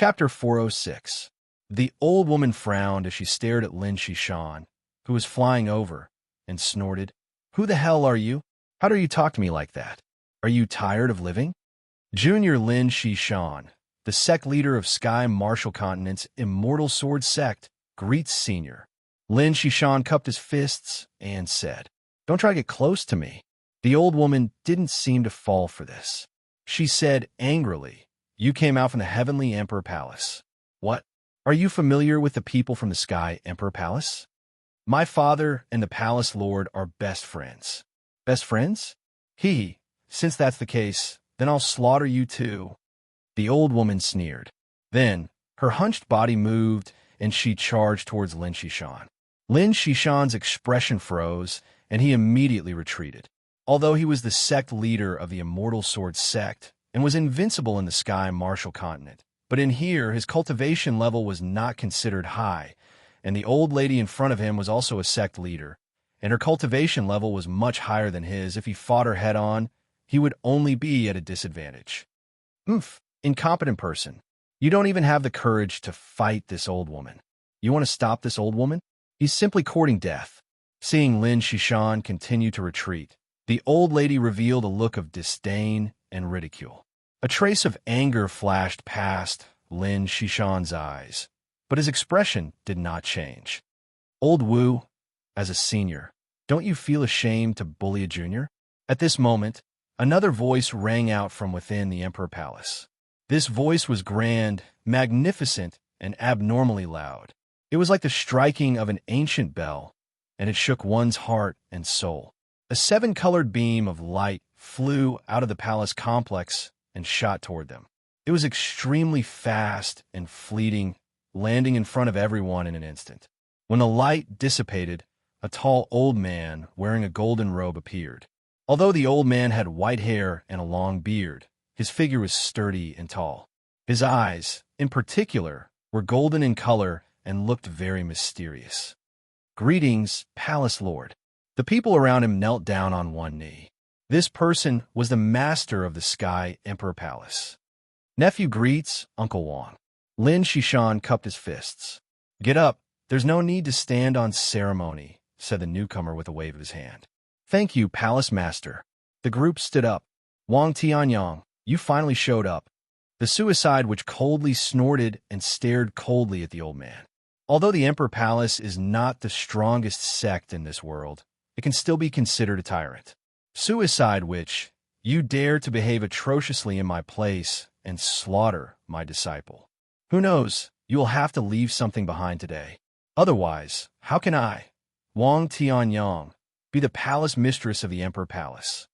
Chapter 406. The old woman frowned as she stared at Lin Shishan, who was flying over, and snorted, "Who the hell are you? How dare you talk to me like that? Are you tired of living?" Junior Lin Shishan, the sect leader of Sky Martial Continent's Immortal Sword Sect, greets Senior. Lin Shishan cupped his fists and said, "Don't try to get close to me." The old woman didn't seem to fall for this. She said angrily, "You came out from the Heavenly Emperor Palace. What? Are you familiar with the people from the Sky Emperor Palace? My father and the Palace Lord are best friends." "Best friends? Hee. Since that's the case, then I'll slaughter you too." The old woman sneered. Then, her hunched body moved, and she charged towards Lin Shishan. Lin Shishan's expression froze, and he immediately retreated. Although he was the sect leader of the Immortal Sword Sect and was invincible in the Sky Martial Continent, but in here his cultivation level was not considered high, and the old lady in front of him was also a sect leader, and her cultivation level was much higher than his. If he fought her head-on, he would only be at a disadvantage. Incompetent person. You don't even have the courage to fight this old woman. You want to stop this old woman? He's simply courting death." Seeing Lin Shishan continue to retreat, the old lady revealed a look of disdain and ridicule. A trace of anger flashed past Lin Shishan's eyes, but his expression did not change. "Old Wu, as a senior, don't you feel ashamed to bully a junior?" At this moment, another voice rang out from within the Emperor Palace. This voice was grand, magnificent, and abnormally loud. It was like the striking of an ancient bell, and it shook one's heart and soul. A seven-colored beam of light flew out of the palace complex and shot toward them. It was extremely fast and fleeting, landing in front of everyone in an instant. When the light dissipated, a tall old man wearing a golden robe appeared. Although the old man had white hair and a long beard, his figure was sturdy and tall. His eyes, in particular, were golden in color and looked very mysterious. "Greetings, Palace Lord." The people around him knelt down on one knee. This person was the master of the Sky Emperor Palace. "Nephew greets Uncle Wang." Lin Shishan cupped his fists. "Get up. There's no need to stand on ceremony," said the newcomer with a wave of his hand. "Thank you, Palace Master." The group stood up. "Wang Tianyang, you finally showed up." The suicide which coldly snorted and stared coldly at the old man. Although the Emperor Palace is not the strongest sect in this world, it can still be considered a tyrant. "Suicide which, you dare to behave atrociously in my place and slaughter my disciple. Who knows, you will have to leave something behind today. Otherwise, how can I, Wang Tianyang, be the palace mistress of the Emperor Palace?"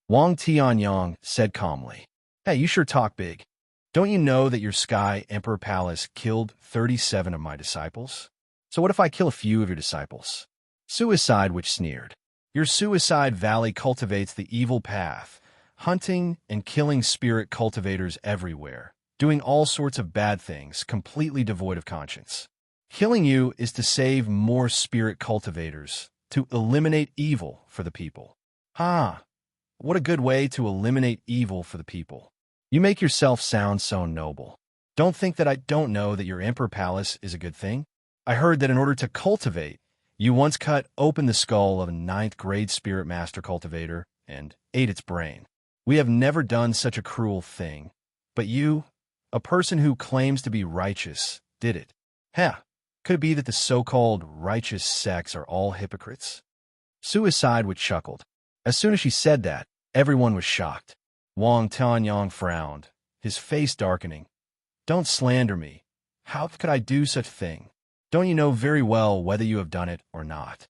Wang Tianyang said calmly, "Hey, you sure talk big. Don't you know that your Sky Emperor Palace killed 37 of my disciples? So what if I kill a few of your disciples?" Suicide which sneered, "Your Suicide Valley cultivates the evil path, hunting and killing spirit cultivators everywhere, doing all sorts of bad things, completely devoid of conscience. Killing you is to save more spirit cultivators, to eliminate evil for the people." What a good way to eliminate evil for the people. You make yourself sound so noble. Don't think that I don't know that your Emperor Palace is a good thing. I heard that in order to cultivate, you once cut open the skull of a 9th-grade spirit master cultivator and ate its brain. We have never done such a cruel thing, but you, a person who claims to be righteous, did it. Could it be that the so-called righteous sects are all hypocrites? Suicide which chuckled. As soon as she said that, everyone was shocked. Wang Tianyang frowned, his face darkening. "Don't slander me. How could I do such a thing? Don't you know very well whether you have done it or not?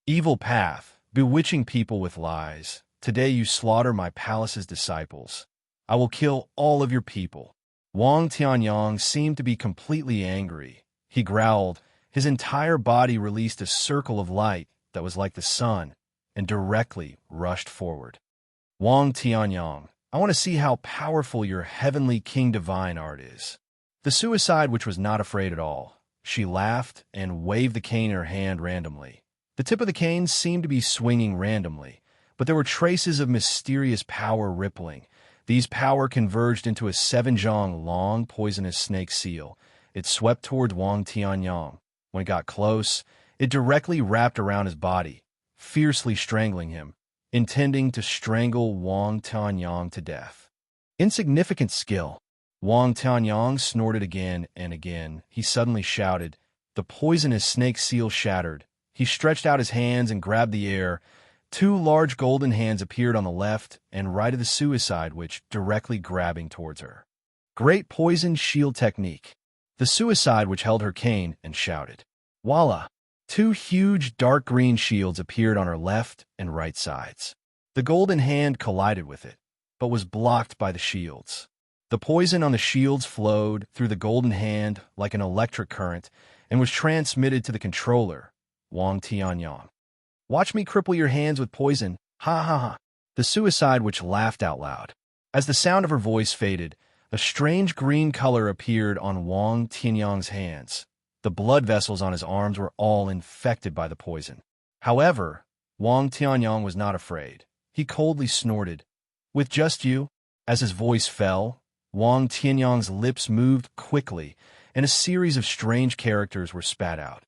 Evil path, bewitching people with lies. Today you slaughter my palace's disciples. I will kill all of your people." Wang Tianyang seemed to be completely angry. He growled. His entire body released a circle of light that was like the sun and directly rushed forward. "Wang Tianyang, I want to see how powerful your heavenly king divine art is." The suicide which was not afraid at all. She laughed and waved the cane in her hand randomly. The tip of the cane seemed to be swinging randomly, but there were traces of mysterious power rippling, These power converged into a 7-jong long, poisonous snake seal. It swept towards Wang Tianyang. When it got close, it directly wrapped around his body, fiercely strangling him, intending to strangle Wang Tianyang to death. Insignificant skill. Wang Tianyang snorted again and again. He suddenly shouted. The poisonous snake seal shattered. He stretched out his hands and grabbed the air. 2 large golden hands appeared on the left and right of the suicide witch, directly grabbing towards her. Great poison shield technique. The suicide witch held her cane and shouted. Voila! 2 huge dark green shields appeared on her left and right sides. The golden hand collided with it, but was blocked by the shields. The poison on the shields flowed through the golden hand like an electric current and was transmitted to the controller, Wang Tianyang. Watch me cripple your hands with poison, ha ha ha. The suicide witch laughed out loud. As the sound of her voice faded, a strange green color appeared on Wang Tianyang's hands. The blood vessels on his arms were all infected by the poison. However, Wang Tianyang was not afraid. He coldly snorted. With just you? As his voice fell, Wang Tianyang's lips moved quickly, and a series of strange characters were spat out.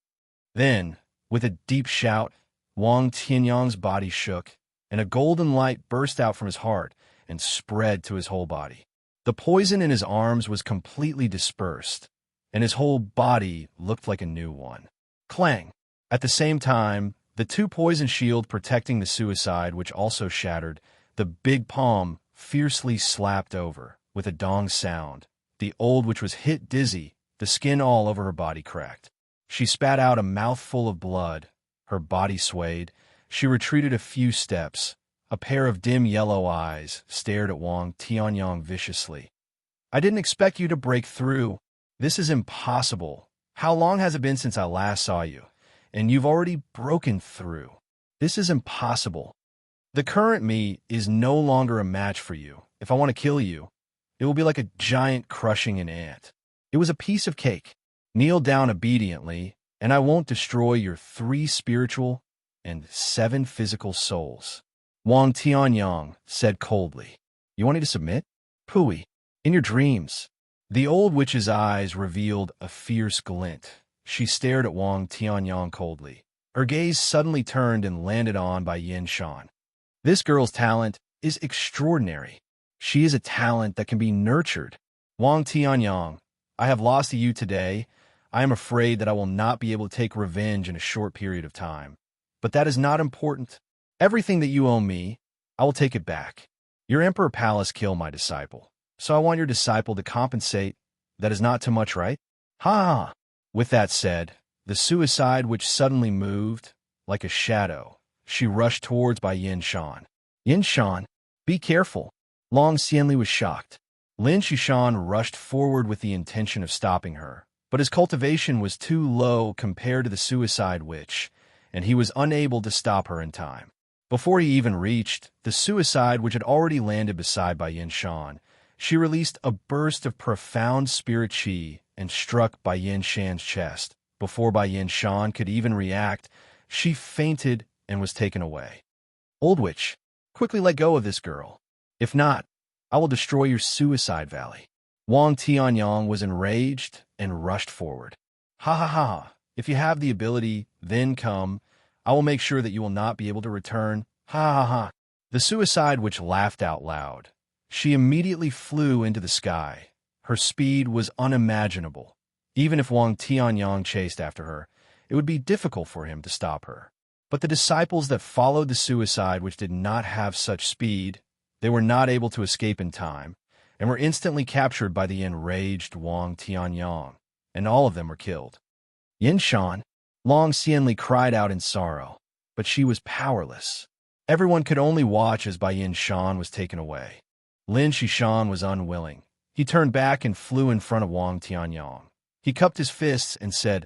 Then, with a deep shout, Wang Tianyang's body shook, and a golden light burst out from his heart and spread to his whole body. The poison in his arms was completely dispersed, and his whole body looked like a new one. Clang! At the same time, the 2 poison shield protecting the suicide, which also shattered, the big palm fiercely slapped over, with a dong sound. The old witch was hit dizzy, the skin all over her body cracked. She spat out a mouthful of blood. Her body swayed. She retreated a few steps. A pair of dim yellow eyes stared at Wang Tianyang viciously. I didn't expect you to break through. This is impossible. How long has it been since I last saw you? And you've already broken through. This is impossible. The current me is no longer a match for you. If I want to kill you, it will be like a giant crushing an ant. It was a piece of cake. Kneel down obediently, and I won't destroy your 3 spiritual and 7 physical souls. Wang Tianyang said coldly. You want me to submit? Pooey. In your dreams. The old witch's eyes revealed a fierce glint. She stared at Wang Tianyang coldly. Her gaze suddenly turned and landed on by Yin Shan. This girl's talent is extraordinary. She is a talent that can be nurtured. Wang Tianyang, I have lost to you today. I am afraid that I will not be able to take revenge in a short period of time. But that is not important. Everything that you owe me, I will take it back. Your Emperor Palace killed my disciple, so I want your disciple to compensate. That is not too much, right? Ha! With that said, the suicide witch suddenly moved, like a shadow. She rushed towards by Yin Shan. Yin Shan, be careful. Long Xianli was shocked. Lin Shushan rushed forward with the intention of stopping her, but his cultivation was too low compared to the suicide witch, and he was unable to stop her in time. Before he even reached, the suicide which had already landed beside Bai Yin Shan, she released a burst of profound spirit chi and struck Bai Yin Shan's chest. Before Bai Yin Shan could even react, she fainted and was taken away. Old witch, quickly let go of this girl. If not, I will destroy your suicide valley. Wang Tianyang was enraged and rushed forward. Ha ha ha, if you have the ability, then come. I will make sure that you will not be able to return. Ha ha ha. The suicide witch laughed out loud. She immediately flew into the sky. Her speed was unimaginable. Even if Wang Tianyang chased after her, it would be difficult for him to stop her. But the disciples that followed the suicide witch did not have such speed. They were not able to escape in time, and were instantly captured by the enraged Wang Tianyang, and all of them were killed. Yin Shan, Long Xianli cried out in sorrow, but she was powerless. Everyone could only watch as Bai Yin Shan was taken away. Lin Shushan was unwilling. He turned back and flew in front of Wang Tianyang. He cupped his fists and said,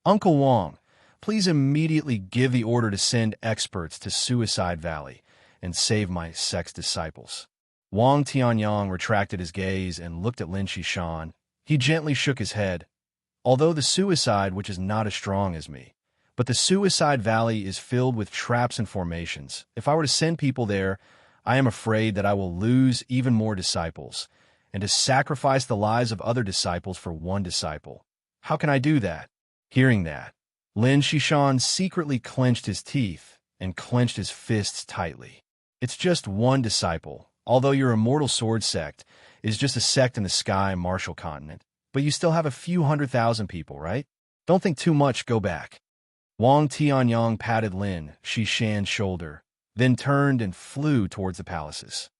Uncle Wang, please immediately give the order to send experts to Suicide Valley and save my sex disciples. Wang Tianyang retracted his gaze and looked at Lin Shushan. He gently shook his head. Although the suicide which is not as strong as me, but the Suicide Valley is filled with traps and formations. If I were to send people there, I am afraid that I will lose even more disciples, and to sacrifice the lives of other disciples for one disciple. How can I do that?" Hearing that, Lin Shishan secretly clenched his teeth and clenched his fists tightly. "It's just one disciple, although your immortal sword sect is just a sect in the sky martial continent. But you still have a few 100,000 people, right? Don't think too much, go back." Wang Tianyang patted Lin Shishan's shoulder, then turned and flew towards the palaces.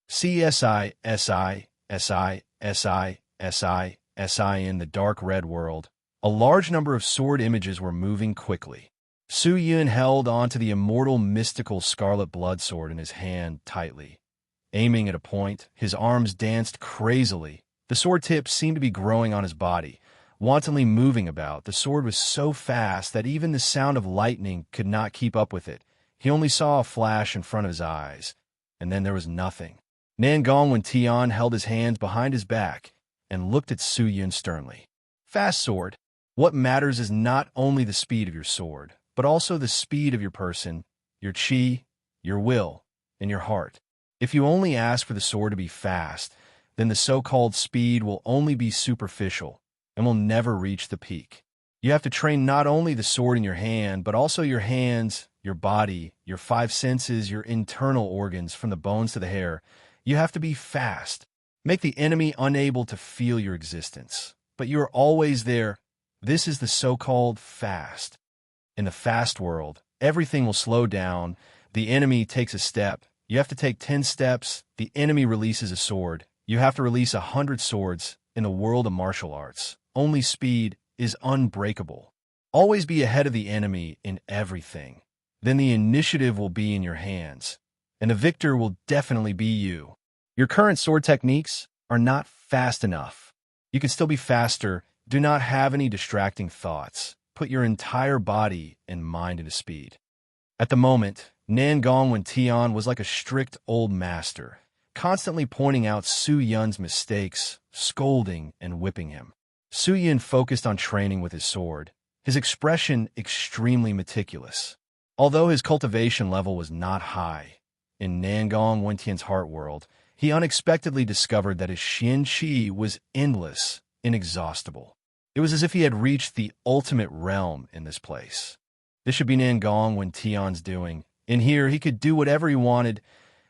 CSI, SI, SI, SI, SI, SI in the dark red world, a large number of sword images were moving quickly. Su Yun held onto the immortal mystical scarlet blood sword in his hand tightly. Aiming at a point, his arms danced crazily. The sword tip seemed to be growing on his body, wantonly moving about. The sword was so fast that even the sound of lightning could not keep up with it. He only saw a flash in front of his eyes, and then there was nothing. Nangong Tian held his hands behind his back and looked at Su Yun sternly. "Fast sword. What matters is not only the speed of your sword, but also the speed of your person, your chi, your will, and your heart. If you only ask for the sword to be fast, then the so-called speed will only be superficial and will never reach the peak. You have to train not only the sword in your hand, but also your hands, your body, your five senses, your internal organs, from the bones to the hair. You have to be fast. Make the enemy unable to feel your existence. But you are always there. This is the so-called fast. In the fast world, everything will slow down. The enemy takes a step. You have to take 10 steps. The enemy releases a sword. You have to release 100 swords. In the world of martial arts, only speed is unbreakable. Always be ahead of the enemy in everything. Then the initiative will be in your hands, and the victor will definitely be you. Your current sword techniques are not fast enough. You can still be faster. Do not have any distracting thoughts. Put your entire body and mind into speed." At the moment, Nangong Tian was like a strict old master, constantly pointing out Su Yun's mistakes, scolding and whipping him. Su Yun focused on training with his sword, his expression extremely meticulous. Although his cultivation level was not high, in Nangong Wentian's heart world, he unexpectedly discovered that his Xian Qi was endless, inexhaustible. It was as if he had reached the ultimate realm in this place. This should be Nangong Wentian's doing. In here, he could do whatever he wanted.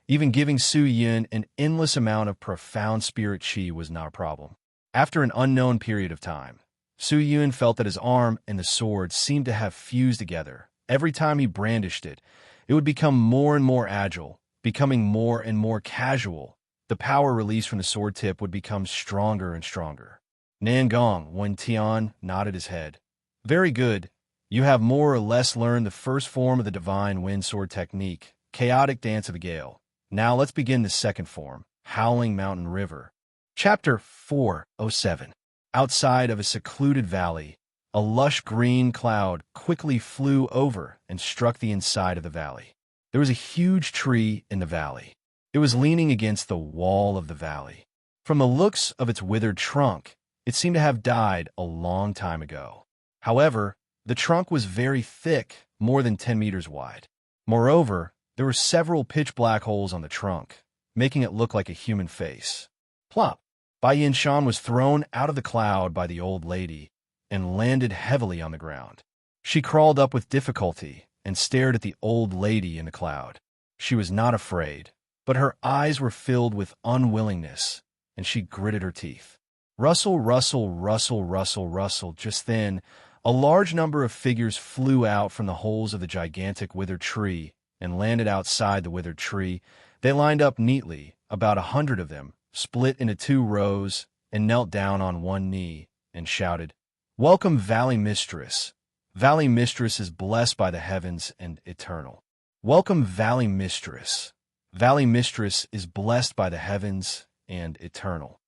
Even giving Su Yun an endless amount of profound spirit chi was not a problem. After an unknown period of time, Su Yun felt that his arm and the sword seemed to have fused together. Every time he brandished it, it would become more and more agile, becoming more and more casual. The power released from the sword tip would become stronger and stronger. Nangong Wentian nodded his head. "Very good. You have more or less learned the first form of the divine wind sword technique, chaotic dance of the gale. Now let's begin the second form, Howling Mountain River." Chapter 407. Outside of a secluded valley, a lush green cloud quickly flew over and struck the inside of the valley. There was a huge tree in the valley. It was leaning against the wall of the valley. From the looks of its withered trunk, it seemed to have died a long time ago. However, the trunk was very thick, more than 10 meters wide. Moreover, there were several pitch-black holes on the trunk, making it look like a human face. Plop! Bai Yinshan was thrown out of the cloud by the old lady and landed heavily on the ground. She crawled up with difficulty and stared at the old lady in the cloud. She was not afraid, but her eyes were filled with unwillingness, and she gritted her teeth. Rustle, rustle, rustle, rustle, rustle. Just then, a large number of figures flew out from the holes of the gigantic withered tree and landed outside the withered tree. They lined up neatly, about 100 of them, split into 2 rows, and knelt down on one knee and shouted, "Welcome, Valley Mistress. Valley Mistress is blessed by the heavens and eternal. Welcome, Valley Mistress. Valley Mistress is blessed by the heavens and eternal."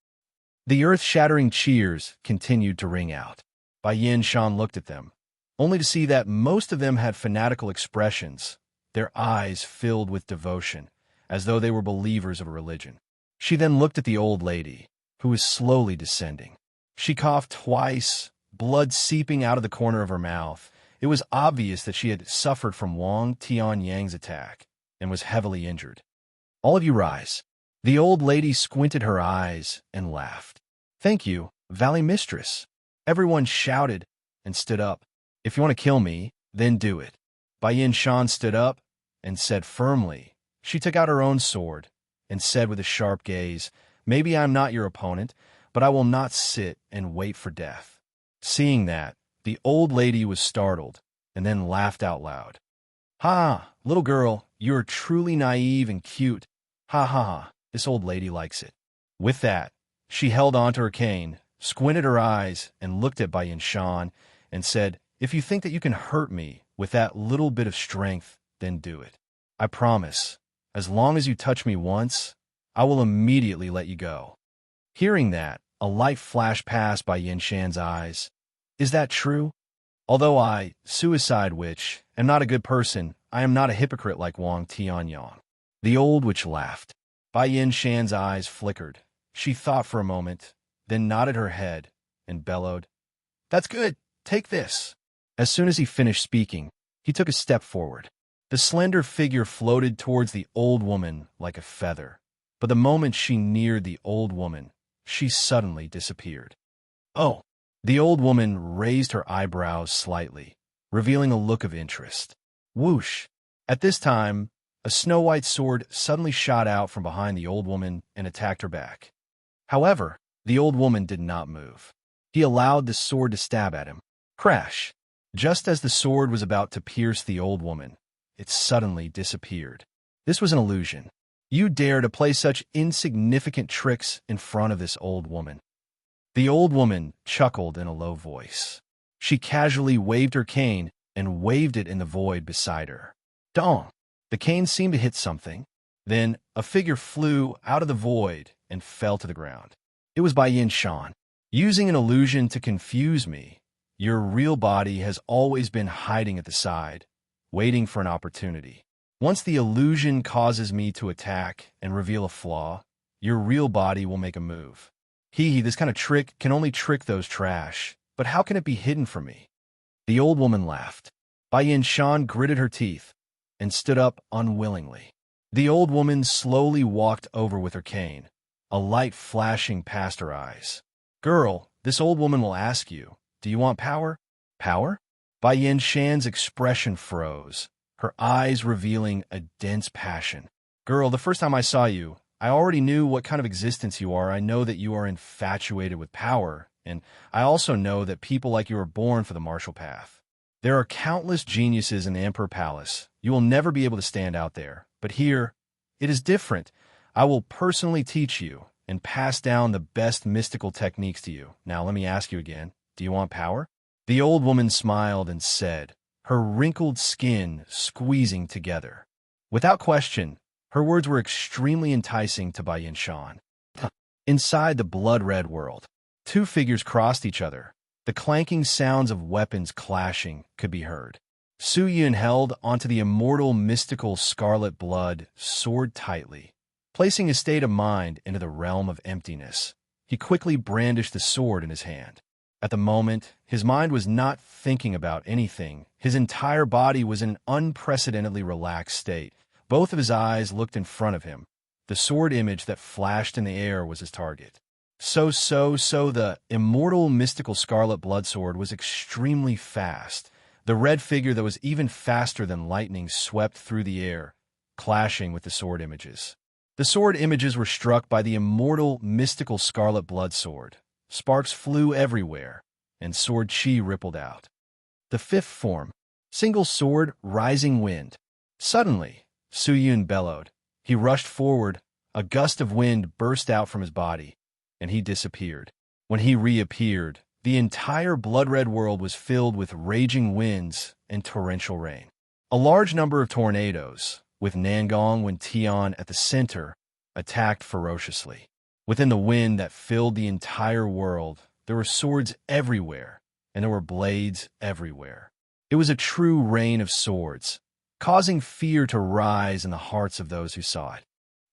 The earth-shattering cheers continued to ring out. Bai Yinshan looked at them, only to see that most of them had fanatical expressions, their eyes filled with devotion, as though they were believers of a religion. She then looked at the old lady, who was slowly descending. She coughed twice, blood seeping out of the corner of her mouth. It was obvious that she had suffered from Wang Tianyang's attack and was heavily injured. All of you rise." The old lady squinted her eyes and laughed. "Thank you, Valley Mistress." Everyone shouted and stood up. "If you want to kill me, then do it." Bai Yin Shan stood up and said firmly. She took out her own sword and said with a sharp gaze, "Maybe I'm not your opponent, but I will not sit and wait for death." Seeing that, the old lady was startled and then laughed out loud. "Ha, little girl, you are truly naive and cute. Ha ha ha, this old lady likes it." With that, she held onto her cane, squinted her eyes, and looked at Bai Yin Shan and said, "If you think that you can hurt me with that little bit of strength, then do it. I promise, as long as you touch me once, I will immediately let you go." Hearing that, a light flashed past Bai Yin Shan's eyes. "Is that true? Although I, Suicide Witch, am not a good person, I am not a hypocrite like Wang Tianyang." The old witch laughed. Bai Yin Shan's eyes flickered. She thought for a moment, then nodded her head and bellowed, "That's good. Take this." As soon as he finished speaking, he took a step forward. The slender figure floated towards the old woman like a feather. But the moment she neared the old woman, she suddenly disappeared. "Oh!" The old woman raised her eyebrows slightly, revealing a look of interest. Whoosh! At this time, a snow-white sword suddenly shot out from behind the old woman and attacked her back. However, the old woman did not move. He allowed the sword to stab at him. Crash! Just as the sword was about to pierce the old woman, it suddenly disappeared. This was an illusion. You dare to play such insignificant tricks in front of this old woman. The old woman chuckled in a low voice. She casually waved her cane and waved it in the void beside her. Dong! The cane seemed to hit something. Then a figure flew out of the void and fell to the ground. It was Bai Yin Shan. "Using an illusion to confuse me, your real body has always been hiding at the side, waiting for an opportunity. Once the illusion causes me to attack and reveal a flaw, your real body will make a move. This kind of trick can only trick those trash, but how can it be hidden from me?" The old woman laughed. Bai Yin Shan gritted her teeth and stood up unwillingly. The old woman slowly walked over with her cane, a light flashing past her eyes. "Girl, this old woman will ask you, do you want power?" "Power?" Bai Yin Shan's expression froze, her eyes revealing a dense passion. "Girl, the first time I saw you, I already knew what kind of existence you are. I know that you are infatuated with power, and I also know that people like you are born for the martial path. There are countless geniuses in the Emperor Palace. You will never be able to stand out there. But here, it is different. I will personally teach you and pass down the best mystical techniques to you. Now let me ask you again, do you want power?" The old woman smiled and said, her wrinkled skin squeezing together. Without question, her words were extremely enticing to Bai Yin Shan. Inside the blood-red world, two figures crossed each other. The clanking sounds of weapons clashing could be heard. Su Yun held onto the immortal mystical scarlet blood sword tightly. Placing his state of mind into the realm of emptiness, he quickly brandished the sword in his hand. At the moment, his mind was not thinking about anything. His entire body was in an unprecedentedly relaxed state. Both of his eyes looked in front of him. The sword image that flashed in the air was his target. The immortal mystical scarlet blood sword was extremely fast. The red figure that was even faster than lightning swept through the air, clashing with the sword images. The sword images were struck by the immortal mystical scarlet blood sword. Sparks flew everywhere, and sword chi rippled out. The fifth form, single sword, rising wind. Suddenly, Su Yun bellowed. He rushed forward. A gust of wind burst out from his body, and he disappeared. When he reappeared, the entire blood-red world was filled with raging winds and torrential rain. A large number of tornadoes, with Nangong Wen Tian at the center, attacked ferociously. Within the wind that filled the entire world, there were swords everywhere, and there were blades everywhere. It was a true rain of swords, causing fear to rise in the hearts of those who saw it.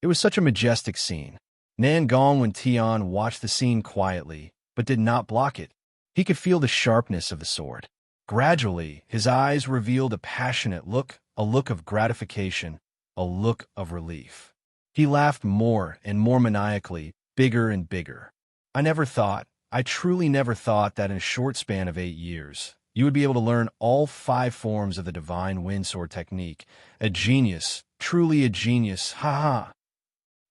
It was such a majestic scene. Nangong Wen Tian watched the scene quietly, but did not block it. He could feel the sharpness of the sword. Gradually, his eyes revealed a passionate look, a look of gratification, a look of relief. He laughed more and more maniacally, bigger and bigger. I truly never thought that in a short span of 8 years, you would be able to learn all 5 forms of the divine wind sword technique. A genius, truly a genius, ha ha.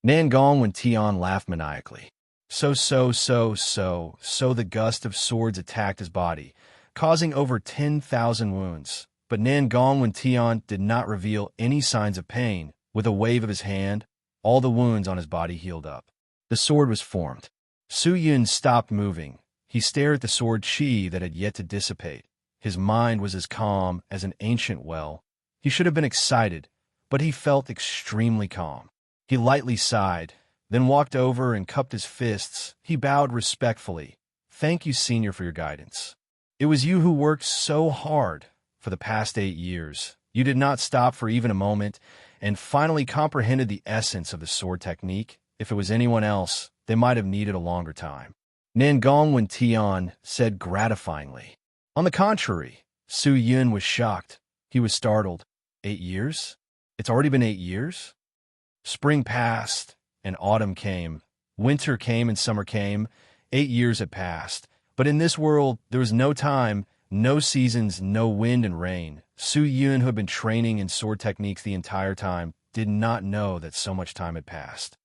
Nangong when Tian laughed maniacally. So the gust of swords attacked his body, causing over 10,000 wounds. But Nangong when Tian did not reveal any signs of pain. With a wave of his hand, all the wounds on his body healed up. The sword was formed. Su Yun stopped moving. He stared at the sword chi that had yet to dissipate. His mind was as calm as an ancient well. He should have been excited, but he felt extremely calm. He lightly sighed, then walked over and cupped his fists. He bowed respectfully. Thank you, Senior, for your guidance. It was you who worked so hard for the past 8 years. You did not stop for even a moment, and finally comprehended the essence of the sword technique. If it was anyone else, they might have needed a longer time. Nangong when Tian said gratifyingly. On the contrary, Su Yun was shocked. He was startled. 8 years? It's already been 8 years? Spring passed, and autumn came. Winter came and summer came. 8 years had passed. But in this world, there was no time, no seasons, no wind and rain. Su Yun, who had been training in sword techniques the entire time, did not know that so much time had passed.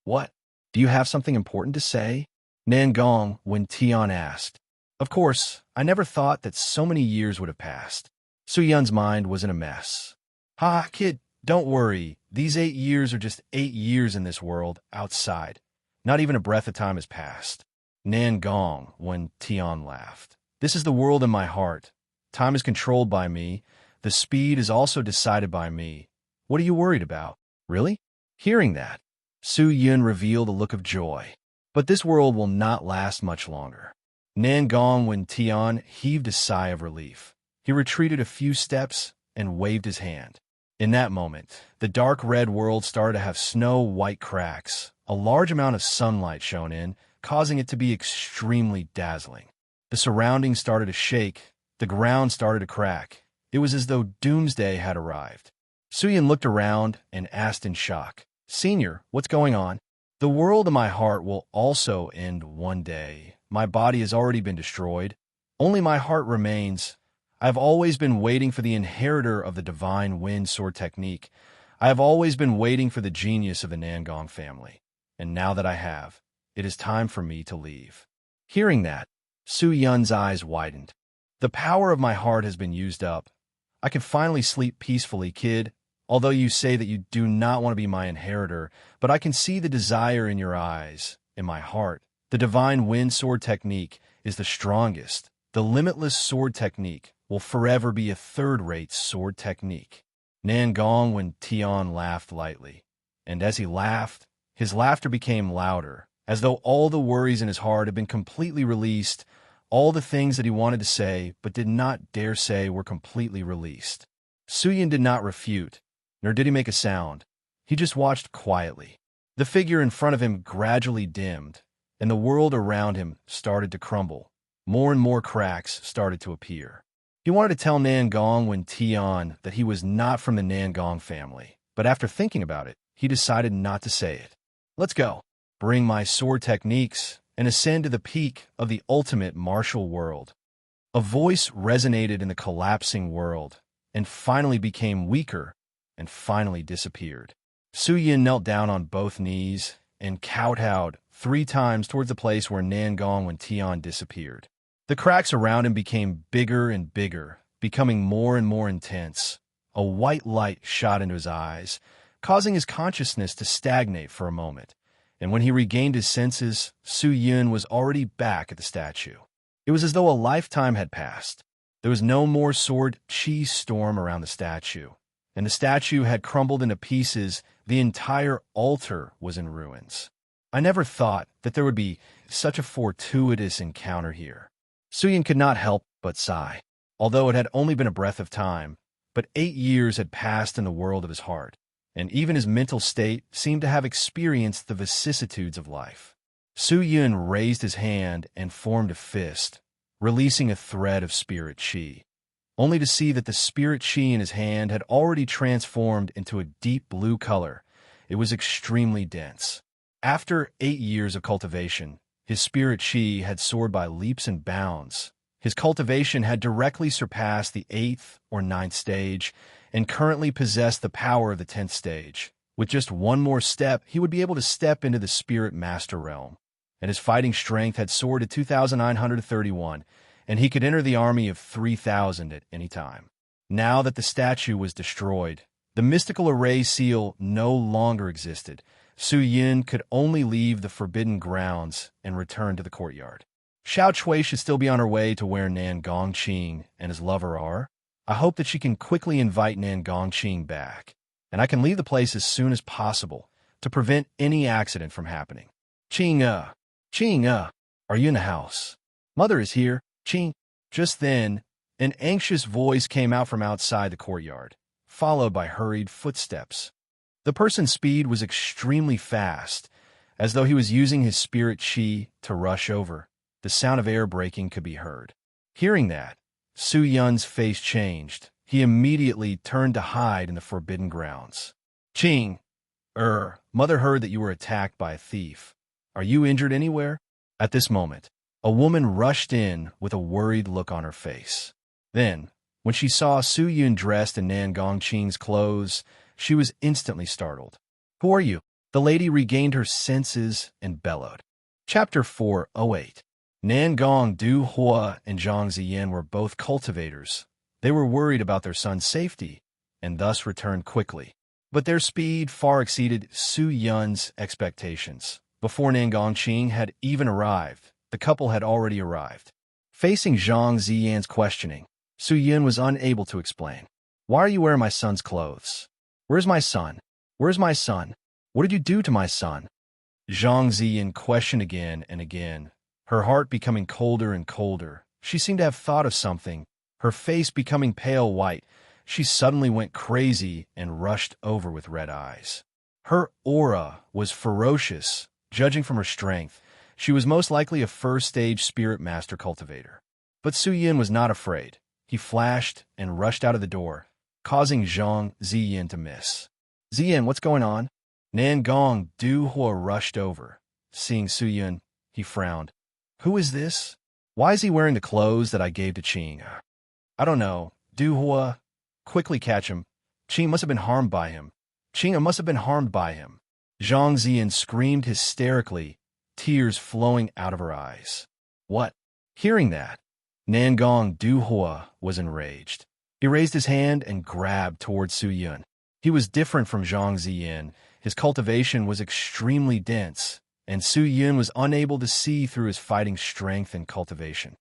What? Do you have something important to say? Nangong when Tian asked. Of course, I never thought that so many years would have passed. Su Yun's mind was in a mess. Ha, kid, don't worry. These 8 years are just 8 years in this world, outside. Not even a breath of time has passed. Nangong when Tian laughed. This is the world in my heart. Time is controlled by me. The speed is also decided by me. What are you worried about? Really? Hearing that, Su Yun revealed a look of joy. But this world will not last much longer. Nangong when Tian heaved a sigh of relief. He retreated a few steps and waved his hand. In that moment, the dark red world started to have snow-white cracks. A large amount of sunlight shone in, causing it to be extremely dazzling. The surroundings started to shake. The ground started to crack. It was as though doomsday had arrived. Su Yun looked around and asked in shock, Senior, what's going on? The world in my heart will also end one day. My body has already been destroyed. Only my heart remains. I have always been waiting for the inheritor of the divine wind sword technique. I have always been waiting for the genius of the Nangong family. And now that I have, it is time for me to leave. Hearing that, Su Yun's eyes widened. The power of my heart has been used up. I can finally sleep peacefully, kid. Although you say that you do not want to be my inheritor, but I can see the desire in your eyes, in my heart. The divine wind sword technique is the strongest. The limitless sword technique will forever be a third-rate sword technique. Nangong when Tian laughed lightly. And as he laughed, his laughter became louder, as though all the worries in his heart had been completely released. All the things that he wanted to say but did not dare say were completely released. Su Yun did not refute, nor did he make a sound. He just watched quietly. The figure in front of him gradually dimmed, and the world around him started to crumble. More and more cracks started to appear. He wanted to tell Nangong when Tian that he was not from the Nangong family, but after thinking about it, he decided not to say it. Let's go. Bring my sword techniques and ascend to the peak of the ultimate martial world. A voice resonated in the collapsing world, and finally became weaker, and finally disappeared. Su Yun knelt down on both knees and kowtowed 3 times towards the place where Nangong when Tian disappeared. The cracks around him became bigger and bigger, becoming more and more intense. A white light shot into his eyes, causing his consciousness to stagnate for a moment. And when he regained his senses, Su Yun was already back at the statue. It was as though a lifetime had passed. There was no more sword chi storm around the statue, and the statue had crumbled into pieces. The entire altar was in ruins. I never thought that there would be such a fortuitous encounter here. Su Yun could not help but sigh, although it had only been a breath of time, but 8 years had passed in the world of his heart, and even his mental state seemed to have experienced the vicissitudes of life. Su Yun raised his hand and formed a fist, releasing a thread of spirit chi, only to see that the spirit chi in his hand had already transformed into a deep blue color. It was extremely dense. After 8 years of cultivation, his spirit chi had soared by leaps and bounds. His cultivation had directly surpassed the 8th or 9th stage and currently possessed the power of the 10th stage. With just one more step, he would be able to step into the spirit master realm. And his fighting strength had soared to 2,931, and he could enter the army of 3,000 at any time. Now that the statue was destroyed, the mystical array seal no longer existed. Su Yin could only leave the forbidden grounds and return to the courtyard. Xiao Chui should still be on her way to where Nan Gongqing and his lover are. I hope that she can quickly invite Nan Gongqing back, and I can leave the place as soon as possible to prevent any accident from happening. Qing, are you in the house? Mother is here, Qing. Just then, an anxious voice came out from outside the courtyard, followed by hurried footsteps. The person's speed was extremely fast, as though he was using his spirit chi to rush over. The sound of air braking could be heard. Hearing that, Su Yun's face changed. He immediately turned to hide in the forbidden grounds. Qing, Mother heard that you were attacked by a thief. Are you injured anywhere? At this moment, a woman rushed in with a worried look on her face. Then, when she saw Su Yun dressed in Nan Gongqing's clothes, she was instantly startled. Who are you? The lady regained her senses and bellowed. Chapter 408. Nan Gong Du Hua and Zhang Ziyan were both cultivators. They were worried about their son's safety, and thus returned quickly. But their speed far exceeded Su Yun's expectations. Before Nan Gongqing had even arrived, the couple had already arrived. Facing Zhang Ziyan's questioning, Su Yun was unable to explain. Why are you wearing my son's clothes? Where's my son? Where's my son? What did you do to my son? Zhang Ziyan questioned again and again, her heart becoming colder and colder. She seemed to have thought of something, her face becoming pale white. She suddenly went crazy and rushed over with red eyes. Her aura was ferocious. Judging from her strength, she was most likely a first-stage spirit master cultivator. But Su Yun was not afraid. He flashed and rushed out of the door, causing Zhang Ziyan to miss. Ziyan, what's going on? Nan Gong Du Hua rushed over. Seeing Su Yun, he frowned. Who is this? Why is he wearing the clothes that I gave to Qing? I don't know. Du Hua, quickly catch him. Qing must have been harmed by him. Qing must have been harmed by him. Zhang Ziyan screamed hysterically, tears flowing out of her eyes. What? Hearing that, Nan Gong Du Hua was enraged. He raised his hand and grabbed towards Su Yun. He was different from Zhang Ziyan. His cultivation was extremely dense, and Su Yun was unable to see through his fighting strength and cultivation.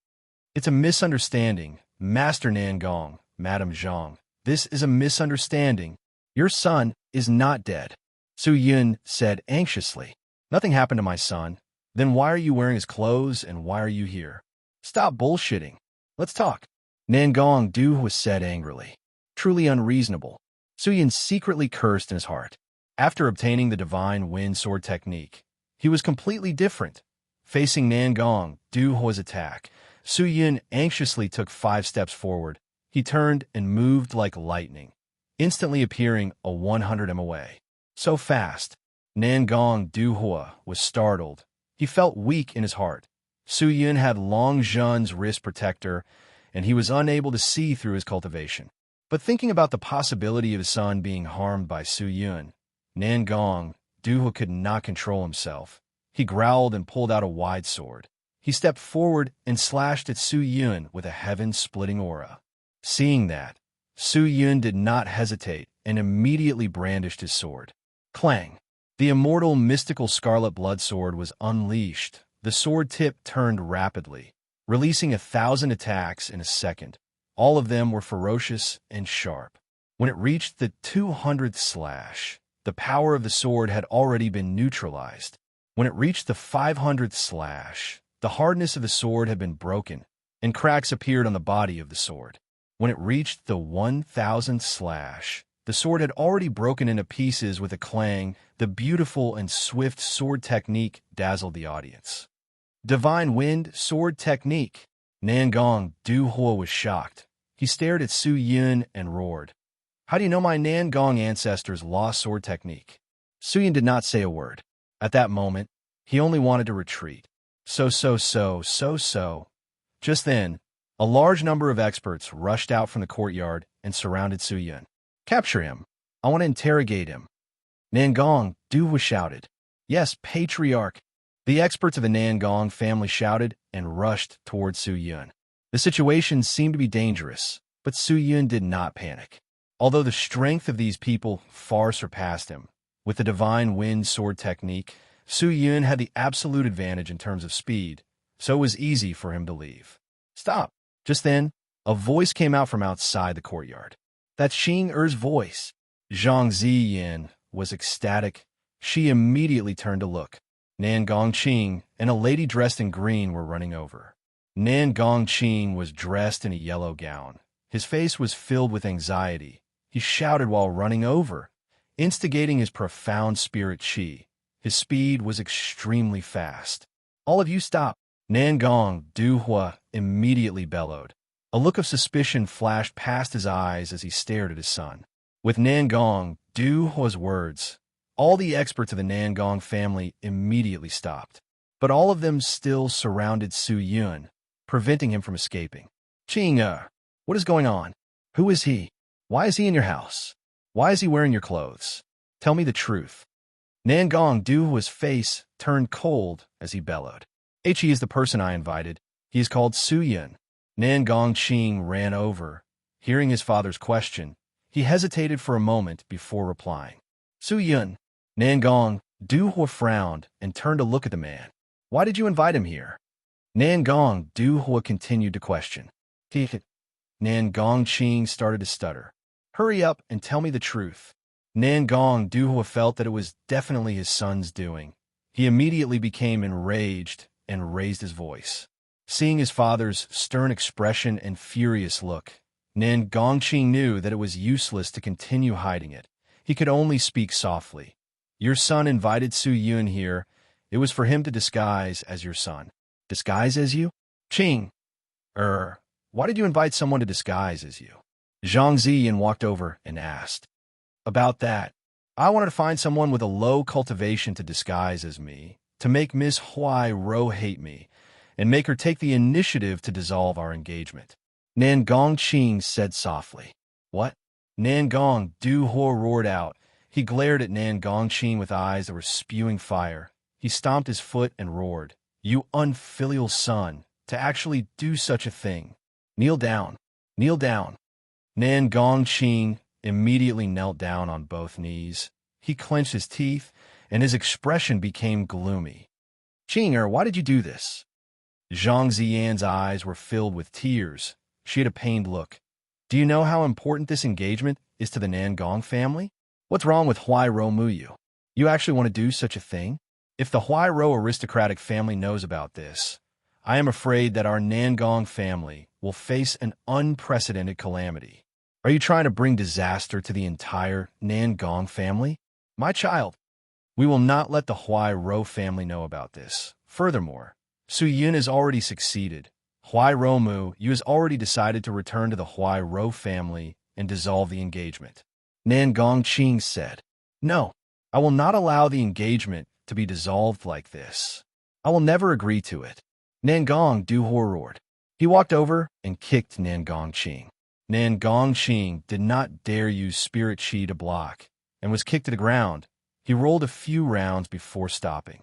It's a misunderstanding, Master Nan Gong, Madame Zhang. This is a misunderstanding. Your son is not dead. Su Yun said anxiously. Nothing happened to my son. Then why are you wearing his clothes and why are you here? Stop bullshitting. Let's talk. Nan Gong Du was said angrily. Truly unreasonable. Su Yun secretly cursed in his heart. After obtaining the divine wind sword technique, he was completely different. Facing Nan Gong Du Hua's attack, Su Yun anxiously took 5 steps forward. He turned and moved like lightning, instantly appearing a 100 m away. So fast, Nan Gong Du Hua was startled. He felt weak in his heart. Su Yun had Long Zhen's wrist protector, and he was unable to see through his cultivation. But thinking about the possibility of his son being harmed by Su Yun, Nan Gong Du Hua could not control himself. He growled and pulled out a wide sword. He stepped forward and slashed at Su Yun with a heaven-splitting aura. Seeing that, Su Yun did not hesitate and immediately brandished his sword. Clang! The immortal mystical scarlet blood sword was unleashed. The sword tip turned rapidly, releasing 1,000 attacks in a second. All of them were ferocious and sharp. When it reached the 200th slash, the power of the sword had already been neutralized. When it reached the 500th slash, the hardness of the sword had been broken, and cracks appeared on the body of the sword. When it reached the 1,000th slash, the sword had already broken into pieces with a clang. The beautiful and swift sword technique dazzled the audience. Divine Wind Sword Technique. Nan Gong Du Hua was shocked. He stared at Su Yun and roared. How do you know my Nan Gong ancestors' lost sword technique? Yun did not say a word. At that moment, he only wanted to retreat. So. Just then, a large number of experts rushed out from the courtyard and surrounded Yun. Capture him. I want to interrogate him. Nangong, Du shouted. Yes, patriarch. The experts of the Nangong family shouted and rushed towards Yun. The situation seemed to be dangerous, but Yun did not panic. Although the strength of these people far surpassed him, with the divine wind sword technique, Yun had the absolute advantage in terms of speed, so it was easy for him to leave. Stop! Just then, a voice came out from outside the courtyard. That's Xing Er's voice. Zhang Ziyin was ecstatic. She immediately turned to look. Nangong Qing and a lady dressed in green were running over. Nangong Qing was dressed in a yellow gown. His face was filled with anxiety. He shouted while running over, instigating his profound spirit qi. His speed was extremely fast. All of you stop! Nangong Duhua immediately bellowed. A look of suspicion flashed past his eyes as he stared at his son. With Nangong Duhua's words, all the experts of the Nangong family immediately stopped. But all of them still surrounded Yun, preventing him from escaping. Qing, what is going on? Who is he? Why is he in your house? Why is he wearing your clothes? Tell me the truth. Nangong Duhua's face turned cold as he bellowed. He is the person I invited. He is called Yun. Nangong Qing ran over. Hearing his father's question, he hesitated for a moment before replying. Yun. Nangong Duhua frowned and turned to look at the man. Why did you invite him here? Nangong Duhua continued to question. Nangong Qing started to stutter. Hurry up and tell me the truth. Nangong Duhua felt that it was definitely his son's doing. He immediately became enraged and raised his voice. Seeing his father's stern expression and furious look, Nangong Qing knew that it was useless to continue hiding it. He could only speak softly. Your son invited Yun here. It was for him to disguise as your son. Disguise as you? Qing. Why did you invite someone to disguise as you? Zhang Ziyin walked over and asked. About that, I wanted to find someone with a low cultivation to disguise as me, to make Miss Huai Ro hate me, and make her take the initiative to dissolve our engagement. Nangong Qing said softly. What? Nangong Duhua roared out. He glared at Nangong Qing with eyes that were spewing fire. He stomped his foot and roared. You unfilial son, to actually do such a thing. Kneel down. Kneel down. Nangong Qing immediately knelt down on both knees. He clenched his teeth, and his expression became gloomy. Qing, why did you do this? Zhang Ziyan's eyes were filled with tears. She had a pained look. Do you know how important this engagement is to the Nangong family? What's wrong with Huai Ro Muyu? You actually want to do such a thing? If the Huai Ro aristocratic family knows about this, I am afraid that our Nangong family will face an unprecedented calamity. Are you trying to bring disaster to the entire Nangong family? My child, we will not let the Huai Ro family know about this. Furthermore, Yun has already succeeded. Huai Ro Mu, you has already decided to return to the Huai Ro family and dissolve the engagement. Nangong Qing said, No, I will not allow the engagement to be dissolved like this. I will never agree to it. Nangong Duhua roared. He walked over and kicked Nangong Qing. Nangong Qing did not dare use spirit qi to block and was kicked to the ground. He rolled a few rounds before stopping.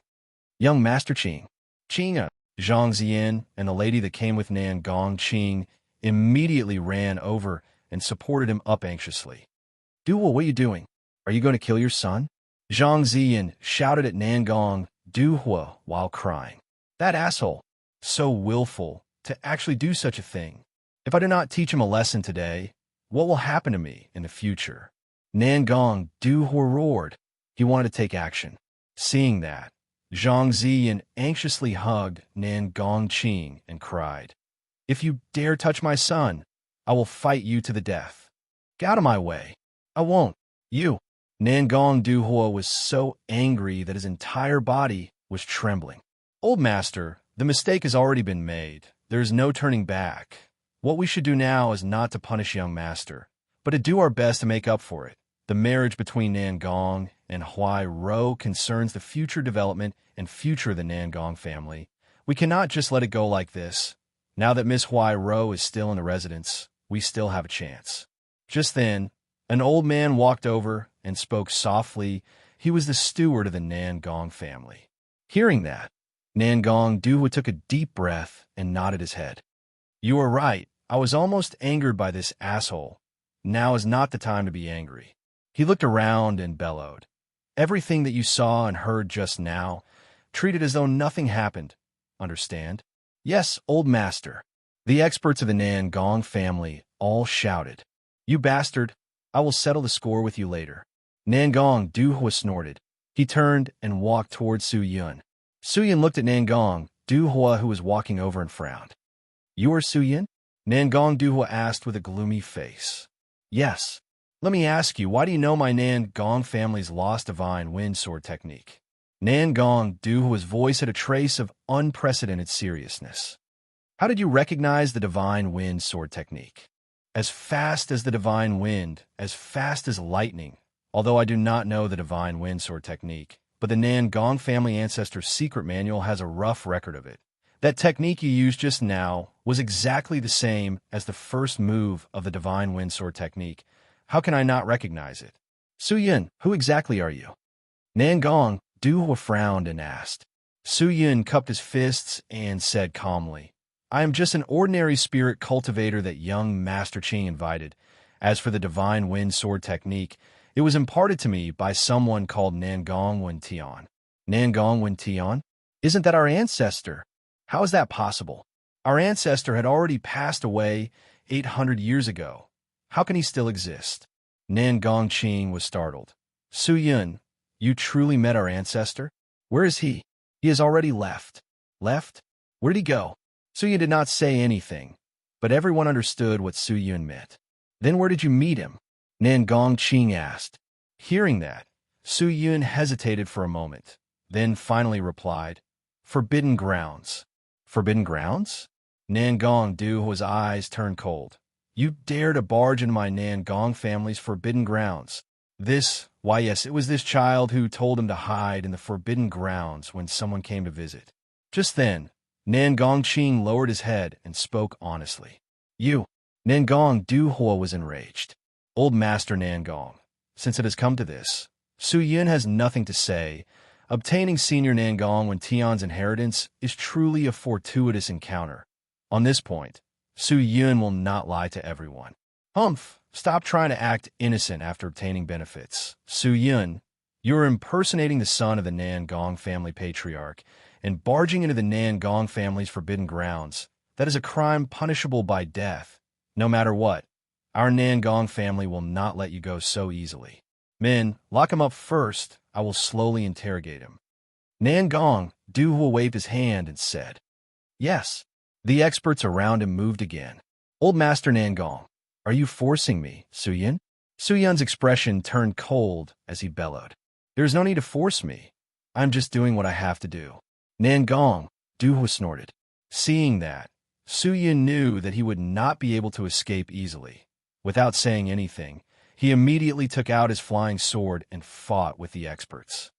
Young Master Qing. Qing, Zhang Ziyin and the lady that came with Nangong Qing immediately ran over and supported him up anxiously. Duhua, what are you doing? Are you going to kill your son? Zhang Ziyin shouted at Nangong Duhua while crying. That asshole, so willful to actually do such a thing. If I do not teach him a lesson today, what will happen to me in the future? Nangong Duhua roared. He wanted to take action. Seeing that, Zhang Ziyin anxiously hugged Nangong Qing and cried, If you dare touch my son, I will fight you to the death. Get out of my way. I won't. You. Nangong Duhua was so angry that his entire body was trembling. Old master, the mistake has already been made. There is no turning back. What we should do now is not to punish young master, but to do our best to make up for it. The marriage between Nangong and Huai Ro concerns the future development and future of the Nangong family. We cannot just let it go like this. Now that Miss Huai Ro is still in the residence, we still have a chance. Just then, an old man walked over and spoke softly. He was the steward of the Nangong family. Hearing that, Nangong Duhua took a deep breath and nodded his head. You are right. I was almost angered by this asshole. Now is not the time to be angry. He looked around and bellowed. Everything that you saw and heard just now, treat it as though nothing happened. Understand? Yes, old master. The experts of the Nangong family all shouted. You bastard, I will settle the score with you later. Nangong Duhua snorted. He turned and walked toward Su Yun. Su Yun looked at Nangong Duhua, who was walking over, and frowned. You are Su Yun? Nangong Duhua asked with a gloomy face. Yes. Let me ask you, why do you know my Nangong family's lost divine wind sword technique? Nangong Duhua's voice had a trace of unprecedented seriousness. How did you recognize the divine wind sword technique? As fast as the divine wind, as fast as lightning. Although I do not know the divine wind sword technique, but the Nangong family ancestor's secret manual has a rough record of it. That technique you used just now was exactly the same as the first move of the divine wind sword technique. How can I not recognize it? Su Yun, who exactly are you? Nangong Duhua frowned and asked. Su Yun cupped his fists and said calmly, I am just an ordinary spirit cultivator that young Master Qing invited. As for the divine wind sword technique, it was imparted to me by someone called Nangong Wen Tian. Nangong Wen Tian? Isn't that our ancestor? How is that possible? Our ancestor had already passed away 800 years ago. How can he still exist? Nangong Qing was startled. Su Yun, you truly met our ancestor? Where is he? He has already left. Left? Where did he go? Su Yun did not say anything, but everyone understood what Su Yun meant. Then where did you meet him? Nangong Qing asked. Hearing that, Su Yun hesitated for a moment, then finally replied, Forbidden grounds. Forbidden grounds? Nangong Duhua's eyes turned cold. You dare to barge into my Nangong family's forbidden grounds. Why yes, it was this child who told him to hide in the forbidden grounds when someone came to visit. Just then, Nangong Qing lowered his head and spoke honestly. You. Nangong Duhua was enraged. Old Master Nangong, since it has come to this, Su Yun has nothing to say. Obtaining Senior Nangong Wen Tian's inheritance is truly a fortuitous encounter. On this point, Su Yun will not lie to everyone. Humph, stop trying to act innocent after obtaining benefits. Su Yun, you are impersonating the son of the Nangong family patriarch and barging into the Nangong family's forbidden grounds. That is a crime punishable by death. No matter what, our Nangong family will not let you go so easily. Men, lock him up first. I will slowly interrogate him. Nangong Duhua waved his hand and said, Yes. The experts around him moved again. Old Master Nangong, are you forcing me, Su Yun? Su Yun's expression turned cold as he bellowed. There is no need to force me. I'm just doing what I have to do. Nangong Duhua snorted. Seeing that, Su Yun knew that he would not be able to escape easily. Without saying anything, he immediately took out his flying sword and fought with the experts.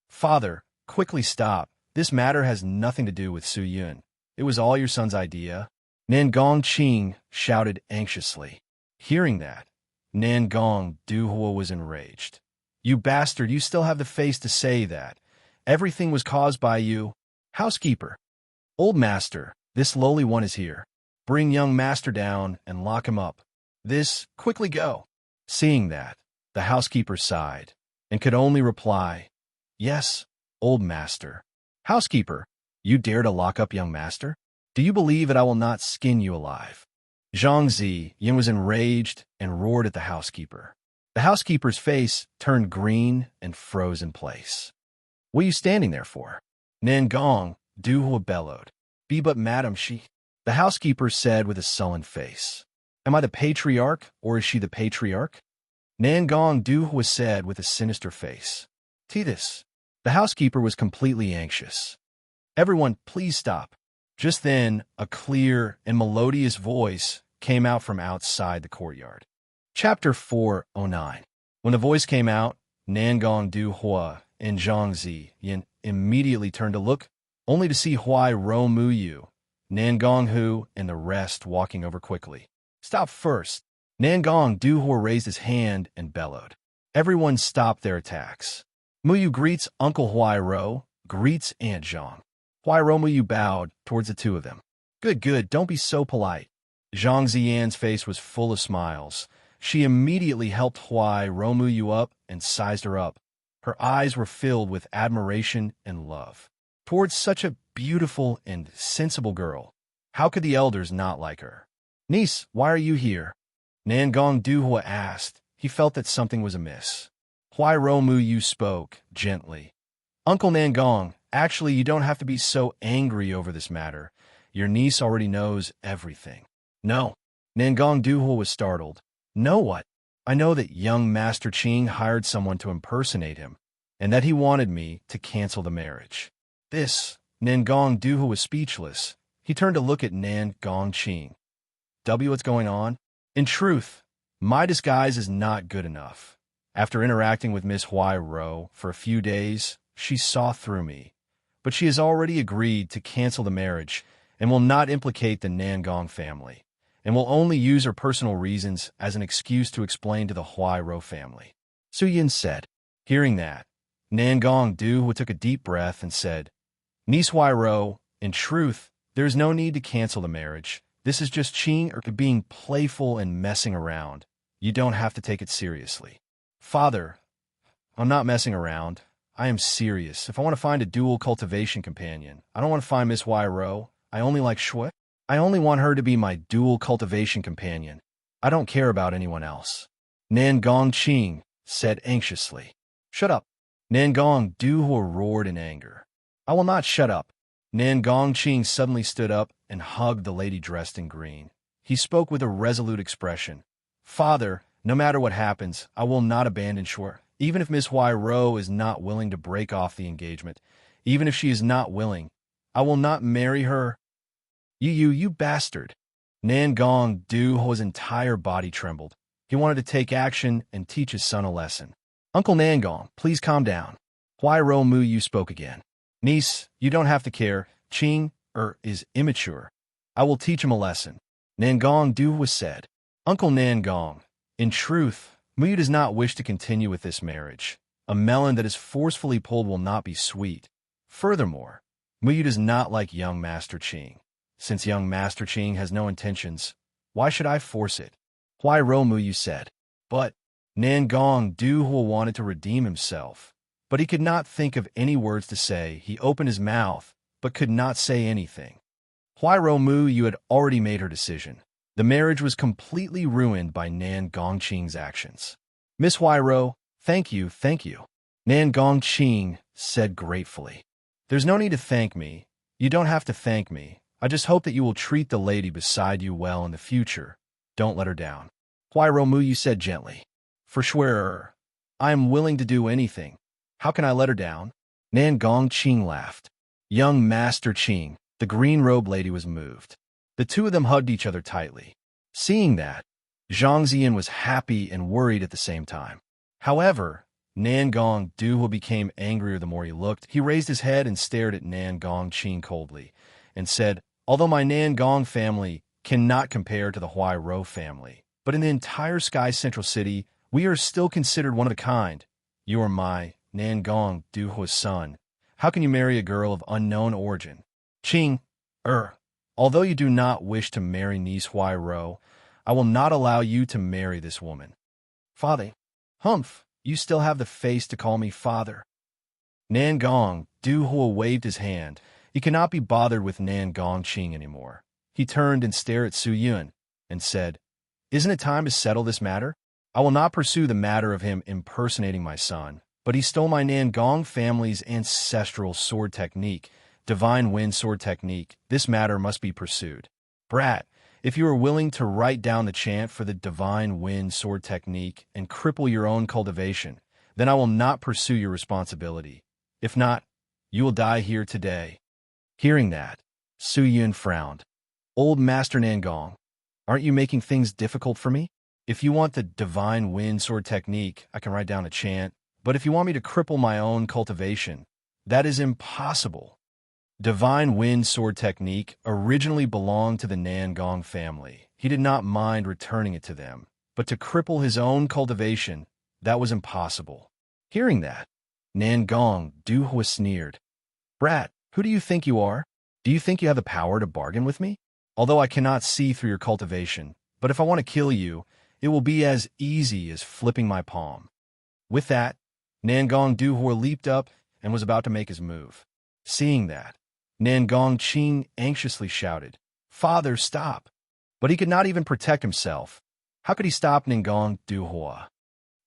Father, quickly stop. This matter has nothing to do with Su Yun. It was all your son's idea. Nangong Qing shouted anxiously. Hearing that, Nangong Duhua was enraged. You bastard, you still have the face to say that. Everything was caused by you. Housekeeper. Old Master, this lowly one is here. Bring young Master down and lock him up. Quickly go. Seeing that, the housekeeper sighed and could only reply, Yes, old Master. Housekeeper, you dare to lock up young Master? Do you believe that I will not skin you alive? Zhang Ziyin was enraged and roared at the housekeeper. The housekeeper's face turned green and froze in place. What are you standing there for? Nangong Duhua bellowed. Be but madam she. The housekeeper said with a sullen face. Am I the patriarch, or is she the patriarch? Nangong Duhua said with a sinister face. Titus. The housekeeper was completely anxious. Everyone, please stop. Just then, a clear and melodious voice came out from outside the courtyard. Chapter 409. When the voice came out, Nangong Du Hua and Zhang Yin immediately turned to look, only to see Huai Ro Mu Yu, Nangong Hu, and the rest walking over quickly. Stop first. Nangong Du Hua raised his hand and bellowed. Everyone stopped their attacks. Mu Yu greets Uncle Huai Ro, greets Aunt Zhang. Huai Ro Mu Yu bowed towards the two of them. Good, don't be so polite. Zhang Ziyan's face was full of smiles. She immediately helped Huai Ro Mu Yu up and sized her up. Her eyes were filled with admiration and love. Towards such a beautiful and sensible girl, how could the elders not like her? Niece, why are you here? Nangong Du Hua asked. He felt that something was amiss. Huai Ro Mu Yu spoke gently. Uncle Nangong, actually you don't have to be so angry over this matter. Your niece already knows everything. No. Nangong Du Hua was startled. Know what? I know that young Master Qing hired someone to impersonate him, and that he wanted me to cancel the marriage. Nangong Du Hua was speechless. He turned to look at Nangong Qing. What's going on? In truth, my disguise is not good enough. After interacting with Miss Huai Ro for a few days, she saw through me. But she has already agreed to cancel the marriage and will not implicate the Nangong family, and will only use her personal reasons as an excuse to explain to the Huai Ro family. Su Yin said. Hearing that, Nangong Du Hua took a deep breath and said, Niece Huai Ro, in truth, there is no need to cancel the marriage. This is just Qing being playful and messing around. You don't have to take it seriously. Father, I'm not messing around. I am serious. If I want to find a dual cultivation companion, I don't want to find Miss Huai Ro. I only like Shui. I only want her to be my dual cultivation companion. I don't care about anyone else. Nangong Qing said anxiously. Shut up. Nangong Du Hua roared in anger. I will not shut up. Nangong Qing suddenly stood up and hugged the lady dressed in green. He spoke with a resolute expression. Father, no matter what happens, I will not abandon Shui. Even if Miss Huai Ro is not willing to break off the engagement, even if she is not willing, I will not marry her. You bastard. Nangong Du Hua's entire body trembled. He wanted to take action and teach his son a lesson. Uncle Nangong, please calm down. Huai Ro Mu Yu spoke again. Niece, you don't have to care. Qing is immature. I will teach him a lesson. Nangong Du Hua said. Uncle Nangong, in truth, Mu Yu does not wish to continue with this marriage. A melon that is forcefully pulled will not be sweet. Furthermore, Mu Yu does not like young Master Qing. Since young Master Qing has no intentions, why should I force it? Huai Ro Mu Yu said. But Nangong Du Hua wanted to redeem himself, but he could not think of any words to say. He opened his mouth, but could not say anything. Huai Ro Mu Yu had already made her decision. The marriage was completely ruined by Nangong Qing's actions. Miss Huai Ro, thank you. Nangong Qing said gratefully. There's no need to thank me. You don't have to thank me. I just hope that you will treat the lady beside you well in the future. Don't let her down. Huai Ro Mu Yu said gently. For sure, I am willing to do anything. How can I let her down? Nangong Qing laughed. Young Master Qing, the green-robed lady, was moved. The two of them hugged each other tightly. Seeing that, Zhang Ziyan was happy and worried at the same time. However, Nangong Du Hua became angrier the more he looked. He raised his head and stared at Nangong Qing coldly, and said, Although my Nangong family cannot compare to the Huai Ro family, but in the entire Sky Central City, we are still considered one of a kind. You are my Nangong Du Hua's son. How can you marry a girl of unknown origin? Qing, although you do not wish to marry niece Huai Ro, I will not allow you to marry this woman. Father, humph, you still have the face to call me father. Nangong Du Hua waved his hand. He cannot be bothered with Nangong Qing anymore. He turned and stared at Su Yun and said, Isn't it time to settle this matter? I will not pursue the matter of him impersonating my son, but he stole my Nangong family's ancestral sword technique, divine wind sword technique. This matter must be pursued. Brat, if you are willing to write down the chant for the divine wind sword technique and cripple your own cultivation, then I will not pursue your responsibility. If not, you will die here today. Hearing that, Su Yun frowned. Old Master Nangong, aren't you making things difficult for me? If you want the divine wind sword technique, I can write down a chant. But if you want me to cripple my own cultivation, that is impossible. Divine wind sword technique originally belonged to the Nangong family. He did not mind returning it to them, but to cripple his own cultivation, that was impossible. Hearing that, Nangong Duhua sneered. Brat, who do you think you are? Do you think you have the power to bargain with me? Although I cannot see through your cultivation, but if I want to kill you, it will be as easy as flipping my palm. With that, Nangong Duhua leaped up and was about to make his move. Seeing that, Nangong Qing anxiously shouted, "Father, stop!" But he could not even protect himself. How could he stop Nangong Duhua?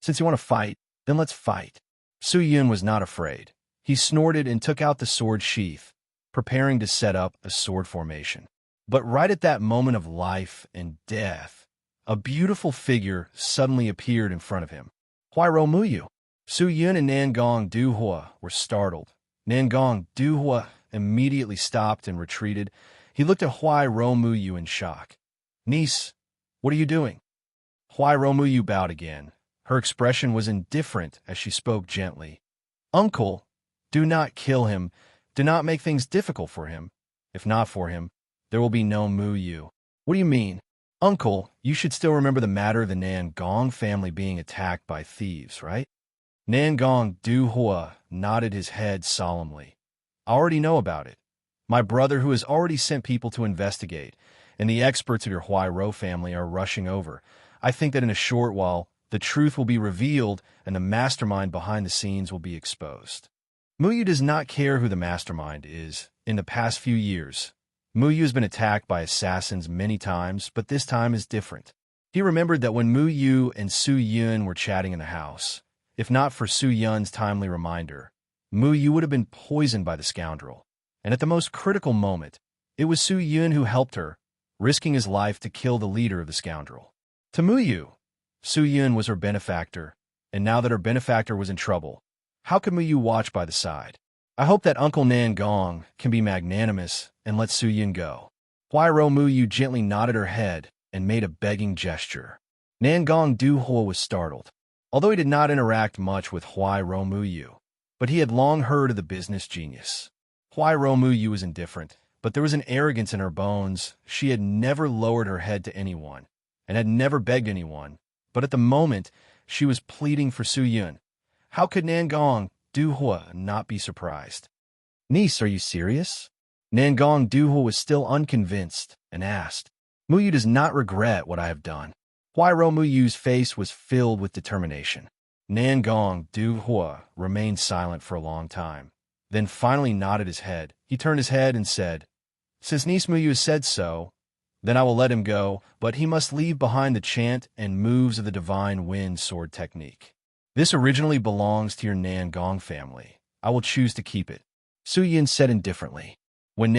Since you want to fight, then let's fight. Su Yun was not afraid. He snorted and took out the sword sheath, preparing to set up a sword formation. But right at that moment of life and death, a beautiful figure suddenly appeared in front of him. Huairou Muyu. Su Yun and Nangong Duhua were startled. Nangong Duhua immediately stopped and retreated. He looked at Huairou Muyu in shock. Niece, what are you doing? Huairou Muyu bowed again. Her expression was indifferent as she spoke gently. Uncle, do not kill him. Do not make things difficult for him. If not for him, there will be no Muyu. What do you mean? Uncle, you should still remember the matter of the Nangong family being attacked by thieves, right? Nangong Duhua nodded his head solemnly. I already know about it. My brother, who has already sent people to investigate, and the experts of your Huairou family are rushing over. I think that in a short while, the truth will be revealed and the mastermind behind the scenes will be exposed. Muyu does not care who the mastermind is. In the past few years, Muyu has been attacked by assassins many times, but this time is different. He remembered that when Muyu and Su Yun were chatting in the house, if not for Su Yun's timely reminder, Muyu would have been poisoned by the scoundrel. And at the most critical moment, it was Su Yun who helped her, risking his life to kill the leader of the scoundrel. To Muyu, Su Yun was her benefactor, and now that her benefactor was in trouble, how could Muyu watch by the side? I hope that Uncle Nangong can be magnanimous and let Su Yun go. Huairou Muyu gently nodded her head and made a begging gesture. Nangong Duhua was startled. Although he did not interact much with Huairou Muyu, but he had long heard of the business genius. Huairou Muyu was indifferent, but there was an arrogance in her bones. She had never lowered her head to anyone, and had never begged anyone, but at the moment, she was pleading for Su Yun. How could Nangong Duhua not be surprised? Niece, are you serious? Nangong Duhua was still unconvinced and asked, Muyu does not regret what I have done. Huairou Muyu's face was filled with determination. Nangong Duhua remained silent for a long time, then finally nodded his head. He turned his head and said, Since niece Muyu has said so, then I will let him go, but he must leave behind the chant and moves of the divine wind sword technique. This originally belongs to your Nangong family. I will choose to keep it. Su Yun said indifferently. When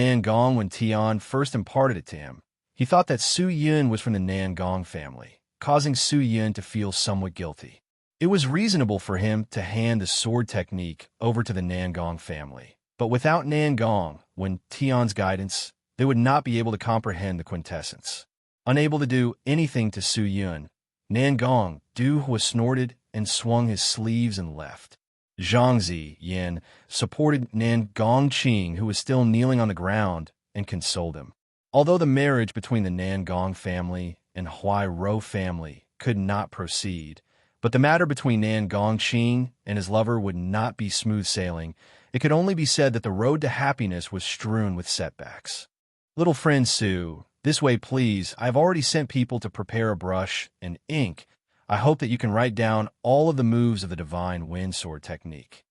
Tian first imparted it to him, he thought that Su Yun was from the Nangong family, causing Su Yun to feel somewhat guilty. It was reasonable for him to hand the sword technique over to the Nangong family, but without Nangong, when Tian's guidance, they would not be able to comprehend the quintessence. Unable to do anything to Su Yun, Nangong Duhua snorted and swung his sleeves and left. Zhangzi Yin supported Nangong Qing, who was still kneeling on the ground, and consoled him. Although the marriage between the Nangong family and Huairou family could not proceed, but the matter between Nangong Qing and his lover would not be smooth sailing. It could only be said that the road to happiness was strewn with setbacks. Little friend Su, this way please. I have already sent people to prepare a brush and ink. I hope that you can write down all of the moves of the divine wind sword technique.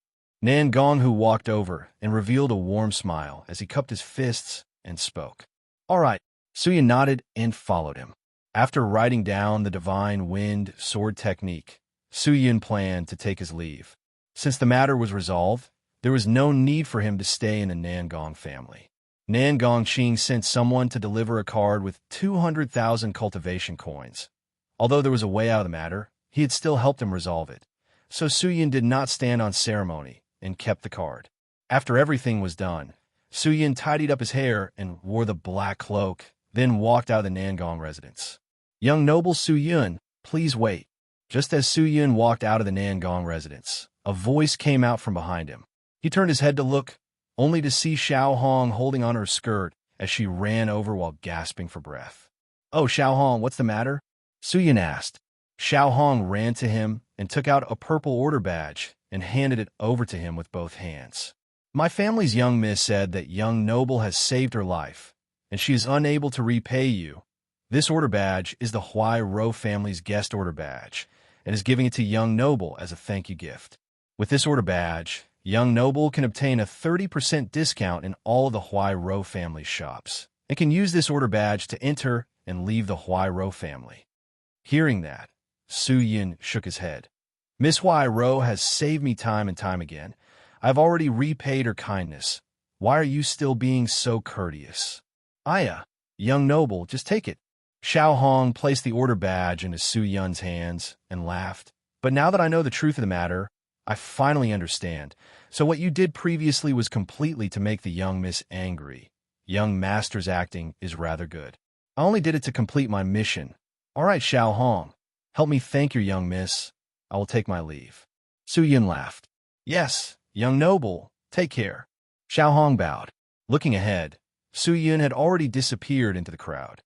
Nangong Hu walked over and revealed a warm smile as he cupped his fists and spoke. All right. Su Yun nodded and followed him. After writing down the divine wind sword technique, Su Yun planned to take his leave. Since the matter was resolved, there was no need for him to stay in the Nangong family. Nangong Qing sent someone to deliver a card with 200,000 cultivation coins. Although there was a way out of the matter, he had still helped him resolve it. So Su Yun did not stand on ceremony and kept the card. After everything was done, Su Yun tidied up his hair and wore the black cloak, then walked out of the Nangong residence. Young noble Su Yun, Please wait. Just as Su Yun walked out of the Nangong residence, a voice came out from behind him. He turned his head to look, only to see Xiao Hong holding on her skirt as she ran over while gasping for breath. "Oh, Xiao Hong, what's the matter?" Su Yun asked. Xiao Hong ran to him and took out a purple order badge and handed it over to him with both hands. "My family's young miss said that young noble has saved her life, and she is unable to repay you. This order badge is the Huai Ro family's guest order badge, and is giving it to young noble as a thank you gift. With this order badge, young noble can obtain a 30% discount in all of the Huai Ro family shops, and can use this order badge to enter and leave the Huai Ro family." Hearing that, Su Yun shook his head. "Miss Huai Ro has saved me time and time again. I've already repaid her kindness. Why are you still being so courteous?" "Aya, young noble, just take it." Xiao Hong placed the order badge into Su Yun's hands and laughed. "But now that I know the truth of the matter, I finally understand. So what you did previously was completely to make the young miss angry. Young master's acting is rather good. I only did it to complete my mission. All right, Xiao Hong, help me thank your young miss. I will take my leave." Su Yun laughed. "Yes, young noble, take care." Xiao Hong bowed. Looking ahead, Su Yun had already disappeared into the crowd.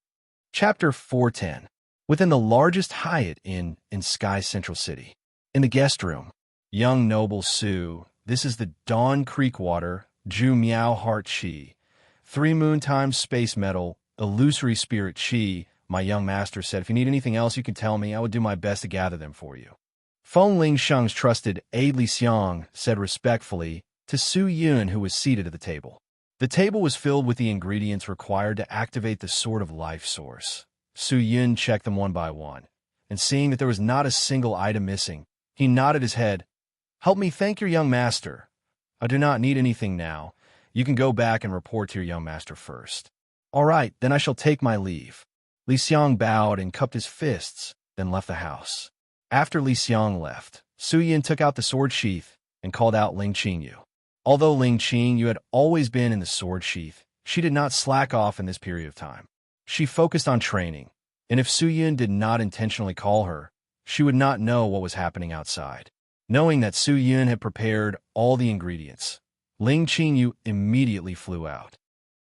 Chapter 410. Within the largest Hyatt in Sky Central City. In the guest room, young noble Su, this is the Dawn Creek water, Ju Miao Heart Chi, 3 moon times space metal, illusory spirit Chi. My young master said, if you need anything else, you can tell me. I would do my best to gather them for you. Feng Ling Sheng's trusted aide Li Xiang said respectfully to Su Yun, who was seated at the table. The table was filled with the ingredients required to activate the Sword of Life source. Su Yun checked them one by one, and seeing that there was not a single item missing, he nodded his head. "Help me thank your young master. I do not need anything now. You can go back and report to your young master first." "All right, then I shall take my leave." Li Xiang bowed and cupped his fists, then left the house. After Li Xiang left, Su Yun took out the sword sheath and called out Ling Qingyu. Although Ling Qingyu had always been in the sword sheath, she did not slack off in this period of time. She focused on training, and if Su Yun did not intentionally call her, she would not know what was happening outside. Knowing that Su Yun had prepared all the ingredients, Ling Qingyu immediately flew out.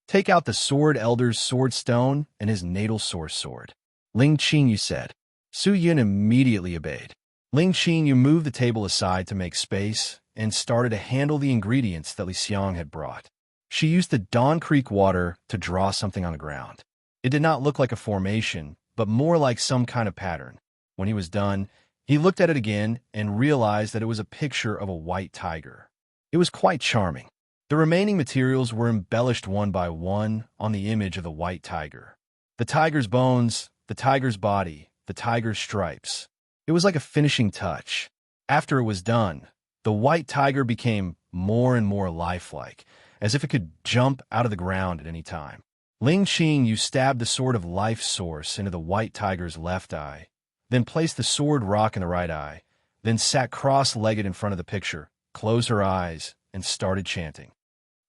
"Take out the Sword Elder's sword stone and his natal source sword," Ling Qingyu said. Su Yun immediately obeyed. Ling Qingyu moved the table aside to make space and started to handle the ingredients that Li Xiang had brought. She used the Dawn Creek water to draw something on the ground. It did not look like a formation, but more like some kind of pattern. When he was done, he looked at it again and realized that it was a picture of a white tiger. It was quite charming. The remaining materials were embellished one by one on the image of the white tiger. The tiger's bones, the tiger's body, the tiger's stripes. It was like a finishing touch. After it was done, the white tiger became more and more lifelike, as if it could jump out of the ground at any time. Ling Qingyu stabbed the Sword of Life source into the white tiger's left eye, then placed the sword rock in the right eye, then sat cross-legged in front of the picture, closed her eyes, and started chanting.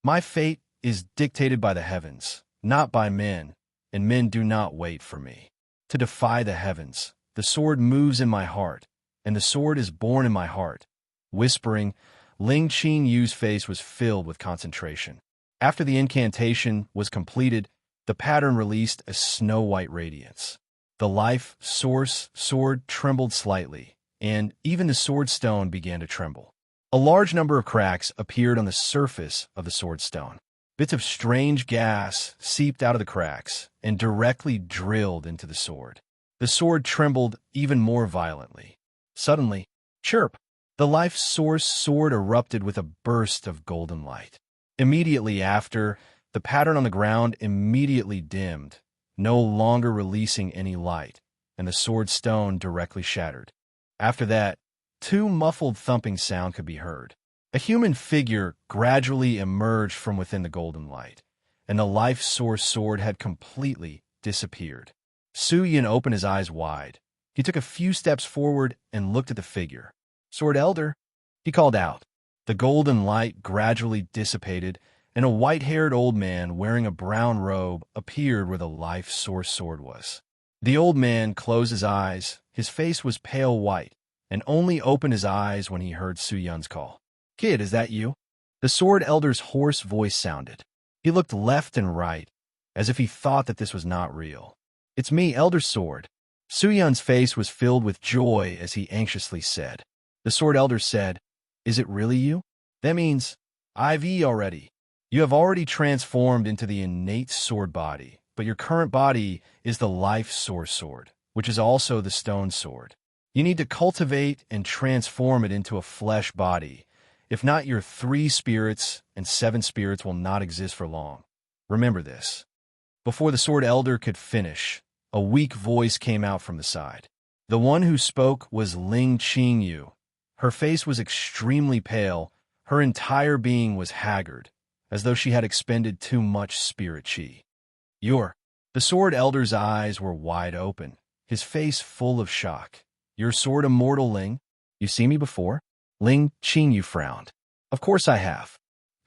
"My fate is dictated by the heavens, not by men, and men do not wait for me. To defy the heavens, the sword moves in my heart, and the sword is born in my heart." Whispering, Ling Qingyu's face was filled with concentration. After the incantation was completed, the pattern released a snow-white radiance. The life source sword trembled slightly, and even the sword stone began to tremble. A large number of cracks appeared on the surface of the sword stone. Bits of strange gas seeped out of the cracks and directly drilled into the sword. The sword trembled even more violently. Suddenly, chirp! The life source sword erupted with a burst of golden light. Immediately after, the pattern on the ground immediately dimmed, no longer releasing any light, and the sword stone directly shattered. After that, 2 muffled thumping sound could be heard. A human figure gradually emerged from within the golden light, and the life source sword had completely disappeared. Su Yun opened his eyes wide. He took a few steps forward and looked at the figure. "Sword Elder," he called out. The golden light gradually dissipated, and a white-haired old man wearing a brown robe appeared where the life source sword was. The old man closed his eyes His face was pale white, and only opened his eyes when he heard Su Yun's call. "Kid, is that you?" The Sword Elder's hoarse voice sounded. He looked left and right, as if he thought that this was not real. "It's me, Elder Sword." Su Yun's face was filled with joy as he anxiously said. The Sword Elder said, "Is it really you? That means I've already. You have already transformed into the innate sword body, but your current body is the life source sword, which is also the stone sword. You need to cultivate and transform it into a flesh body. If not, your 3 spirits and 7 spirits will not exist for long. Remember this." Before the Sword Elder could finish, a weak voice came out from the side. The one who spoke was Ling Qingyu. Her face was extremely pale. Her entire being was haggard, as though she had expended too much spirit chi. The Sword Elder's eyes were wide open, his face full of shock. "Your sword immortal, Ling? You seen me before?" Ling Qingyu frowned. "Of course I have."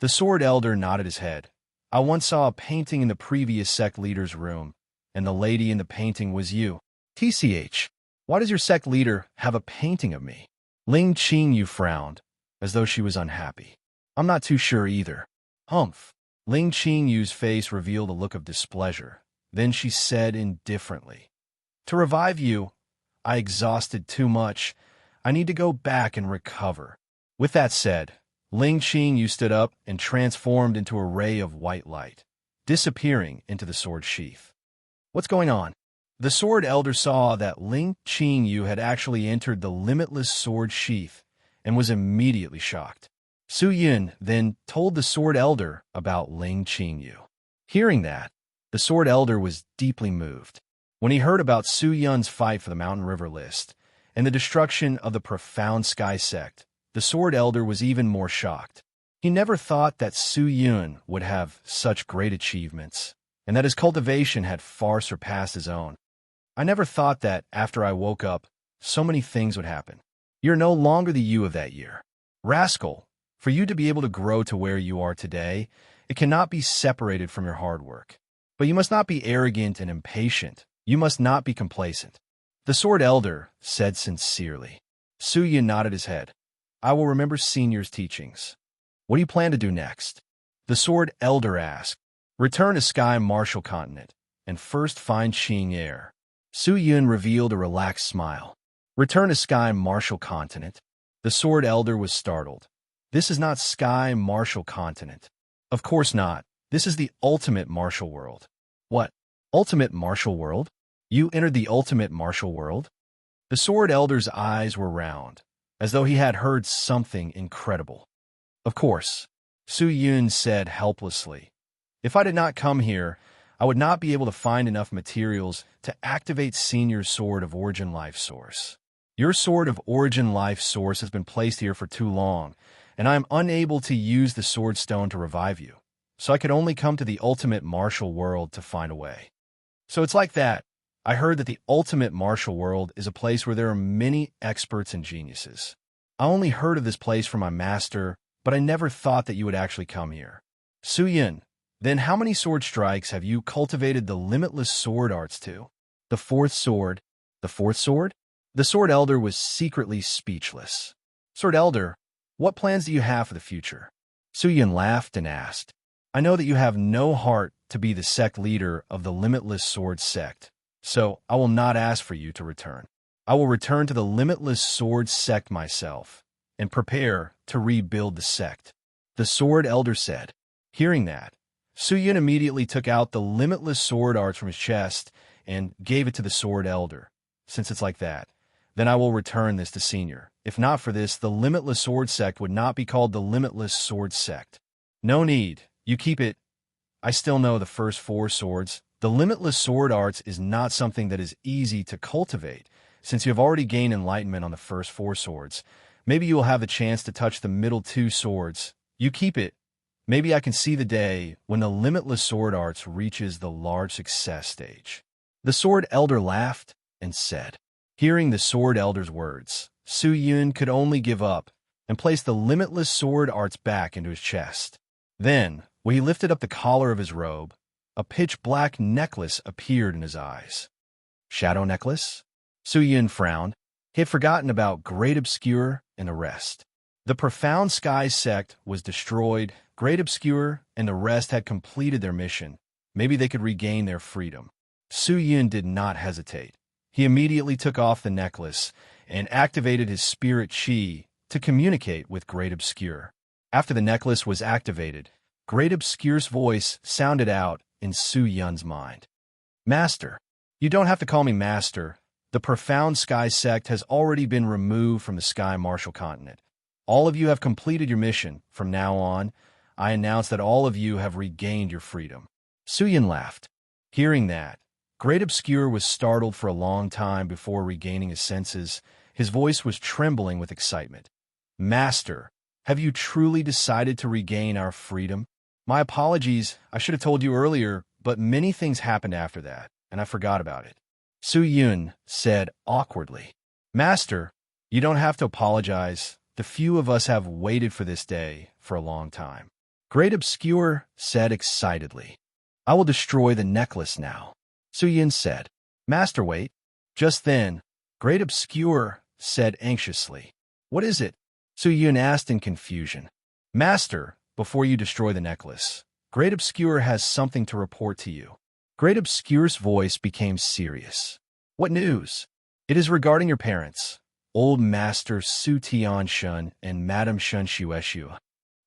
The Sword Elder nodded his head. "I once saw a painting in the previous sect leader's room, and the lady in the painting was you. TCH, why does your sect leader have a painting of me?" Ling Qingyu frowned, as though she was unhappy. "I'm not too sure either." "Humph." Ling Qingyu's face revealed a look of displeasure. Then she said indifferently, "To revive you, I exhausted too much. I need to go back and recover." With that said, Ling Qingyu stood up and transformed into a ray of white light, disappearing into the sword sheath. "What's going on?" The Sword Elder saw that Ling Qingyu had actually entered the limitless sword sheath and was immediately shocked. Su Yun then told the Sword Elder about Ling Qingyu. Hearing that, the Sword Elder was deeply moved. When he heard about Su Yun's fight for the Mountain River list and the destruction of the Profound Sky sect, the Sword Elder was even more shocked. He never thought that Su Yun would have such great achievements, and that his cultivation had far surpassed his own. "I never thought that after I woke up, so many things would happen. You're no longer the you of that year. Rascal, for you to be able to grow to where you are today, it cannot be separated from your hard work. But you must not be arrogant and impatient. You must not be complacent." The Sword Elder said sincerely. Su Yun nodded his head. "I will remember Senior's teachings. What do you plan to do next?" The Sword Elder asked. "Return to Sky Martial Continent, and first find Xing Air." Su Yun revealed a relaxed smile. "Return to Sky Martial Continent?" The Sword Elder was startled. "This is not Sky Martial Continent." "Of course not. This is the ultimate martial world." "What? Ultimate martial world? You entered the ultimate martial world?" The Sword Elder's eyes were round, as though he had heard something incredible. "Of course," Su Yun said helplessly. "If I did not come here, I would not be able to find enough materials to activate Senior's Sword of Origin Life Source. Your Sword of Origin Life Source has been placed here for too long, and I am unable to use the Sword Stone to revive you, so I could only come to the ultimate martial world to find a way." "So it's like that. I heard that the ultimate martial world is a place where there are many experts and geniuses. I only heard of this place from my master, but I never thought that you would actually come here." "Su Yun, then how many sword strikes have you cultivated the limitless sword arts to?" "The 4th sword." "The 4th sword?" The Sword Elder was secretly speechless. "Sword Elder, what plans do you have for the future?" Su Yun laughed and asked. "I know that you have no heart to be the sect leader of the Limitless Sword sect, so I will not ask for you to return. I will return to the Limitless Sword sect myself and prepare to rebuild the sect," the Sword Elder said. Hearing that, Su Yun immediately took out the Limitless Sword arts from his chest and gave it to the Sword Elder. "Since it's like that, then I will return this to Senior. If not for this, the Limitless Sword sect would not be called the Limitless Sword sect." "No need. You keep it. I still know the first 4 swords. The Limitless Sword arts is not something that is easy to cultivate. Since you have already gained enlightenment on the first 4 swords, maybe you will have the chance to touch the middle 2 swords. You keep it. Maybe I can see the day when the Limitless Sword arts reaches the large success stage." The Sword Elder laughed and said. Hearing the Sword Elder's words, Su Yun could only give up and place the Limitless Sword arts back into his chest. Then, when he lifted up the collar of his robe, a pitch-black necklace appeared in his eyes. "Shadow necklace?" Su Yun frowned. He had forgotten about Great Obscure and the rest. The Profound Skies sect was destroyed. Great Obscure and the rest had completed their mission. Maybe they could regain their freedom. Su Yun did not hesitate. He immediately took off the necklace and activated his spirit chi to communicate with Great Obscure. After the necklace was activated, Great Obscure's voice sounded out in Su Yun's mind. Master. You don't have to call me Master. The Profound Sky sect has already been removed from the Sky Martial Continent. All of you have completed your mission. From now on, I announce that all of you have regained your freedom. Su Yun laughed. Hearing that, Great Obscure was startled for a long time before regaining his senses. His voice was trembling with excitement. Master, have you truly decided to regain our freedom? My apologies, I should have told you earlier, but many things happened after that, and I forgot about it. Su Yun said awkwardly. Master, you don't have to apologize. The few of us have waited for this day for a long time. Great Obscure said excitedly. I will destroy the necklace now. Su Yun said. Master, wait. Just then, Great Obscure said anxiously. What is it? Su Yun asked in confusion. Master, before you destroy the necklace, Great Obscure has something to report to you. Great Obscure's voice became serious. What news? It is regarding your parents, Old Master Su Tianshun and Madame Shun Shueshu.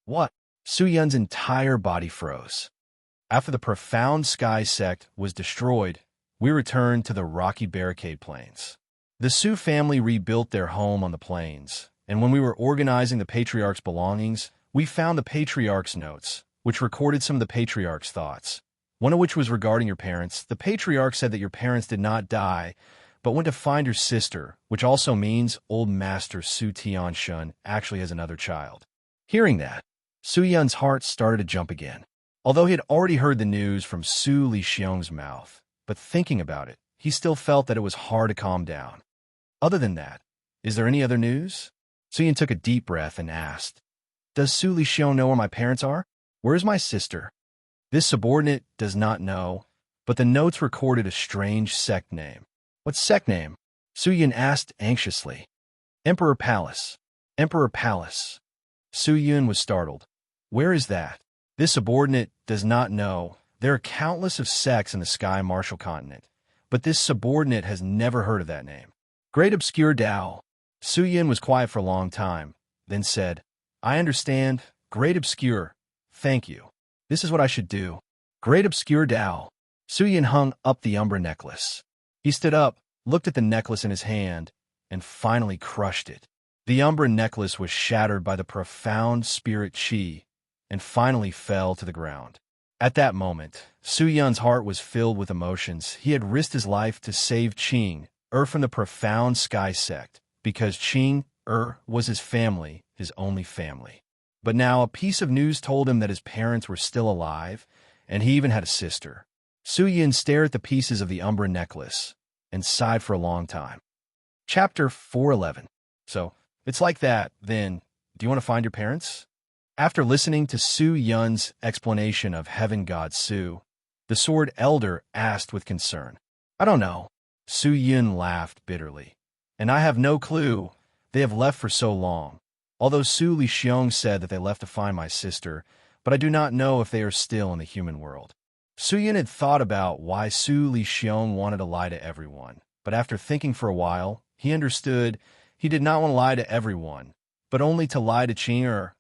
What? Su Yun's entire body froze. After the Profound Sky sect was destroyed, we returned to the rocky barricade plains. The Su family rebuilt their home on the plains, and when we were organizing the Patriarch's belongings, we found the Patriarch's notes, which recorded some of the Patriarch's thoughts. One of which was regarding your parents. The Patriarch said that your parents did not die, but went to find your sister, which also means Old Master Su Tianshun actually has another child. Hearing that, Su Yun's heart started to jump again. Although he had already heard the news from Su Lixiong's mouth, but thinking about it, he still felt that it was hard to calm down. Other than that, is there any other news? Su Yun took a deep breath and asked, Does Su Lixiong know where my parents are? Where is my sister? This subordinate does not know, but the notes recorded a strange sect name. What sect name? Su Yun asked anxiously. Emperor Palace. Emperor Palace. Su Yun was startled. Where is that? This subordinate does not know. There are countless of sects in the Sky Martial Continent, but this subordinate has never heard of that name. Great Obscure Dao. Su Yun was quiet for a long time, then said, I understand. Great Obscure. Thank you. This is what I should do. Great Obscure Dao. Su Yun hung up the Umbra necklace. He stood up, looked at the necklace in his hand, and finally crushed it. The Umbra necklace was shattered by the profound spirit chi, and finally fell to the ground. At that moment, Su Yun's heart was filled with emotions. He had risked his life to save Qing, from the Profound Sky sect, because Qing, was his family, his only family. But now a piece of news told him that his parents were still alive, and he even had a sister. Su Yun stared at the pieces of the Umbra necklace and sighed for a long time. Chapter 411. So, it's like that, then. Do you want to find your parents? After listening to Su Yun's explanation of Heaven God Su, the Sword Elder asked with concern. I don't know. Su Yun laughed bitterly. And I have no clue. They have left for so long. Although Su Lixiong said that they left to find my sister, but I do not know if they are still in the human world. Su Yun had thought about why Su Lixiong wanted to lie to everyone, but after thinking for a while, he understood he did not want to lie to everyone, but only to lie to Qing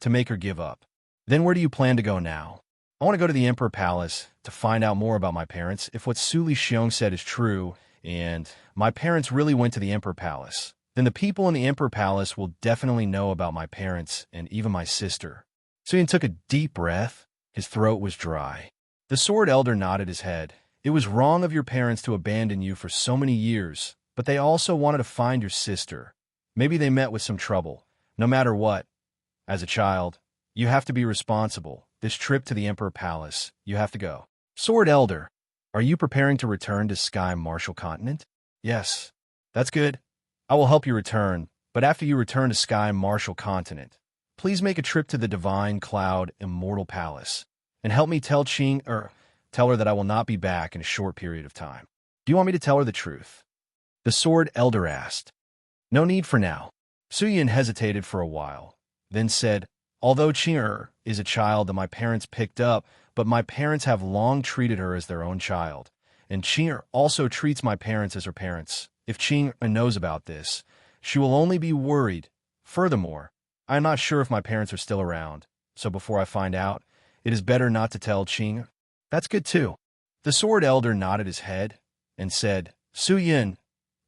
to make her give up. Then where do you plan to go now? I want to go to the Emperor Palace to find out more about my parents. If what Su Lixiong said is true, and my parents really went to the Emperor Palace, then the people in the Emperor Palace will definitely know about my parents and even my sister. Su Yun took a deep breath. His throat was dry. The Sword Elder nodded his head. It was wrong of your parents to abandon you for so many years, but they also wanted to find your sister. Maybe they met with some trouble. No matter what, as a child, you have to be responsible. This trip to the Emperor Palace, you have to go. Sword Elder, are you preparing to return to Sky Martial Continent? Yes. That's good. I will help you return, but after you return to Sky Martial Continent, please make a trip to the Divine Cloud Immortal Palace, and help me tell tell her that I will not be back in a short period of time. Do you want me to tell her the truth? The sword elder asked. No need for now. Suyin hesitated for a while, then said, although Qing'er is a child that my parents picked up, but my parents have long treated her as their own child, and Qing'er also treats my parents as her parents. If Qing'er knows about this, she will only be worried. Furthermore, I am not sure if my parents are still around, so before I find out, it is better not to tell Qing'er. That's good too. The sword elder nodded his head and said, Suyin,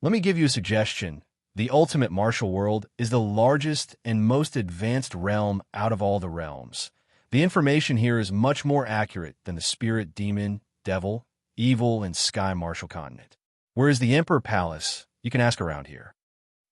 let me give you a suggestion. The ultimate martial world is the largest and most advanced realm out of all the realms. The information here is much more accurate than the spirit, demon, devil, evil, and sky martial continent. Whereas the Emperor Palace, you can ask around here.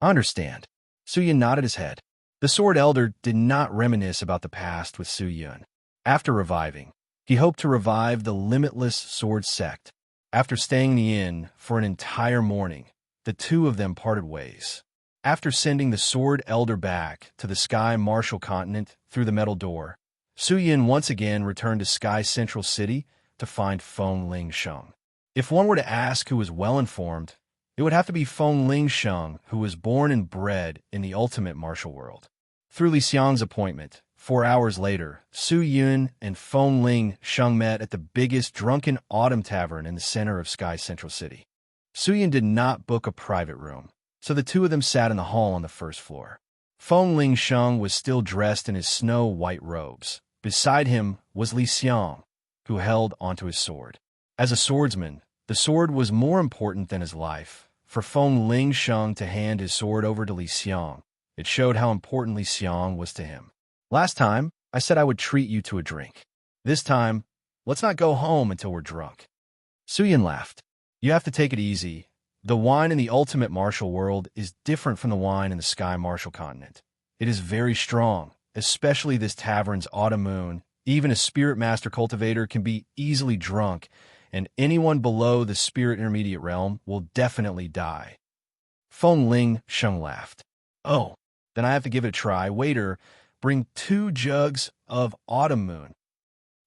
I understand. Suyin nodded his head. The sword elder did not reminisce about the past with Suyin. After reviving, he hoped to revive the limitless sword sect. After staying in the inn for an entire morning, the two of them parted ways. After sending the sword elder back to the sky martial continent through the metal door, Suyin once again returned to Sky Central City to find Feng Lingsheng. If one were to ask who was well-informed, it would have to be Feng Lingsheng, who was born and bred in the ultimate martial world. Through Li Xiang's appointment, 4 hours later, Su Yun and Feng Lingsheng met at the biggest drunken autumn tavern in the center of Sky Central City. Su Yun did not book a private room, so the two of them sat in the hall on the first floor. Feng Lingsheng was still dressed in his snow-white robes. Beside him was Li Xiang, who held onto his sword. As a swordsman, the sword was more important than his life. For Feng Lingsheng to hand his sword over to Li Xiang, it showed how important Li Xiang was to him. Last time, I said I would treat you to a drink. This time, let's not go home until we're drunk. Su Yun laughed. You have to take it easy. The wine in the ultimate martial world is different from the wine in the sky martial continent. It is very strong, especially this tavern's autumn moon. Even a spirit master cultivator can be easily drunk, and anyone below the spirit intermediate realm will definitely die. Feng Lingsheng laughed. Oh, then I have to give it a try. Waiter, bring 2 jugs of autumn moon.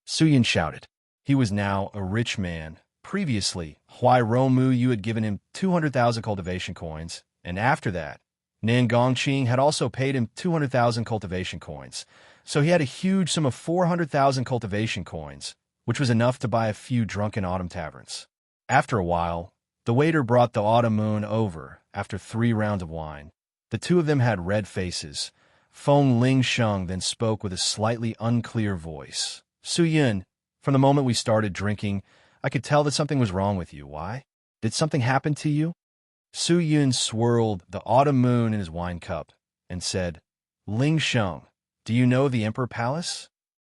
Su Yun shouted. He was now a rich man. Previously, Huai Romu Yu had given him 200,000 cultivation coins, and after that, Nan Gongqing had also paid him 200,000 cultivation coins. So he had a huge sum of 400,000 cultivation coins, which was enough to buy a few drunken autumn taverns. After a while, the waiter brought the autumn moon over after 3 rounds of wine. The two of them had red faces. Feng Lingsheng then spoke with a slightly unclear voice. Su Yun, from the moment we started drinking, I could tell that something was wrong with you. Why? Did something happen to you? Su Yun swirled the autumn moon in his wine cup and said, Lingsheng, do you know the Emperor Palace?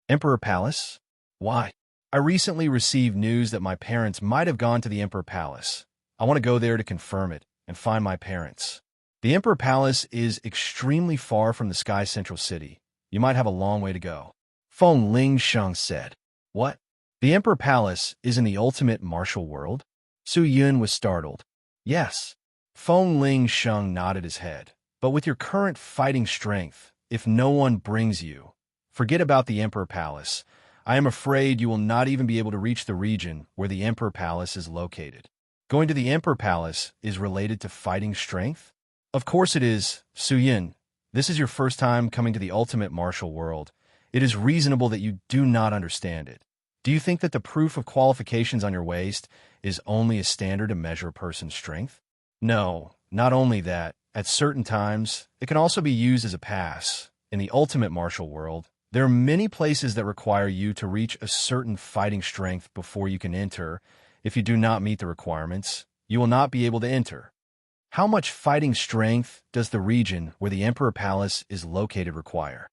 Emperor Palace? Why? I recently received news that my parents might have gone to the Emperor Palace. I want to go there to confirm it and find my parents. The Emperor Palace is extremely far from the Sky Central City. You might have a long way to go. Feng Lingsheng said. What? The Emperor Palace is in the ultimate martial world? Su Yun was startled. Yes. Feng Lingsheng nodded his head. But with your current fighting strength, if no one brings you, forget about the Emperor Palace. I am afraid you will not even be able to reach the region where the Emperor Palace is located. Going to the Emperor Palace is related to fighting strength? Of course it is, Su Yun. This is your first time coming to the ultimate martial world. It is reasonable that you do not understand it. Do you think that the proof of qualifications on your waist is only a standard to measure a person's strength? No, not only that. At certain times, it can also be used as a pass. In the ultimate martial world, there are many places that require you to reach a certain fighting strength before you can enter. If you do not meet the requirements, you will not be able to enter. How much fighting strength does the region where the Emperor Palace is located require?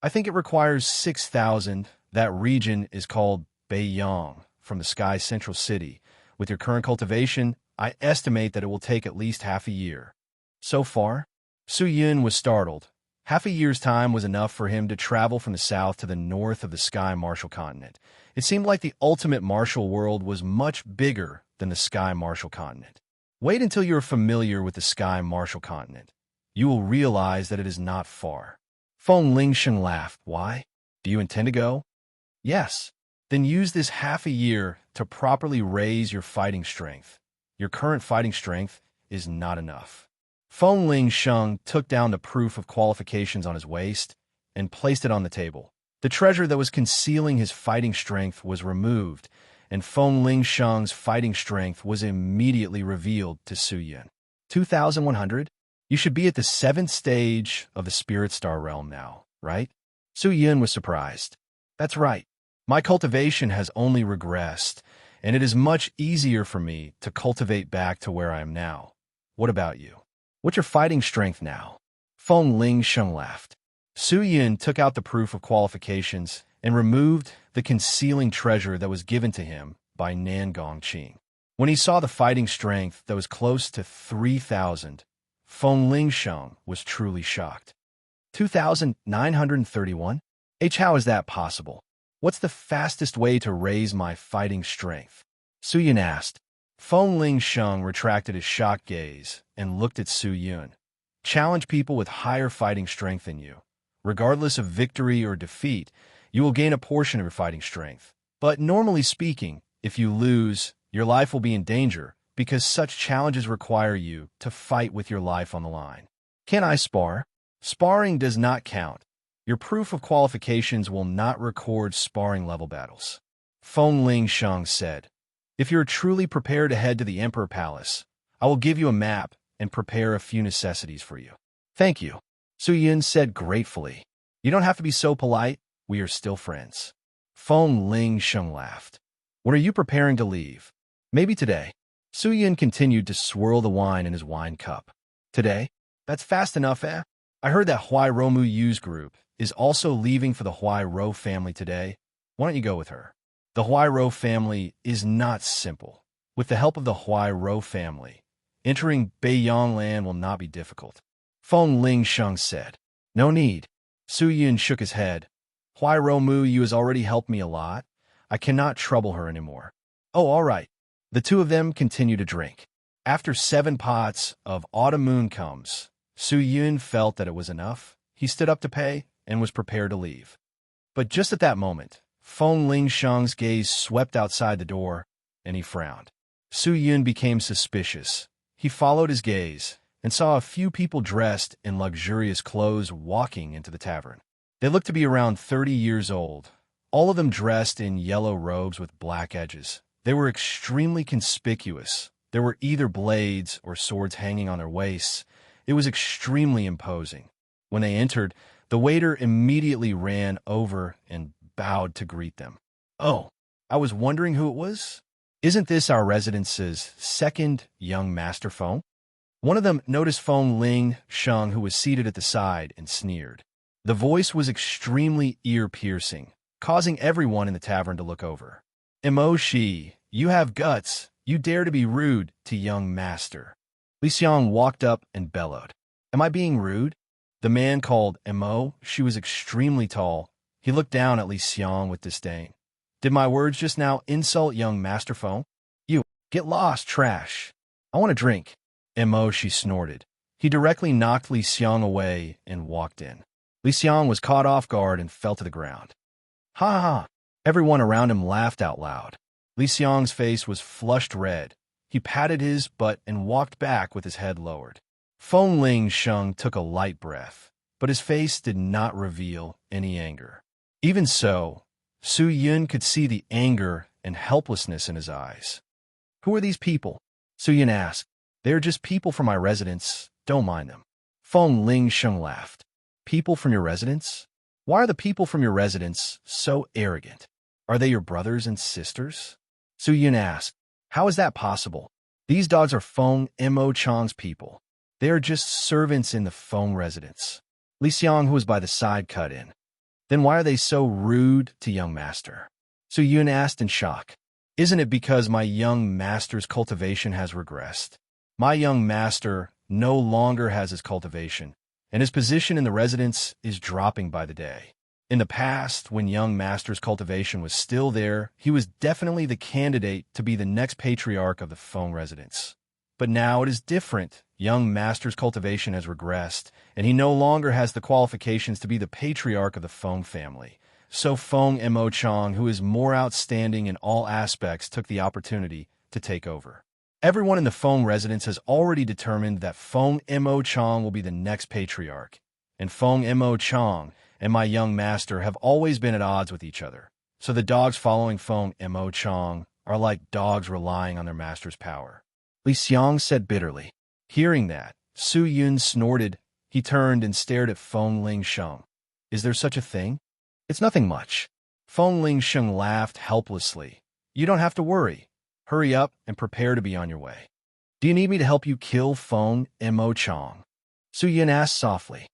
I think it requires 6,000. That region is called Beiyang, from the Sky Central City. With your current cultivation, I estimate that it will take at least half a year. So far, Su Yun was startled. Half a year's time was enough for him to travel from the south to the north of the Sky Martial Continent. It seemed like the ultimate martial world was much bigger than the Sky Martial Continent. Wait until you are familiar with the Sky Martial Continent. You will realize that it is not far. Feng Lingsheng laughed. Why? Do you intend to go? Yes. Then use this half a year to properly raise your fighting strength. Your current fighting strength is not enough. Feng Ling Sheng took down the proof of qualifications on his waist and placed it on the table. The treasure that was concealing his fighting strength was removed, and Feng Ling Sheng's fighting strength was immediately revealed to Su Yun. 2,100? You should be at the 7th stage of the Spirit Star realm now, right? Su Yun was surprised. That's right. My cultivation has only regressed, and it is much easier for me to cultivate back to where I am now. What about you? What's your fighting strength now? Feng Ling Sheng laughed. Su Yun took out the proof of qualifications and removed the concealing treasure that was given to him by Nan Gongqing. When he saw the fighting strength that was close to 3,000, Feng Ling Sheng was truly shocked. 2,931? How is that possible? What's the fastest way to raise my fighting strength? Su Yun asked. Feng Ling Sheng retracted his shocked gaze and looked at Su Yun. Challenge people with higher fighting strength than you. Regardless of victory or defeat, you will gain a portion of your fighting strength. But normally speaking, if you lose, your life will be in danger because such challenges require you to fight with your life on the line. Can I spar? Sparring does not count. Your proof of qualifications will not record sparring level battles. Feng Ling Sheng said. If you're truly prepared to head to the Emperor Palace, I will give you a map and prepare a few necessities for you. Thank you, Su Yun said gratefully. You don't have to be so polite. We are still friends. Feng Ling Sheng laughed. When are you preparing to leave? Maybe today. Su Yun continued to swirl the wine in his wine cup. Today? That's fast enough, eh? I heard that Huai Romu Yu's group is also leaving for the Huai Ro family today. Why don't you go with her? The Huai Ro family is not simple. With the help of the Huai Ro family, entering Beiyang land will not be difficult. Feng Ling Sheng said. No need. Su Yun shook his head. Huai Ro Mu Yu has already helped me a lot. I cannot trouble her anymore. Oh, all right. The two of them continue to drink. After 7 pots of autumn moon comes, Su Yun felt that it was enough. He stood up to pay and was prepared to leave. But just at that moment, Feng Ling Sheng's gaze swept outside the door, and he frowned. Su Yun became suspicious. He followed his gaze and saw a few people dressed in luxurious clothes walking into the tavern. They looked to be around 30 years old, all of them dressed in yellow robes with black edges. They were extremely conspicuous. There were either blades or swords hanging on their waists. It was extremely imposing. When they entered, the waiter immediately ran over and bowed to greet them. Oh, I was wondering who it was. Isn't this our residence's second young master Feng? One of them noticed Feng Ling Sheng, who was seated at the side, and sneered. The voice was extremely ear-piercing, causing everyone in the tavern to look over. Mo Shi, you have guts. You dare to be rude to young master. Li Xiang walked up and bellowed. Am I being rude? The man called Mo. She was extremely tall. He looked down at Li Xiang with disdain. Did my words just now insult young Master Feng? You, get lost, trash. I want a drink. Mo, she snorted. He directly knocked Li Xiang away and walked in. Li Xiang was caught off guard and fell to the ground. Ha ha ha. Everyone around him laughed out loud. Li Xiang's face was flushed red. He patted his butt and walked back with his head lowered. Feng Ling Sheng took a light breath, but his face did not reveal any anger. Even so, Su Yun could see the anger and helplessness in his eyes. Who are these people? Su Yun asked. They are just people from my residence. Don't mind them. Feng Ling Sheng laughed. People from your residence? Why are the people from your residence so arrogant? Are they your brothers and sisters? Su Yun asked. How is that possible? These dogs are Feng Mo Chang's people. They are just servants in the Feng residence. Li Xiang, who was by the side, cut in. Then why are they so rude to young master? Su Yun asked in shock. Isn't it because my young master's cultivation has regressed? My young master no longer has his cultivation, and his position in the residence is dropping by the day. In the past, when young master's cultivation was still there, he was definitely the candidate to be the next patriarch of the Feng residence. But now it is different. Young master's cultivation has regressed, and he no longer has the qualifications to be the patriarch of the Feng family. So Feng Mo Chang, who is more outstanding in all aspects, took the opportunity to take over. Everyone in the Feng residence has already determined that Feng Mo Chong will be the next patriarch, and Feng Mo Chong and my young master have always been at odds with each other. So the dogs following Feng Mo Chong are like dogs relying on their master's power. Li Xiang said bitterly. Hearing that, Su Yun snorted. He turned and stared at Feng Ling Sheng. Is there such a thing? It's nothing much. Feng Ling Sheng laughed helplessly. You don't have to worry. Hurry up and prepare to be on your way. Do you need me to help you kill Feng Mo Chong? Su Yun asked softly.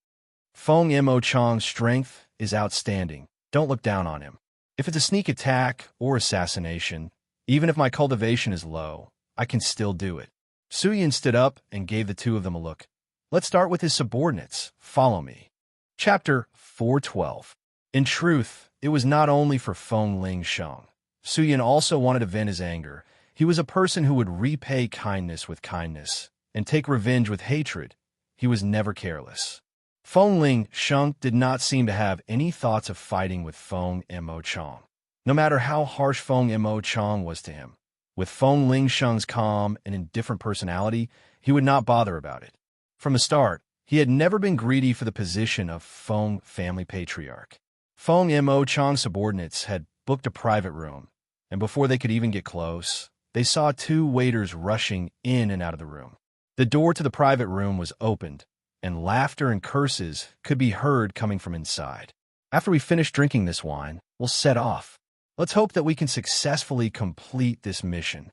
Feng Mo Chong's strength is outstanding. Don't look down on him. If it's a sneak attack or assassination, even if my cultivation is low, I can still do it. Su Yun stood up and gave the two of them a look. Let's start with his subordinates. Follow me. Chapter 412. In truth, it was not only for Feng Ling Sheng. Su Yun also wanted to vent his anger. He was a person who would repay kindness with kindness and take revenge with hatred. He was never careless. Feng Ling Sheng did not seem to have any thoughts of fighting with Feng Mo Chong, no matter how harsh Feng Mo Chong was to him. With Feng Ling Sheng's calm and indifferent personality, he would not bother about it. From the start, he had never been greedy for the position of Feng family patriarch. Feng Mo Chong's subordinates had booked a private room, and before they could even get close, they saw two waiters rushing in and out of the room. The door to the private room was opened, and laughter and curses could be heard coming from inside. After we finish drinking this wine, we'll set off. Let's hope that we can successfully complete this mission.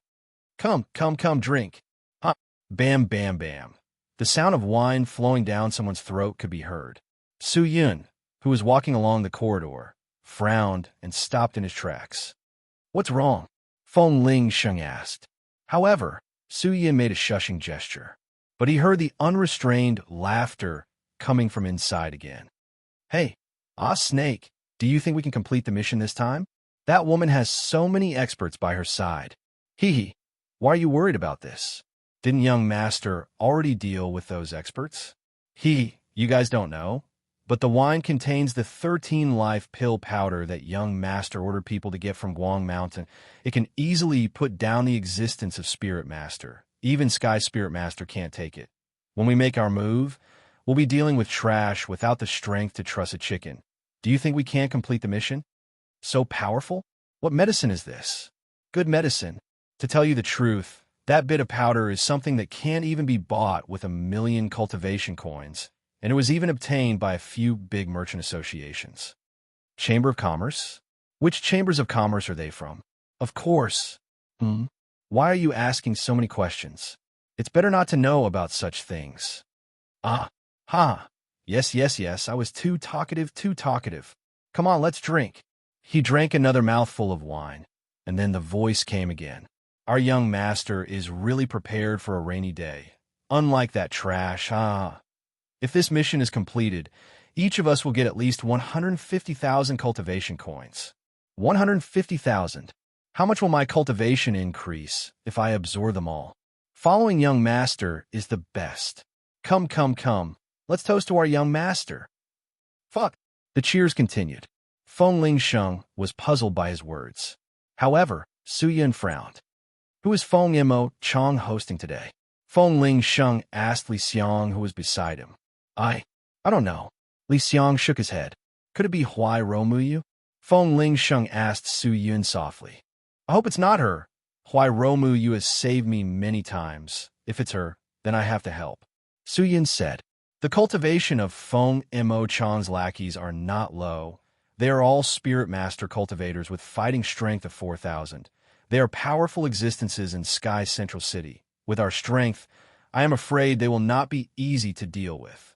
Come, drink. Huh. Bam, bam, bam. The sound of wine flowing down someone's throat could be heard. Su Yun, who was walking along the corridor, frowned and stopped in his tracks. What's wrong? Feng Ling Sheng asked. However, Su Yun made a shushing gesture, but he heard the unrestrained laughter coming from inside again. Hey, Snake, do you think we can complete the mission this time? That woman has so many experts by her side. Hee, why are you worried about this? Didn't young master already deal with those experts? You guys don't know, but the wine contains the 13 life pill powder that young master ordered people to get from Guang Mountain. It can easily put down the existence of Spirit Master. Even Sky Spirit Master can't take it. When we make our move, we'll be dealing with trash without the strength to truss a chicken. Do you think we can't complete the mission? So powerful? What medicine is this? Good medicine. To tell you the truth, that bit of powder is something that can't even be bought with 1,000,000 cultivation coins, and it was even obtained by a few big merchant associations. Chamber of Commerce? Which chambers of commerce are they from? Of course. Why are you asking so many questions? It's better not to know about such things. Yes, I was too talkative. Come on, let's drink. He drank another mouthful of wine, and then the voice came again. Our young master is really prepared for a rainy day. Unlike that trash, If this mission is completed, each of us will get at least 150,000 cultivation coins. 150,000. How much will my cultivation increase if I absorb them all? Following young master is the best. Come. Let's toast to our young master. Fuck. The cheers continued. Feng Ling Sheng was puzzled by his words. However, Su Yun frowned. Who is Feng Mo Chong hosting today? Feng Ling Sheng asked Li Xiang, who was beside him. I don't know. Li Xiang shook his head. Could it be Huai Romuyu? Feng Ling Sheng asked Su Yun softly. I hope it's not her. Huai Romuyu has saved me many times. If it's her, then I have to help. Su Yun said. The cultivation of Feng Mo Chong's lackeys are not low. They are all Spirit Master cultivators with fighting strength of 4,000. They are powerful existences in Sky Central City. With our strength, I am afraid they will not be easy to deal with.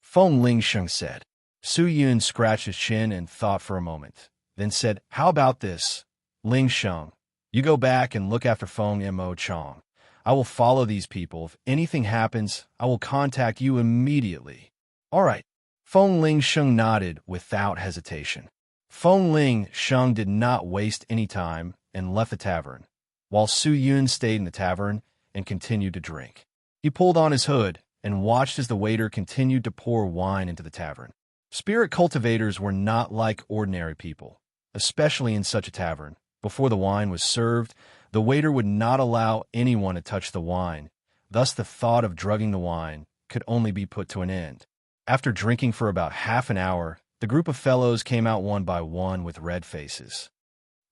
Feng Ling Sheng said. Su Yun scratched his chin and thought for a moment, then said, How about this? Ling Sheng, you go back and look after Feng Mo Chong. I will follow these people. If anything happens, I will contact you immediately. All right. Feng Ling Sheng nodded without hesitation. Feng Ling Sheng did not waste any time and left the tavern, while Su Yun stayed in the tavern and continued to drink. He pulled on his hood and watched as the waiter continued to pour wine into the tavern. Spirit cultivators were not like ordinary people, especially in such a tavern. Before the wine was served, The waiter would not allow anyone to touch the wine, thus the thought of drugging the wine could only be put to an end. After drinking for about half an hour, the group of fellows came out one by one with red faces.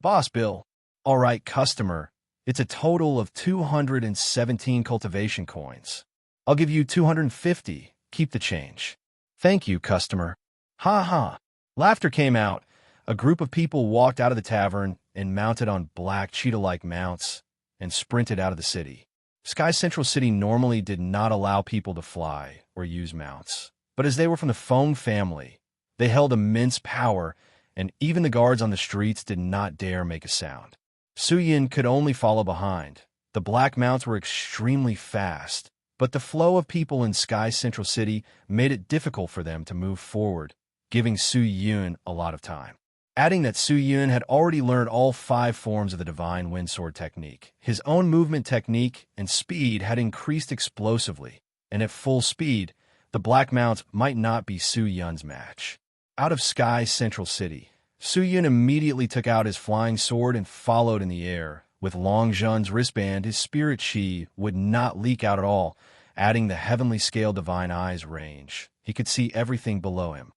"Boss Bill." "All right, customer. It's a total of 217 cultivation coins. I'll give you 250. Keep the change." "Thank you, customer." "Ha ha." Laughter came out. A group of people walked out of the tavern and mounted on black cheetah-like mounts and sprinted out of the city. Sky Central City normally did not allow people to fly or use mounts, but as they were from the Feng family, they held immense power, and even the guards on the streets did not dare make a sound. Su-Yin could only follow behind. The black mounts were extremely fast, but the flow of people in Sky Central City made it difficult for them to move forward, giving Su-Yin a lot of time. Adding that Su-Yin had already learned all 5 forms of the Divine Wind Sword technique. His own movement technique and speed had increased explosively, and at full speed, the black mounts might not be Su-Yin's match. Out of Sky Central City, Su-Yin immediately took out his flying sword and followed in the air. With Long Zhen's wristband, his spirit chi would not leak out at all, adding the heavenly scale Divine Eyes range. He could see everything below him.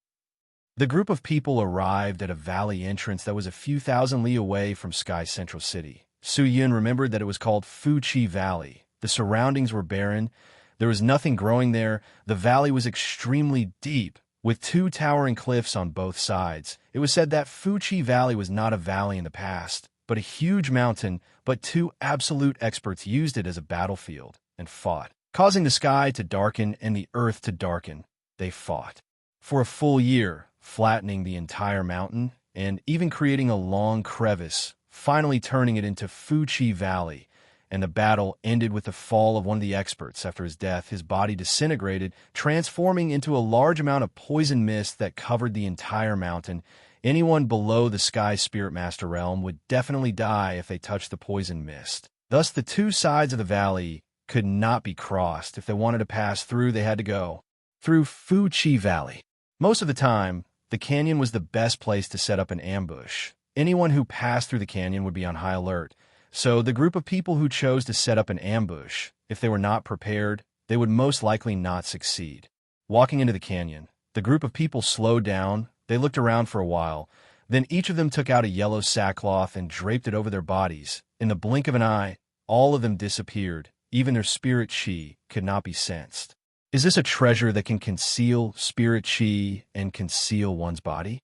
The group of people arrived at a valley entrance that was a few thousand li away from Sky Central City. Su-Yin remembered that it was called Fu-Chi Valley. The surroundings were barren. There was nothing growing there. The valley was extremely deep, with 2 towering cliffs on both sides. It was said that Fu-Chi Valley was not a valley in the past, but a huge mountain, but 2 absolute experts used it as a battlefield and fought, causing the sky to darken and the earth to darken. They fought for a full year, flattening the entire mountain and even creating a long crevice, finally turning it into Fu-Chi Valley. And the battle ended with the fall of one of the experts. After his death, his body disintegrated, transforming into a large amount of poison mist that covered the entire mountain. Anyone below the Sky Spirit Master realm would definitely die if they touched the poison mist. Thus, the 2 sides of the valley could not be crossed. If they wanted to pass through, they had to go through Fu-Chi Valley. Most of the time, the canyon was the best place to set up an ambush. Anyone who passed through the canyon would be on high alert. So the group of people who chose to set up an ambush, if they were not prepared, they would most likely not succeed. Walking into the canyon, the group of people slowed down. They looked around for a while. Then each of them took out a yellow sackcloth and draped it over their bodies. In the blink of an eye, all of them disappeared. Even their spirit chi could not be sensed. Is this a treasure that can conceal spirit chi and conceal one's body?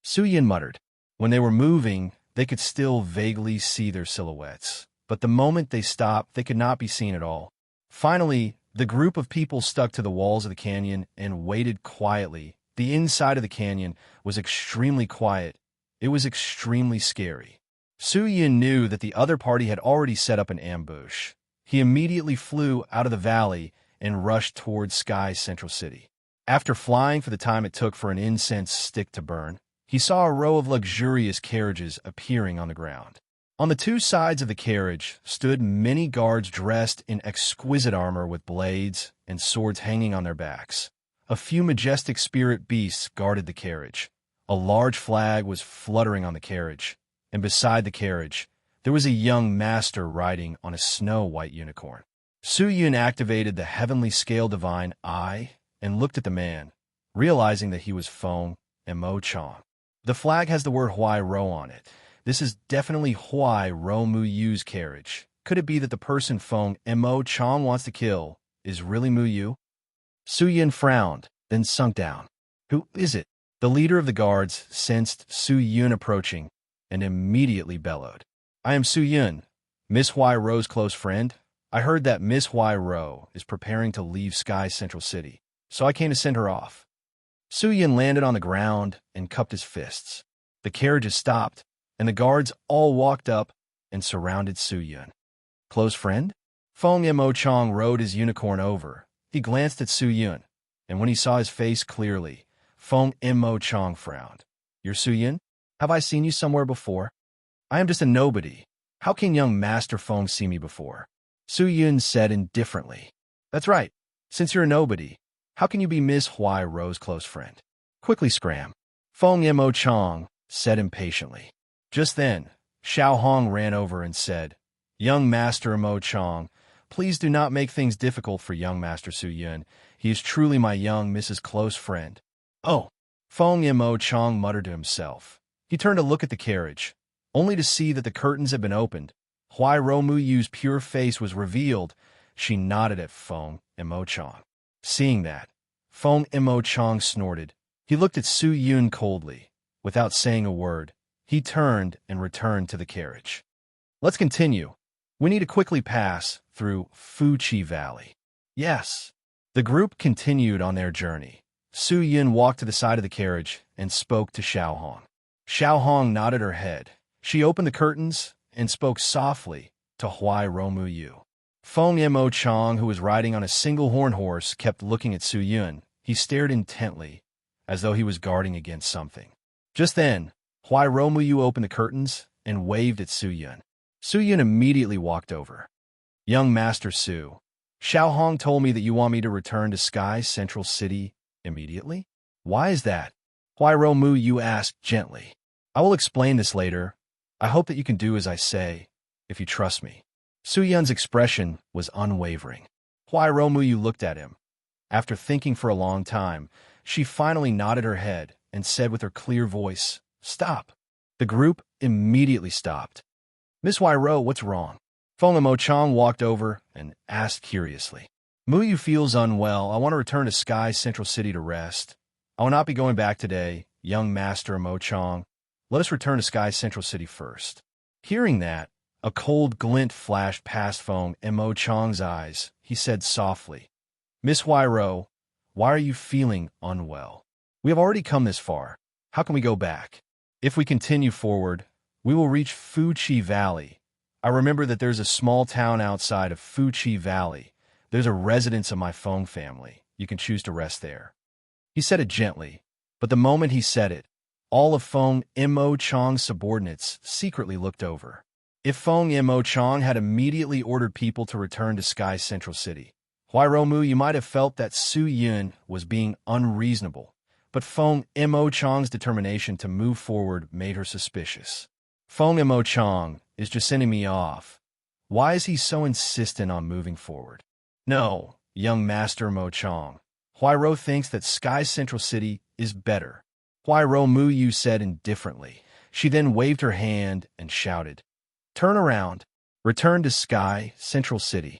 Su-Yin muttered. When they were moving, they could still vaguely see their silhouettes, but the moment they stopped, they could not be seen at all. Finally, the group of people stuck to the walls of the canyon and waited quietly. The inside of the canyon was extremely quiet. It was extremely scary. Su-Yin knew that the other party had already set up an ambush. He immediately flew out of the valley and rushed towards Sky Central City. After flying for the time it took for an incense stick to burn, he saw a row of luxurious carriages appearing on the ground. On the 2 sides of the carriage stood many guards dressed in exquisite armor with blades and swords hanging on their backs. A few majestic spirit beasts guarded the carriage. A large flag was fluttering on the carriage, and beside the carriage, there was a young master riding on a snow-white unicorn. Su-Yin activated the heavenly scale Divine Eye and looked at the man, realizing that he was Feng Mo Chong. The flag has the word Huai Ro on it. This is definitely Huai Ro Mu Yu's carriage. Could it be that the person Feng Mo Chong wants to kill is really Mu Yu? Su-Yin frowned, then sunk down. Who is it? The leader of the guards sensed Su-Yin approaching and immediately bellowed. I am Su-Yin, Miss Huai Ro's close friend. I heard that Miss Huai Ro is preparing to leave Sky Central City, so I came to send her off. Su-Yin landed on the ground and cupped his fists. The carriages stopped, and the guards all walked up and surrounded Su-Yin. Close friend? Feng Mo Chong rode his unicorn over. He glanced at Su-Yin, and when he saw his face clearly, Feng Mo Chong frowned. You're Su-Yin? Have I seen you somewhere before? I am just a nobody. How can young Master Feng see me before? Su-Yin said indifferently. That's right. Since you're a nobody, how can you be Miss Huai Ro's close friend? Quickly scram. Feng Mo Chong said impatiently. Just then, Xiao Hong ran over and said, Young Master Mo Chong, please do not make things difficult for young Master Su Yun. He is truly my young Mrs. Close friend. Oh, Feng Mo Chong muttered to himself. He turned to look at the carriage, only to see that the curtains had been opened. Huai Romu Yu's pure face was revealed. She nodded at Feng Mo Chong. Seeing that, Feng Mo Chong snorted. He looked at Su Yun coldly. Without saying a word, he turned and returned to the carriage. Let's continue. We need to quickly pass through Fuchi Valley. Yes. The group continued on their journey. Su Yun walked to the side of the carriage and spoke to Xiao Hong. Xiao Hong nodded her head. She opened the curtains and spoke softly to Huai Romu Yu. Feng Mo Chong, who was riding on a single horn horse, kept looking at Su Yun. He stared intently, as though he was guarding against something. Just then, Huai Romu Yu opened the curtains and waved at Su Yun. Su Yun immediately walked over. Young Master Su, Xiao Hong told me that you want me to return to Sky Central City immediately? Why is that? Huai Romu Yu asked gently. I will explain this later. I hope that you can do as I say, if you trust me. Su Yun's expression was unwavering. Huai Romu Yu looked at him. After thinking for a long time, she finally nodded her head and said with her clear voice, Stop. The group immediately stopped. Miss Huai-ro, what's wrong? Feng Mo Chong walked over and asked curiously. Mu Yu feels unwell. I want to return to Sky Central City to rest. I will not be going back today, young Master Mo Chong. Let us return to Sky Central City first. Hearing that, a cold glint flashed past Feng Mo Chong's eyes. He said softly, Miss Huai-ro, why are you feeling unwell? We have already come this far. How can we go back? If we continue forward, we will reach Fuchi Valley. I remember that there's a small town outside of Fuchi Valley. There's a residence of my Feng family. You can choose to rest there. He said it gently, but the moment he said it, all of Feng Mo Chong's subordinates secretly looked over. If Feng Mo Chong had immediately ordered people to return to Sky Central City, Huai Romu, you might have felt that Su Yun was being unreasonable, but Feng Mo Chong's determination to move forward made her suspicious. Feng Mo Chong is just sending me off. Why is he so insistent on moving forward? No, young Master Mo Chong. Huai Ro thinks that Sky Central City is better. Huai Romu Yu said indifferently. She then waved her hand and shouted, Turn around. Return to Sky Central City.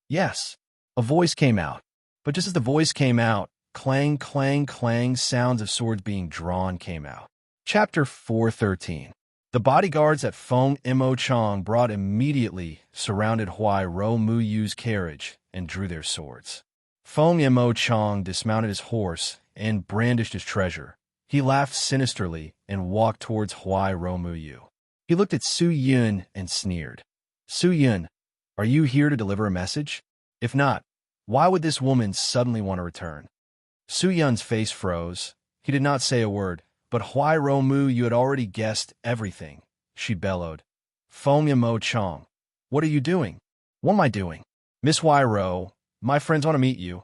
Yes. A voice came out, but just as the voice came out, clang, clang, clang, sounds of swords being drawn came out. Chapter 413. The bodyguards at Feng Mo Chong brought immediately surrounded Huai Romu Yu's carriage and drew their swords. Feng Mo Chong dismounted his horse and brandished his treasure. He laughed sinisterly and walked towards Huai Romu Yu. He looked at Su Yun and sneered. Su Yun, are you here to deliver a message? If not, why would this woman suddenly want to return? Su Yun's face froze. He did not say a word, but Huai Romu, you had already guessed everything. She bellowed. Feng Mo Chong, what are you doing? What am I doing? Miss Huai Ro, my friends want to meet you.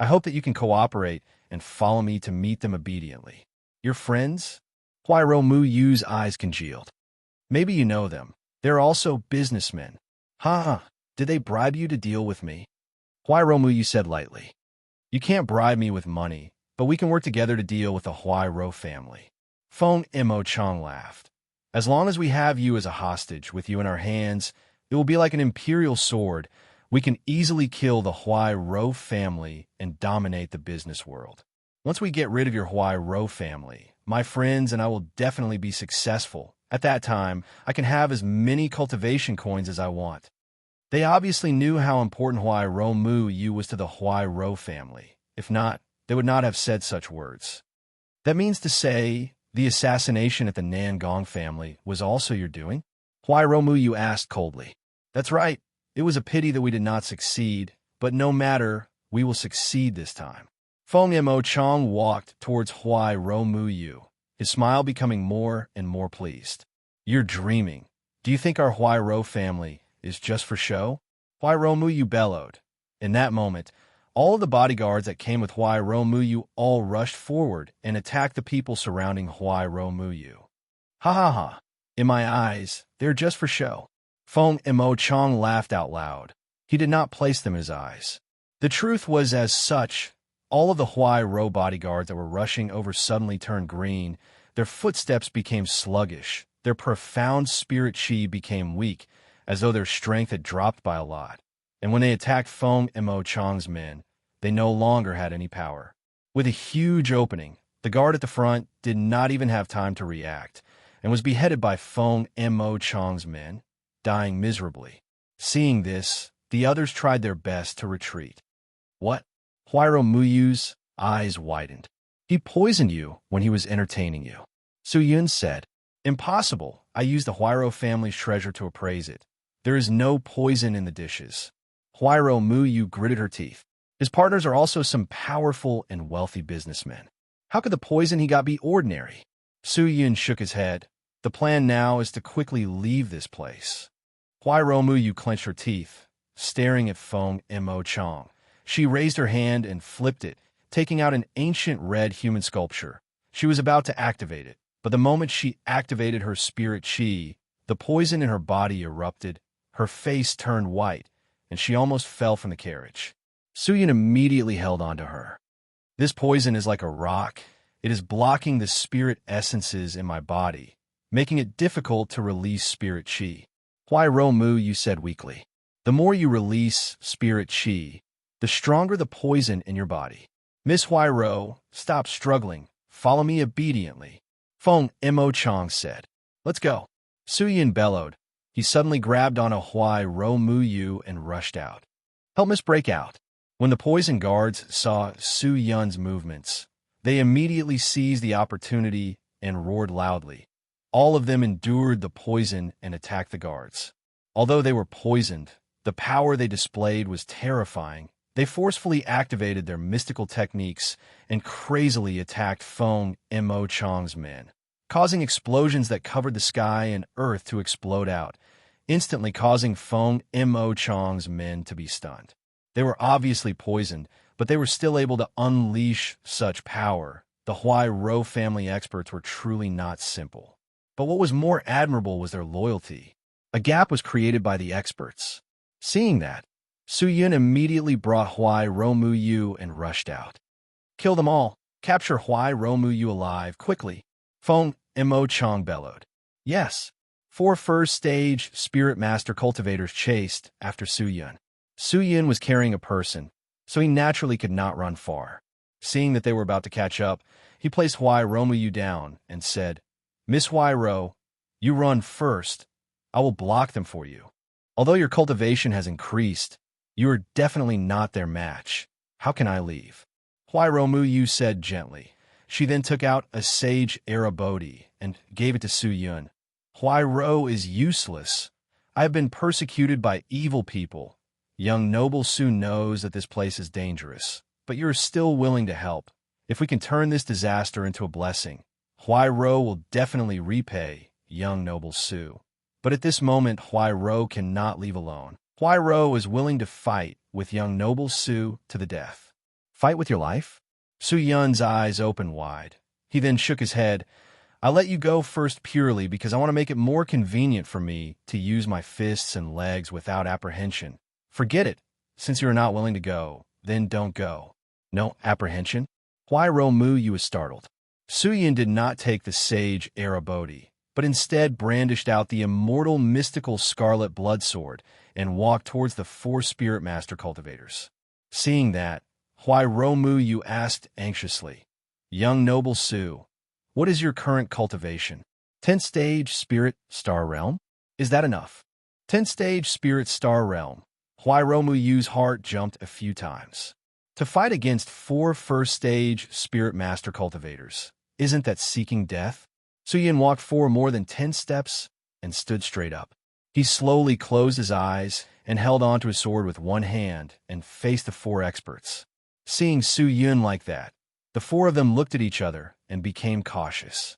I hope that you can cooperate and follow me to meet them obediently. Your friends? Huai Romu Yu's eyes congealed. Maybe you know them. They're also businessmen. Ha! Did they bribe you to deal with me? Huai Romu Yu said lightly. You can't bribe me with money, but we can work together to deal with the Huai Ro family. Feng Mo Chong laughed. As long as we have you as a hostage with you in our hands, it will be like an imperial sword. We can easily kill the Huai Ro family and dominate the business world. Once we get rid of your Huai Ro family, my friends and I will definitely be successful. At that time, I can have as many cultivation coins as I want. They obviously knew how important Huai Romu Yu was to the Huai Ro family. If not, they would not have said such words. That means to say, the assassination at the Nangong family was also your doing? Huai Romu Yu asked coldly. That's right. It was a pity that we did not succeed, but no matter, we will succeed this time. Feng Mo Chong walked towards Huai Romu Yu, his smile becoming more and more pleased. You're dreaming. Do you think our Huai Ro family is just for show? Huai Romu Yu bellowed. In that moment, all of the bodyguards that came with Huai Romu Yu all rushed forward and attacked the people surrounding Huai Romu Yu. Ha ha ha. In my eyes, they're just for show. Feng Mo Chong laughed out loud. He did not place them in his eyes. The truth was as such. All of the Huai Ro bodyguards that were rushing over suddenly turned green. Their footsteps became sluggish. Their profound spirit chi became weak, as though their strength had dropped by a lot. And when they attacked Feng Mo Chong's men, they no longer had any power. With a huge opening, the guard at the front did not even have time to react, and was beheaded by Feng Mo Chong's men, dying miserably. Seeing this, the others tried their best to retreat. What? Huairo Muyu's eyes widened. He poisoned you when he was entertaining you. Su Yun said, Impossible. I used the Huairo family's treasure to appraise it. There is no poison in the dishes. Huairo Muyu gritted her teeth. His partners are also some powerful and wealthy businessmen. How could the poison he got be ordinary? Su Yun shook his head. The plan now is to quickly leave this place. Huairo Muyu clenched her teeth, staring at Feng Mo Chong. She raised her hand and flipped it, taking out an ancient red human sculpture. She was about to activate it, but the moment she activated her spirit chi, the poison in her body erupted, her face turned white, and she almost fell from the carriage. Suyin immediately held on to her. This poison is like a rock. It is blocking the spirit essences in my body, making it difficult to release spirit chi. Why Romu, you said weakly. The more you release spirit chi, the stronger the poison in your body. Miss Huairo, stop struggling. Follow me obediently. Feng Mo Chong said. Let's go. Su Yin bellowed. He suddenly grabbed on a Huairo Muyu and rushed out. Help Miss break out. When the poison guards saw Su Yun's movements, they immediately seized the opportunity and roared loudly. All of them endured the poison and attacked the guards. Although they were poisoned, the power they displayed was terrifying. They forcefully activated their mystical techniques and crazily attacked Feng Mo Chong's men, causing explosions that covered the sky and earth to explode out, instantly causing Feng Mo Chong's men to be stunned. They were obviously poisoned, but they were still able to unleash such power. The Huairo family experts were truly not simple. But what was more admirable was their loyalty. A gap was created by the experts. Seeing that, Su Yun immediately brought Huairo Muyu and rushed out. Kill them all. Capture Huairo Muyu alive, quickly. Feng Mo Chong bellowed. Yes. 4 first-stage Spirit Master cultivators chased after Su Yun. Su Yun was carrying a person, so he naturally could not run far. Seeing that they were about to catch up, he placed Huairo Muyu down and said, Miss Huairo, you run first. I will block them for you. Although your cultivation has increased, you are definitely not their match. How can I leave? Huairo Muyu said gently. She then took out a sage Arabodi and gave it to Su Yun. Huairo is useless. I have been persecuted by evil people. Young noble Su knows that this place is dangerous, but you are still willing to help. If we can turn this disaster into a blessing, Huairo will definitely repay young noble Su. But at this moment, Huairo cannot leave alone. Huairo is willing to fight with young noble Su to the death. Fight with your life? Su Yun's eyes opened wide. He then shook his head. I'll let you go first purely because I want to make it more convenient for me to use my fists and legs without apprehension. Forget it. Since you are not willing to go, then don't go. No apprehension? Huairo Muyu was startled. Su Yun did not take the sage Arabodi, but instead brandished out the immortal mystical scarlet blood sword and walked towards the 4 Spirit Master cultivators. Seeing that, Huairo Muyu asked anxiously, Young noble Su, what is your current cultivation? 10th stage Spirit Star Realm? Is that enough? 10th stage Spirit Star Realm. Huairo Muyu's heart jumped a few times. To fight against 4 first-stage Spirit Master cultivators, isn't that seeking death? Su Yin walked 4 more than 10 steps and stood straight up. He slowly closed his eyes and held onto his sword with one hand and faced the 4 experts. Seeing Su Yun like that, the 4 of them looked at each other and became cautious.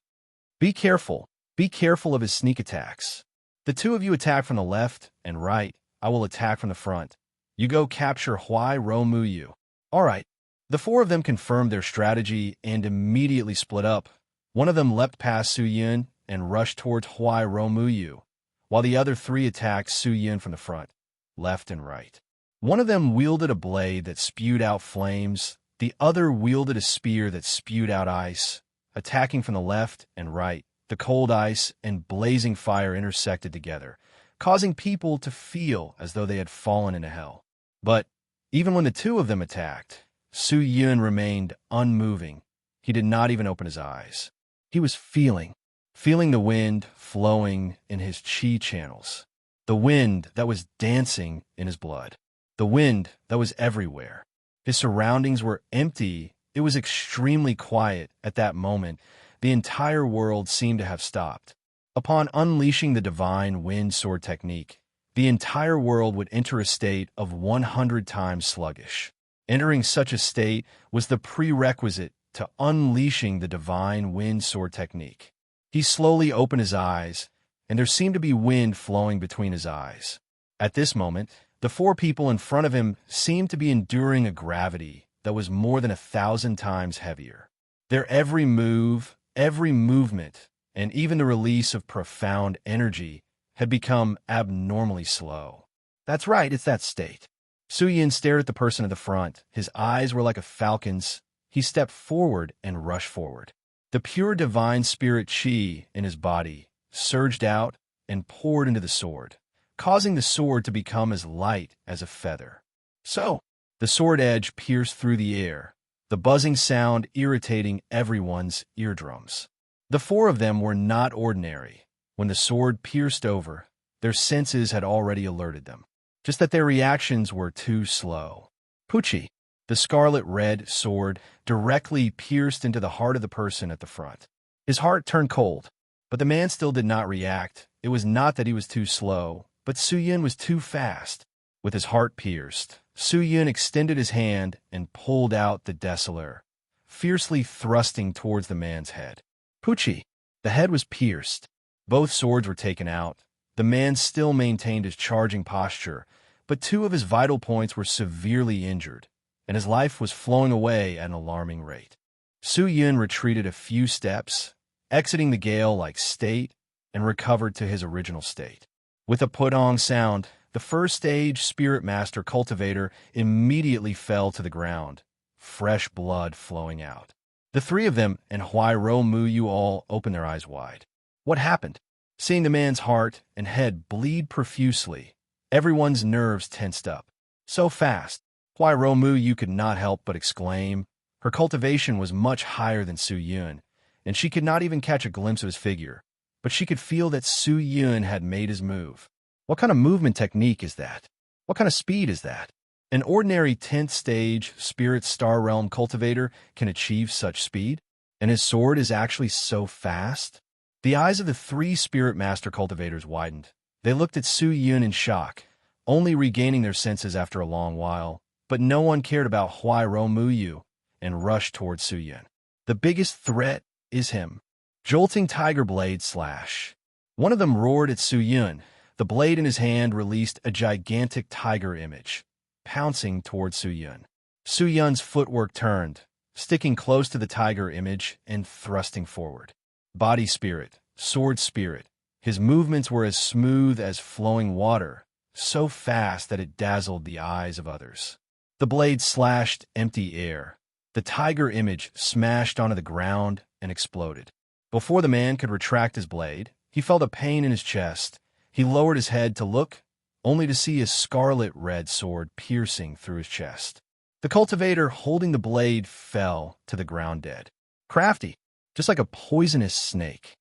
Be careful of his sneak attacks. The 2 of you attack from the left and right. I will attack from the front. You go capture Huairo Muyu. All right. The 4 of them confirmed their strategy and immediately split up. One of them leapt past Su Yun and rushed towards Huairo Muyu, while the other three attacked Su Yun from the front, left and right. One of them wielded a blade that spewed out flames, the other wielded a spear that spewed out ice. Attacking from the left and right, the cold ice and blazing fire intersected together, causing people to feel as though they had fallen into hell. But even when the two of them attacked, Su Yun remained unmoving. He did not even open his eyes. He was feeling the wind flowing in his chi channels, the wind that was dancing in his blood, the wind that was everywhere. His surroundings were empty. It was extremely quiet at that moment. The entire world seemed to have stopped. Upon unleashing the divine wind sword technique, the entire world would enter a state of 100 times sluggish. Entering such a state was the prerequisite to unleashing the divine wind sword technique. He slowly opened his eyes, and there seemed to be wind flowing between his eyes. At this moment, the four people in front of him seemed to be enduring a gravity that was more than 1,000 times heavier. Their every move, every movement, and even the release of profound energy had become abnormally slow. That's right, it's that state. Su Yun stared at the person at the front. His eyes were like a falcon's. He stepped forward and rushed forward. The pure divine spirit chi in his body surged out and poured into the sword, causing the sword to become as light as a feather. So, the sword edge pierced through the air, the buzzing sound irritating everyone's eardrums. The four of them were not ordinary. When the sword pierced over, their senses had already alerted them, just that their reactions were too slow. Pucci, the scarlet-red sword, directly pierced into the heart of the person at the front. His heart turned cold, but the man still did not react. It was not that he was too slow, but Su Yun was too fast. With his heart pierced, Su Yun extended his hand and pulled out the desolar, fiercely thrusting towards the man's head. Pucci, the head was pierced. Both swords were taken out. The man still maintained his charging posture, but two of his vital points were severely injured, and his life was flowing away at an alarming rate. Su Yun retreated a few steps, exiting the gale-like state, and recovered to his original state. With a put-on sound, the first stage Spirit Master Cultivator immediately fell to the ground, fresh blood flowing out. The three of them and Huai Ro Mu Yu all opened their eyes wide. What happened? Seeing the man's heart and head bleed profusely, everyone's nerves tensed up. So fast, Huai Ro Mu Yu could not help but exclaim. Her cultivation was much higher than Su Yun, and she could not even catch a glimpse of his figure, but she could feel that Su Yun had made his move. What kind of movement technique is that? What kind of speed is that? An ordinary 10th stage Spirit Star Realm cultivator can achieve such speed? And his sword is actually so fast? The eyes of the three Spirit Master cultivators widened. They looked at Su Yun in shock, only regaining their senses after a long while, but no one cared about Huai Ro Mu Yu and rushed towards Su Yun. The biggest threat is him. Jolting tiger blade slash. One of them roared at Su Yun. The blade in his hand released a gigantic tiger image, pouncing towards Su Yun. Su Yun's footwork turned, sticking close to the tiger image and thrusting forward. Body spirit, sword spirit. His movements were as smooth as flowing water, so fast that it dazzled the eyes of others. The blade slashed empty air. The tiger image smashed onto the ground and exploded. Before the man could retract his blade, he felt a pain in his chest. He lowered his head to look, only to see his scarlet-red sword piercing through his chest. The cultivator holding the blade fell to the ground dead. Crafty, just like a poisonous snake.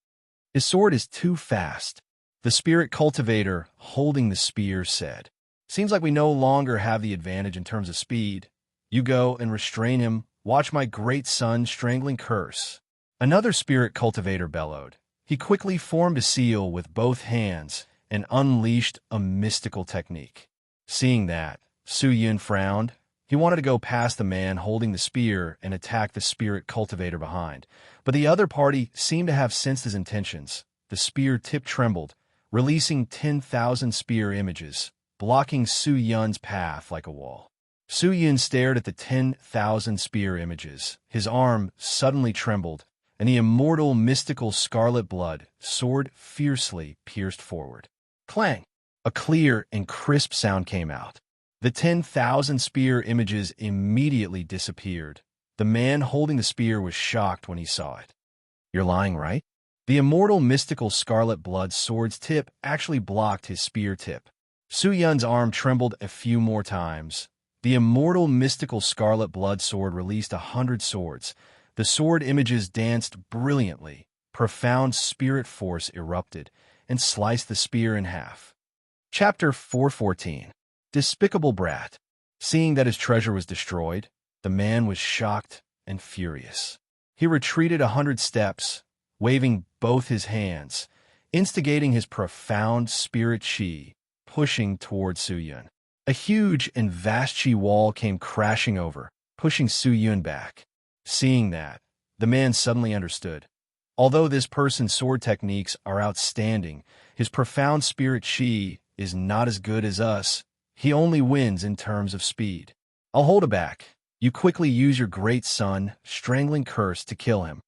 His sword is too fast. The spirit cultivator holding the spear said, "Seems like we no longer have the advantage in terms of speed. You go and restrain him. Watch my great son strangling curse." Another spirit cultivator bellowed. He quickly formed a seal with both hands and unleashed a mystical technique. Seeing that, Su Yun frowned. He wanted to go past the man holding the spear and attack the spirit cultivator behind, but the other party seemed to have sensed his intentions. The spear tip trembled, releasing 10,000 spear images, blocking Su Yun's path like a wall. Su Yun stared at the 10,000 spear images. His arm suddenly trembled, and the immortal mystical scarlet blood soared fiercely pierced forward. Clang! A clear and crisp sound came out. The 10,000 spear images immediately disappeared. The man holding the spear was shocked when he saw it. You're lying, right? The immortal mystical scarlet blood sword's tip actually blocked his spear tip. Su Yun's arm trembled a few more times. The immortal mystical scarlet blood sword released 100 swords. The sword images danced brilliantly. Profound spirit force erupted and sliced the spear in half. Chapter 414. Despicable Brat. Seeing that his treasure was destroyed, the man was shocked and furious. He retreated 100 steps, waving both his hands, instigating his profound spirit chi, pushing toward Su Yun. A huge and vast chi wall came crashing over, pushing Su Yun back. Seeing that, the man suddenly understood. Although this person's sword techniques are outstanding, his profound spirit chi is not as good as us. He only wins in terms of speed. I'll hold it back. You quickly use your great sun, strangling curse to kill him.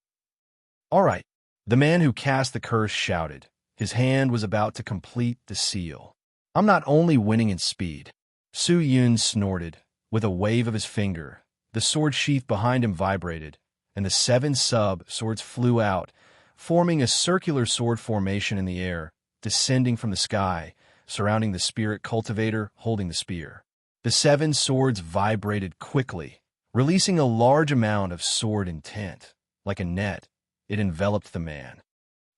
All right. The man who cast the curse shouted. His hand was about to complete the seal. I'm not only winning in speed. Su Yun snorted. With a wave of his finger, the sword sheath behind him vibrated, and the 7 sub-swords flew out, forming a circular sword formation in the air, descending from the sky, surrounding the spirit cultivator holding the spear. The 7 swords vibrated quickly, releasing a large amount of sword intent. Like a net, it enveloped the man.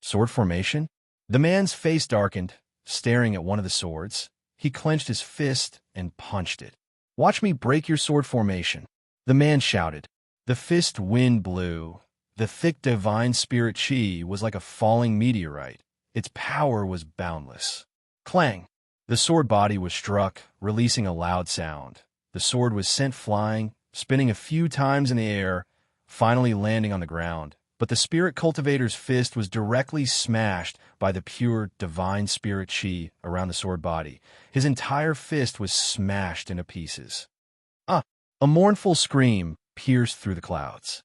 Sword formation? The man's face darkened, staring at one of the swords. He clenched his fist and punched it. Watch me break your sword formation. The man shouted. The fist wind blew. The thick divine spirit chi was like a falling meteorite. Its power was boundless. Clang! The sword body was struck, releasing a loud sound. The sword was sent flying, spinning a few times in the air, finally landing on the ground. But the spirit cultivator's fist was directly smashed by the pure divine spirit chi around the sword body. His entire fist was smashed into pieces. A mournful scream pierced through the clouds.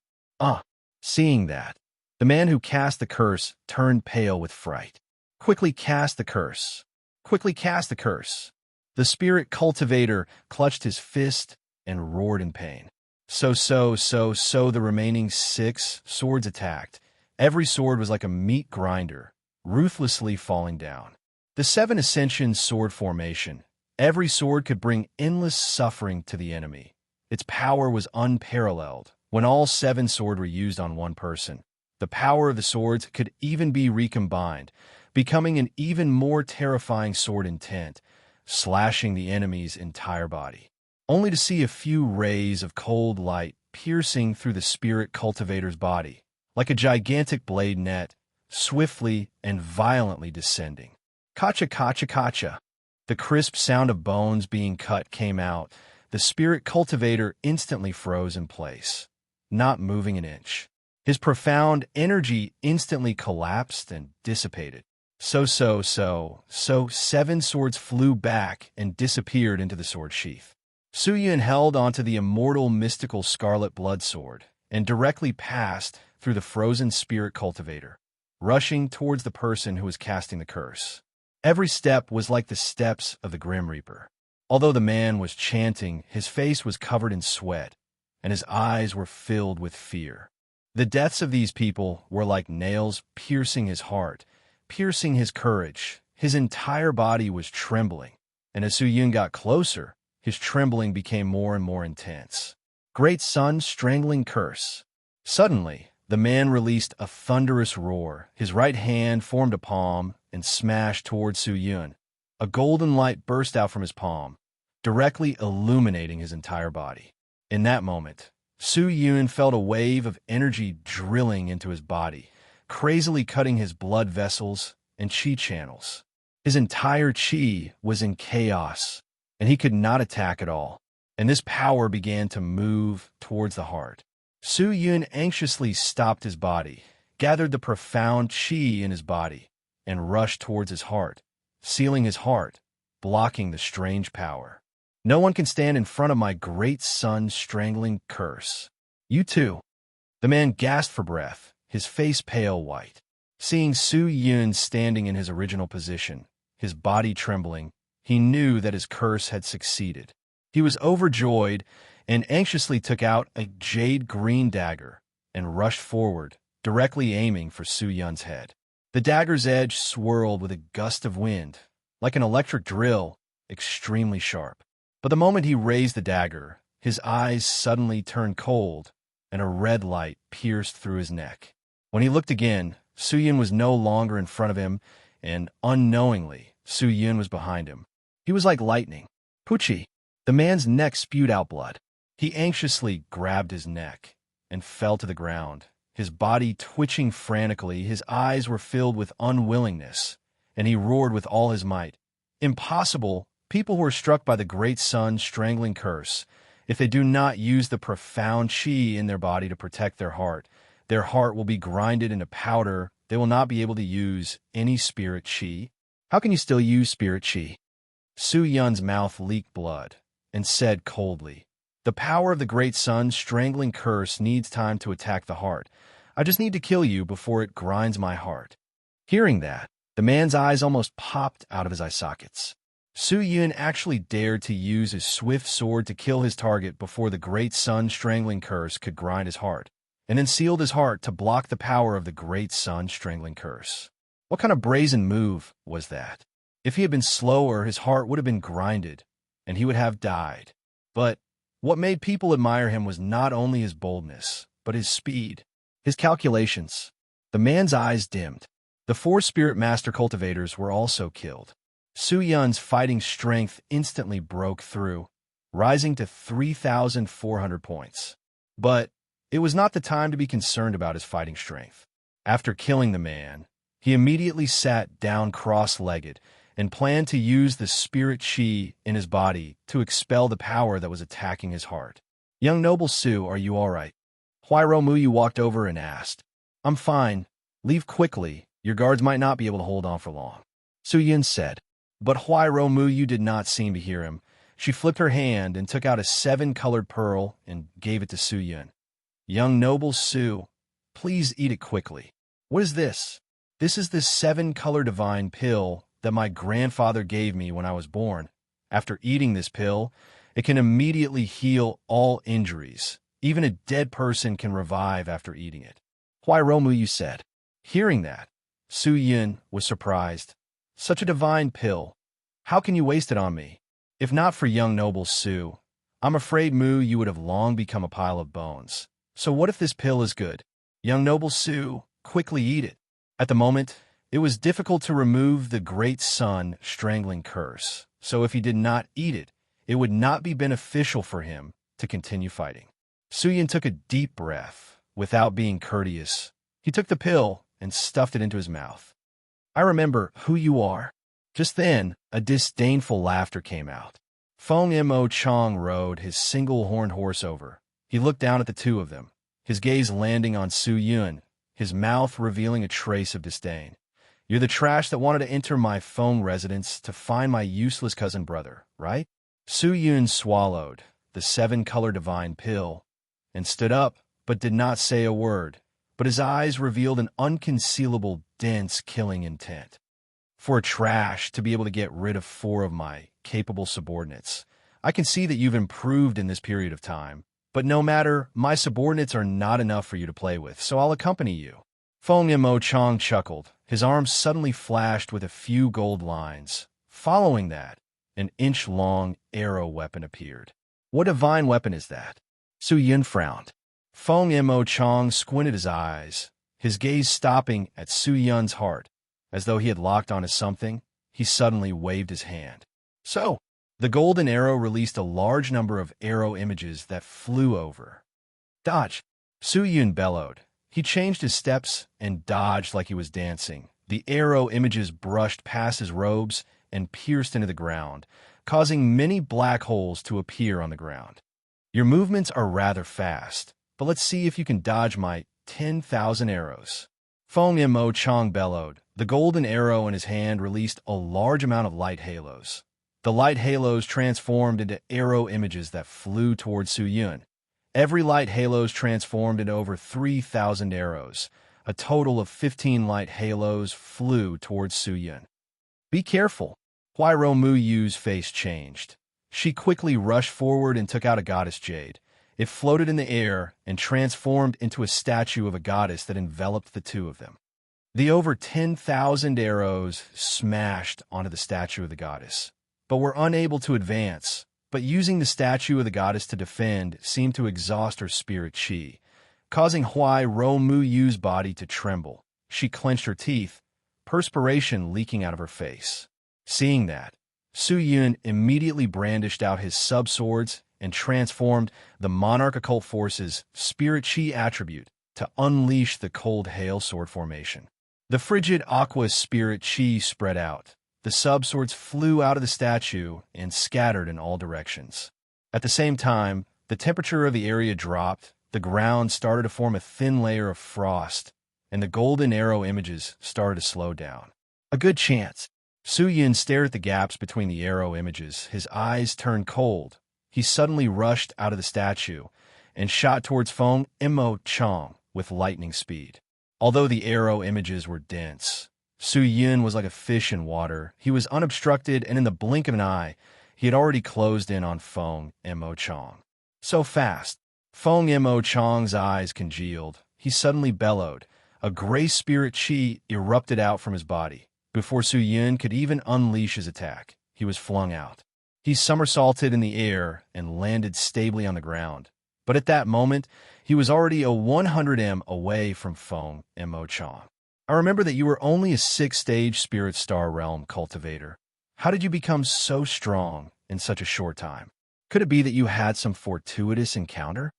Seeing that, the man who cast the curse turned pale with fright. Quickly cast the curse. Quickly cast the curse. The spirit cultivator clutched his fist and roared in pain. So the remaining 6 swords attacked. Every sword was like a meat grinder, ruthlessly falling down. The 7 Ascension sword formation. Every sword could bring endless suffering to the enemy. Its power was unparalleled. When all 7 swords were used on one person, the power of the swords could even be recombined, becoming an even more terrifying sword intent, slashing the enemy's entire body. Only to see a few rays of cold light piercing through the spirit cultivator's body, like a gigantic blade net, swiftly and violently descending. Kacha, kacha, kacha. The crisp sound of bones being cut came out. The spirit cultivator instantly froze in place, not moving an inch. His profound energy instantly collapsed and dissipated. So 7 swords flew back and disappeared into the sword sheath. Su Yun held onto the immortal mystical scarlet blood sword and directly passed through the frozen spirit cultivator, rushing towards the person who was casting the curse. Every step was like the steps of the Grim Reaper. Although the man was chanting, his face was covered in sweat, and his eyes were filled with fear. The deaths of these people were like nails piercing his heart, piercing his courage. His entire body was trembling, and as Su Yun got closer, his trembling became more and more intense. Great Sun strangling curse. Suddenly, the man released a thunderous roar. His right hand formed a palm and smashed towards Su Yun. A golden light burst out from his palm, directly illuminating his entire body. In that moment, Su Yun felt a wave of energy drilling into his body, crazily cutting his blood vessels and chi channels. His entire chi was in chaos, and he could not attack at all, and this power began to move towards the heart. Su Yun anxiously stopped his body, gathered the profound chi in his body, and rushed towards his heart, sealing his heart, blocking the strange power. No one can stand in front of my great sun strangling curse. You too. The man gasped for breath, his face pale white. Seeing Su Yun standing in his original position, his body trembling. He knew that his curse had succeeded. He was overjoyed and anxiously took out a jade-green dagger and rushed forward, directly aiming for Su Yun's head. The dagger's edge swirled with a gust of wind, like an electric drill, extremely sharp. But the moment he raised the dagger, his eyes suddenly turned cold, and a red light pierced through his neck. When he looked again, Su Yun was no longer in front of him, and unknowingly, Su Yun was behind him. He was like lightning. Pucci! The man's neck spewed out blood. He anxiously grabbed his neck and fell to the ground, his body twitching frantically. His eyes were filled with unwillingness, and he roared with all his might. Impossible! People who are struck by the great sun's strangling curse, if they do not use the profound qi in their body to protect their heart will be grinded into powder. They will not be able to use any spirit qi. How can you still use spirit qi? Su Yun's mouth leaked blood and said coldly, "The power of the great sun's strangling curse needs time to attack the heart. I just need to kill you before it grinds my heart." Hearing that, the man's eyes almost popped out of his eye sockets. Su Yun actually dared to use his swift sword to kill his target before the great sun strangling curse could grind his heart, and then sealed his heart to block the power of the great sun strangling curse. What kind of brazen move was that? If he had been slower, his heart would have been grinded, and he would have died. But what made people admire him was not only his boldness, but his speed, his calculations. The man's eyes dimmed. The 4 spirit master cultivators were also killed. Su Yun's fighting strength instantly broke through, rising to 3,400 points. But it was not the time to be concerned about his fighting strength. After killing the man, he immediately sat down cross-legged and planned to use the spirit qi in his body to expel the power that was attacking his heart. "Young noble Su, are you all right?" Huairou Muyu walked over and asked. "I'm fine. Leave quickly. Your guards might not be able to hold on for long," Su Yun said. But Huairou Muyu did not seem to hear him. She flipped her hand and took out a 7-colored pearl and gave it to Su Yun. "Young noble Su, please eat it quickly." "What is this?" "This is the 7-color divine pill that my grandfather gave me when I was born. After eating this pill, it can immediately heal all injuries. Even a dead person can revive after eating it," Huairou Muyu said. Hearing that, Su Yun was surprised. "Such a divine pill. How can you waste it on me? If not for young noble Su, I'm afraid, Mu, you would have long become a pile of bones. So what if this pill is good? Young noble Su, quickly eat it." At the moment, it was difficult to remove the great sun strangling curse, so if he did not eat it, it would not be beneficial for him to continue fighting. Su Yun took a deep breath. Without being courteous, he took the pill and stuffed it into his mouth. "I remember who you are." Just then, a disdainful laughter came out. Feng Mo Chong rode his single-horned horse over. He looked down at the two of them, his gaze landing on Su Yun, his mouth revealing a trace of disdain. "You're the trash that wanted to enter my Feng residence to find my useless cousin brother, right?" Su Yun swallowed the 7-color divine pill and stood up, but did not say a word. But his eyes revealed an unconcealable, dense, killing intent. "For a trash to be able to get rid of 4 of my capable subordinates, I can see that you've improved in this period of time. But no matter, my subordinates are not enough for you to play with, so I'll accompany you." Feng Mo Chong chuckled. His arms suddenly flashed with a few gold lines. Following that, an inch-long arrow weapon appeared. "What divine weapon is that?" Su Yun frowned. Feng Mo Chong squinted his eyes, his gaze stopping at Su Yun's heart. As though he had locked onto something, he suddenly waved his hand. "So!" The golden arrow released a large number of arrow images that flew over. "Dodge!" Su Yun bellowed. He changed his steps and dodged like he was dancing. The arrow images brushed past his robes and pierced into the ground, causing many black holes to appear on the ground. "Your movements are rather fast, but let's see if you can dodge my 10,000 arrows." Feng Mo Chong bellowed. The golden arrow in his hand released a large amount of light halos. The light halos transformed into arrow images that flew towards Su Yun. Every light halos transformed into over 3,000 arrows. A total of 15 light halos flew towards Su Yun. Be careful. Huai Mu Yu's face changed. She quickly rushed forward and took out a goddess jade. It floated in the air and transformed into a statue of a goddess that enveloped the two of them. The over 10,000 arrows smashed onto the statue of the goddess, but were unable to advance. But using the statue of the goddess to defend seemed to exhaust her spirit chi, causing Huai Mu Yu's body to tremble. She clenched her teeth, perspiration leaking out of her face. Seeing that, Su Yun immediately brandished out his sub-swords and transformed the Monarch Occult Force's Spirit Chi attribute to unleash the Cold Hail Sword formation. The frigid Aqua Spirit Chi spread out. The sub-swords flew out of the statue and scattered in all directions. At the same time, the temperature of the area dropped, the ground started to form a thin layer of frost, and the golden arrow images started to slow down. A good chance. Su Yun stared at the gaps between the arrow images. His eyes turned cold. He suddenly rushed out of the statue and shot towards Feng Mo Chong with lightning speed. Although the arrow images were dense, Su Yun was like a fish in water. He was unobstructed, and in the blink of an eye, he had already closed in on Feng Mo Chong. So fast. Feng Mo Chong's eyes congealed. He suddenly bellowed. A gray spirit chi erupted out from his body. Before Su Yun could even unleash his attack, he was flung out. He somersaulted in the air and landed stably on the ground. But at that moment, he was already a 100 m away from Feng Mo Chong. I remember that you were only a 6th-stage Spirit Star Realm cultivator. How did you become so strong in such a short time? Could it be that you had some fortuitous encounter?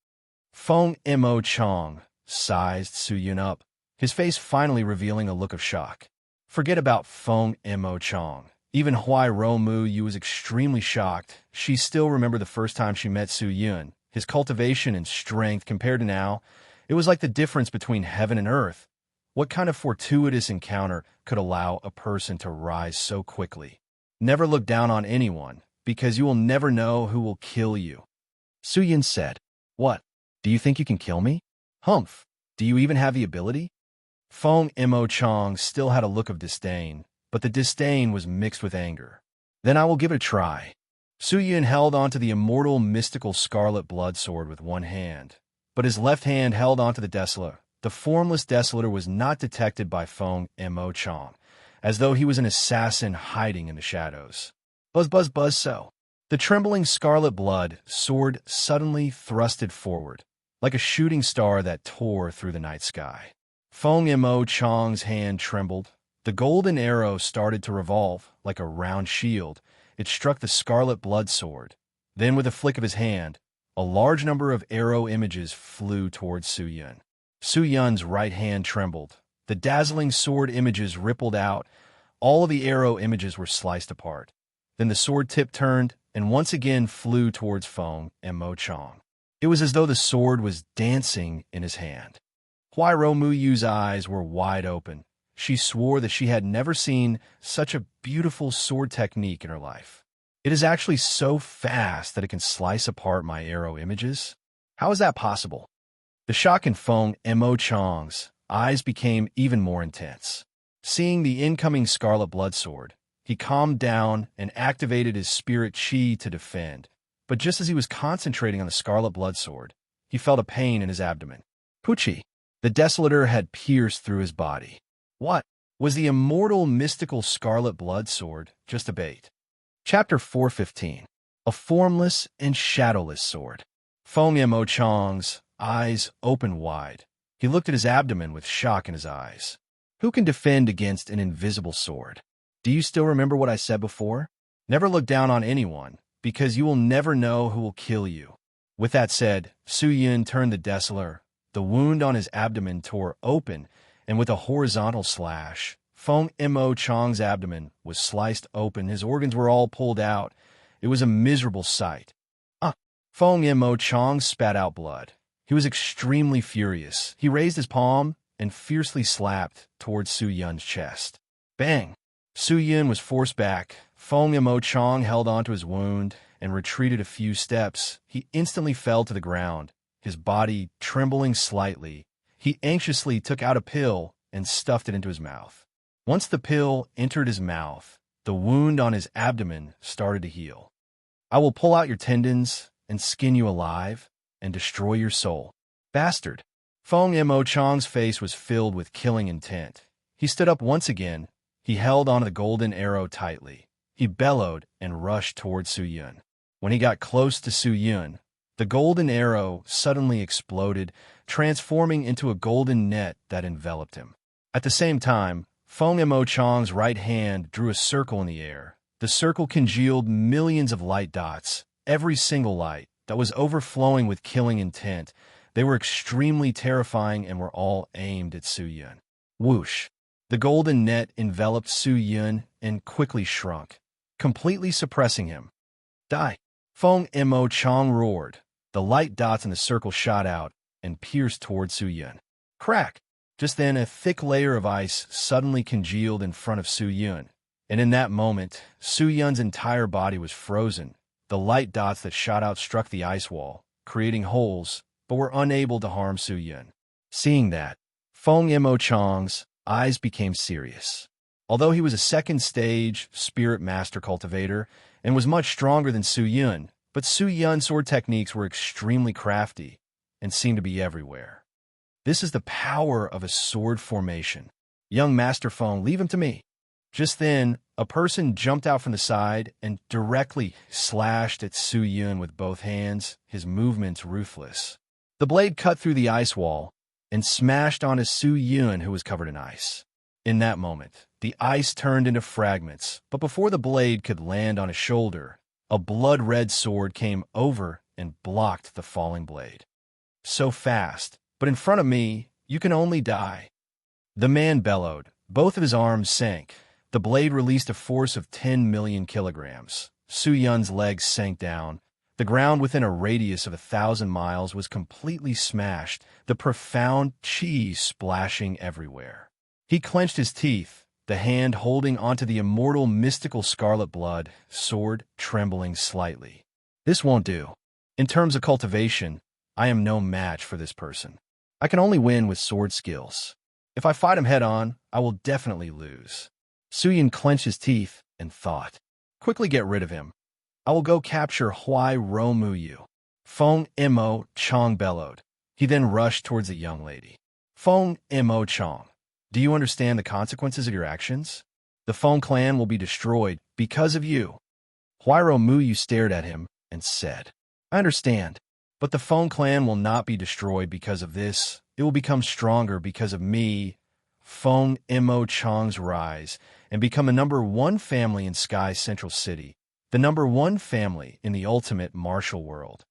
Feng Mo Chong sized Su Yun up, his face finally revealing a look of shock. Forget about Feng Mo Chong. Even Huai Mu Yu was extremely shocked. She still remembered the first time she met Su Yun. His cultivation and strength compared to now, it was like the difference between heaven and earth. What kind of fortuitous encounter could allow a person to rise so quickly? Never look down on anyone, because you will never know who will kill you. Su Yun said, "What? Do you think you can kill me? Humph. Do you even have the ability?" Feng Mo Chong still had a look of disdain, but the disdain was mixed with anger. "Then I will give it a try." Su Yun held onto the immortal mystical scarlet blood sword with one hand, but his left hand held onto the Desolator. The formless Desolator was not detected by Feng Mo Chong, as though he was an assassin hiding in the shadows. Buzz, buzz, buzz, so. The trembling scarlet blood sword suddenly thrusted forward, like a shooting star that tore through the night sky. Feng Mo Chong's hand trembled. The golden arrow started to revolve like a round shield. It struck the scarlet blood sword. Then, with a flick of his hand, a large number of arrow images flew towards Su Yun. Su Yun's right hand trembled. The dazzling sword images rippled out. All of the arrow images were sliced apart. Then the sword tip turned and once again flew towards Feng Mo Chong. It was as though the sword was dancing in his hand. Huai Mu Yu's eyes were wide open. She swore that she had never seen such a beautiful sword technique in her life. It is actually so fast that it can slice apart my arrow images? How is that possible? The shock in Feng Mo Chong's eyes became even more intense. Seeing the incoming scarlet blood sword, he calmed down and activated his spirit chi to defend. But just as he was concentrating on the scarlet blood sword, he felt a pain in his abdomen. Pucci! The Desolator had pierced through his body. What? Was the immortal mystical scarlet blood sword just a bait? Chapter 415. A formless and shadowless sword. Feng Mo Chong's eyes opened wide. He looked at his abdomen with shock in his eyes. Who can defend against an invisible sword? Do you still remember what I said before? Never look down on anyone, because you will never know who will kill you. With that said, Su Yun turned the Desolator. The wound on his abdomen tore open, and with a horizontal slash, Feng Mo Chong's abdomen was sliced open. His organs were all pulled out. It was a miserable sight. Feng Mo Chong spat out blood. He was extremely furious. He raised his palm and fiercely slapped towards Su Yun's chest. Bang! Su Yun was forced back. Feng Mo Chong held onto his wound and retreated a few steps. He instantly fell to the ground, his body trembling slightly. He anxiously took out a pill and stuffed it into his mouth. Once the pill entered his mouth, The wound on his abdomen started to heal. I will pull out your tendons and skin you alive and destroy your soul. Bastard. Feng Mo Chang's face was filled with killing intent. He stood up once again. He held onto the golden arrow tightly. He bellowed and rushed toward Su Yun. When he got close to Su Yun, the golden arrow suddenly exploded, transforming into a golden net that enveloped him. At the same time, Feng Mo Chang's right hand drew a circle in the air. The circle congealed millions of light dots, every single light, that was overflowing with killing intent. They were extremely terrifying and were all aimed at Su Yun. Whoosh! The golden net enveloped Su Yun and quickly shrunk, completely suppressing him. Die! Feng Mo Chang roared. The light dots in the circle shot out and pierced toward Su Yun. Crack! Just then, a thick layer of ice suddenly congealed in front of Su Yun, and in that moment, Su Yun's entire body was frozen. The light dots that shot out struck the ice wall, creating holes, but were unable to harm Su Yun. Seeing that, Feng Mo Chang's eyes became serious. Although he was a second-stage spirit master cultivator and was much stronger than Su Yun, but Su Yun's sword techniques were extremely crafty and seemed to be everywhere. This is the power of a sword formation. Young Master Feng, leave him to me. Just then, a person jumped out from the side and directly slashed at Su Yun with both hands, his movements ruthless. The blade cut through the ice wall and smashed onto Su Yun, who was covered in ice. In that moment, the ice turned into fragments, but before the blade could land on his shoulder, a blood-red sword came over and blocked the falling blade. So fast, but in front of me, you can only die. The man bellowed. Both of his arms sank. The blade released a force of 10 million kilograms. Su Yun's legs sank down. The ground within a radius of 1,000 miles was completely smashed, the profound chi splashing everywhere. He clenched his teeth, the hand holding onto the immortal mystical scarlet blood, sword trembling slightly. This won't do. In terms of cultivation, I am no match for this person. I can only win with sword skills. If I fight him head-on, I will definitely lose. Su Yun clenched his teeth and thought. Quickly get rid of him. I will go capture Huai Ro Mu Yu. Feng Mo Chang bellowed. He then rushed towards the young lady. Feng Mo Chang, do you understand the consequences of your actions? The Feng clan will be destroyed because of you. Huai Ro Mu Yu stared at him and said, I understand. But the Feng clan will not be destroyed because of this. It will become stronger because of me. Feng Mo Chang's rise and become the #1 family in Sky Central City, the #1 family in the ultimate martial world.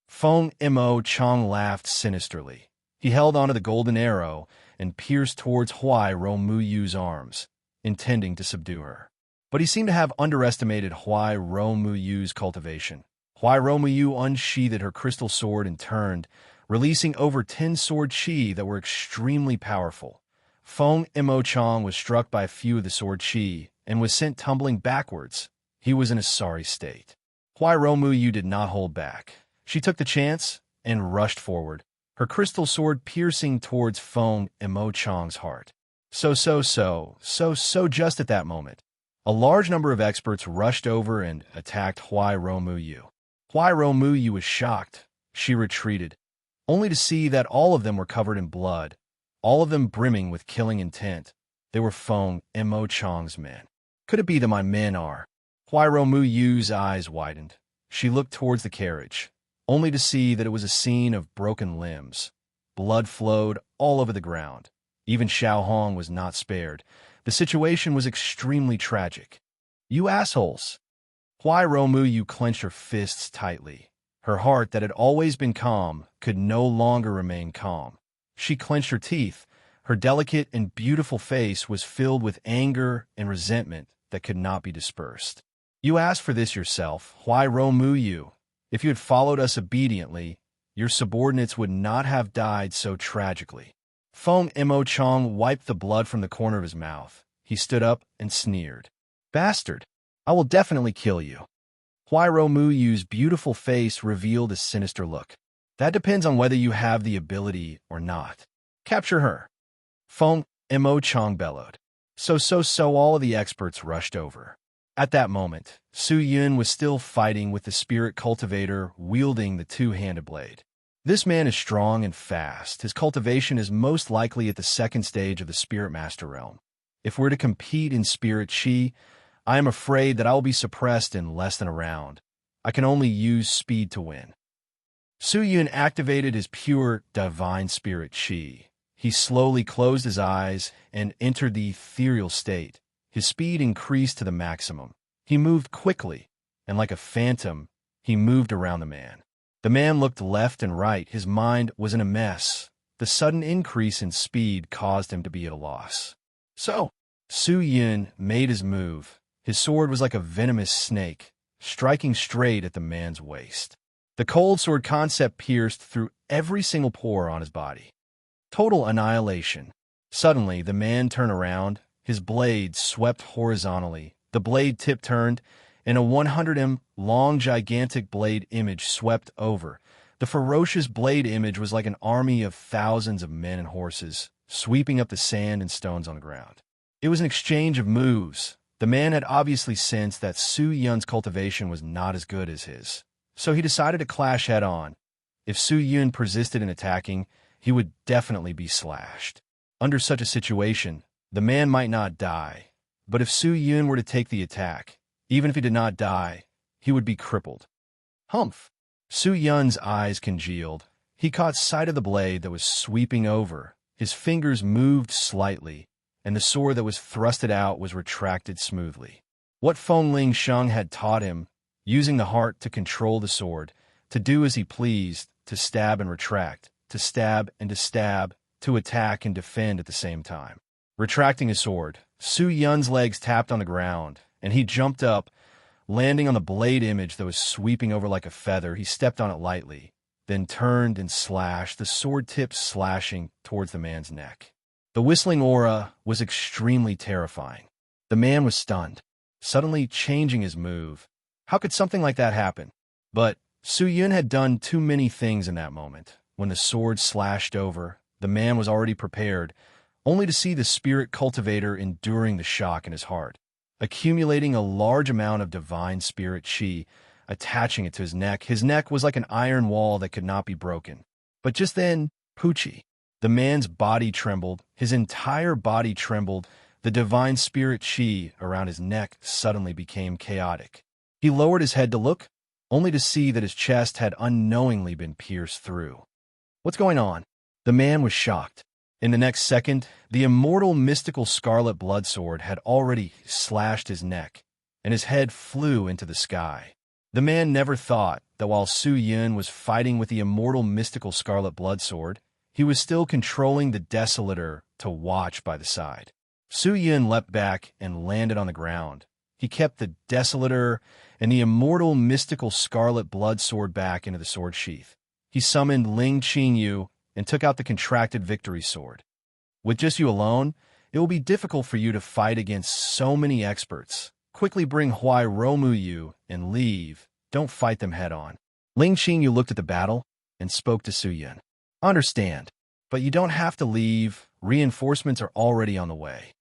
Feng Mo Chang laughed sinisterly. He held onto the golden arrow and pierced towards Huai Ro Mu Yu's arms, intending to subdue her. But he seemed to have underestimated Huai Ro Mu Yu's cultivation. Huai Ro Mu Yu unsheathed her crystal sword and turned, releasing over 10 sword chi that were extremely powerful. Feng Mo Chang was struck by a few of the sword chi and was sent tumbling backwards. He was in a sorry state. Huai Ro Mu Yu did not hold back. She took the chance and rushed forward, her crystal sword piercing towards Feng Mo Chang's heart. So just at that moment, a large number of experts rushed over and attacked Huai Ro Mu Yu. Huai Ro Mu Yu was shocked. She retreated, only to see that all of them were covered in blood, all of them brimming with killing intent. They were Feng Mo Chang's men. Could it be that my men are? Huai Ro Mu Yu's eyes widened. She looked towards the carriage, only to see that it was a scene of broken limbs. Blood flowed all over the ground. Even Xiao Hong was not spared. The situation was extremely tragic. You assholes! Huai Ro Mu Yu clenched her fists tightly. Her heart, that had always been calm, could no longer remain calm. She clenched her teeth. Her delicate and beautiful face was filled with anger and resentment that could not be dispersed. You asked for this yourself, Huai Ro Mu Yu. If you had followed us obediently, your subordinates would not have died so tragically. Feng Mo Chang wiped the blood from the corner of his mouth. He stood up and sneered. Bastard! I will definitely kill you. Huai Ro Mu Yu's beautiful face revealed a sinister look. That depends on whether you have the ability or not. Capture her. Feng Mo Chang bellowed. So all of the experts rushed over. At that moment, Su Yun was still fighting with the spirit cultivator wielding the two-handed blade. This man is strong and fast. His cultivation is most likely at the second stage of the Spirit Master realm. If we're to compete in Spirit Chi, I am afraid that I will be suppressed in less than a round. I can only use speed to win. Su Yun activated his pure divine Spirit Chi. He slowly closed his eyes and entered the ethereal state. His speed increased to the maximum. He moved quickly, and like a phantom, he moved around the man. The man looked left and right. His mind was in a mess. The sudden increase in speed caused him to be at a loss. So, Su Yun made his move. His sword was like a venomous snake, striking straight at the man's waist. The cold sword concept pierced through every single pore on his body. Total annihilation. Suddenly, the man turned around. His blade swept horizontally. The blade tip turned, and a 100 long gigantic blade image swept over. The ferocious blade image was like an army of thousands of men and horses, sweeping up the sand and stones on the ground. It was an exchange of moves. The man had obviously sensed that Su Yun's cultivation was not as good as his, so he decided to clash head-on. If Su Yun persisted in attacking, he would definitely be slashed. Under such a situation, the man might not die, but if Su Yun were to take the attack, even if he did not die, he would be crippled. Humph! Su Yun's eyes congealed. He caught sight of the blade that was sweeping over. His fingers moved slightly, and the sword that was thrusted out was retracted smoothly. What Feng Ling Sheng had taught him, using the heart to control the sword, to do as he pleased, to stab and retract, to stab and to stab, to attack and defend at the same time. Retracting his sword, Su Yun's legs tapped on the ground, and he jumped up, landing on the blade image that was sweeping over like a feather. He stepped on it lightly, then turned and slashed, the sword tip slashing towards the man's neck. The whistling aura was extremely terrifying. The man was stunned, suddenly changing his move. How could something like that happen? But Su Yun had done too many things in that moment. When the sword slashed over, the man was already prepared, only to see the spirit cultivator enduring the shock in his heart, accumulating a large amount of divine spirit chi, attaching it to his neck. His neck was like an iron wall that could not be broken. But just then, Poochie, the man's body trembled, his entire body trembled. The divine spirit chi around his neck suddenly became chaotic. He lowered his head to look, only to see that his chest had unknowingly been pierced through. What's going on? The man was shocked. In the next second, the immortal mystical scarlet blood sword had already slashed his neck, and his head flew into the sky. The man never thought that while Su Yun was fighting with the immortal mystical scarlet blood sword, he was still controlling the desolator to watch by the side. Su Yun leapt back and landed on the ground. He kept the desolator and the immortal mystical scarlet blood sword back into the sword sheath. He summoned Ling Qingyu and took out the contracted victory sword. With just you alone, it will be difficult for you to fight against so many experts. Quickly bring Huai Romu Yu and leave. Don't fight them head-on. Ling Qingyu looked at the battle and spoke to Su Yun. Understand, but you don't have to leave. Reinforcements are already on the way.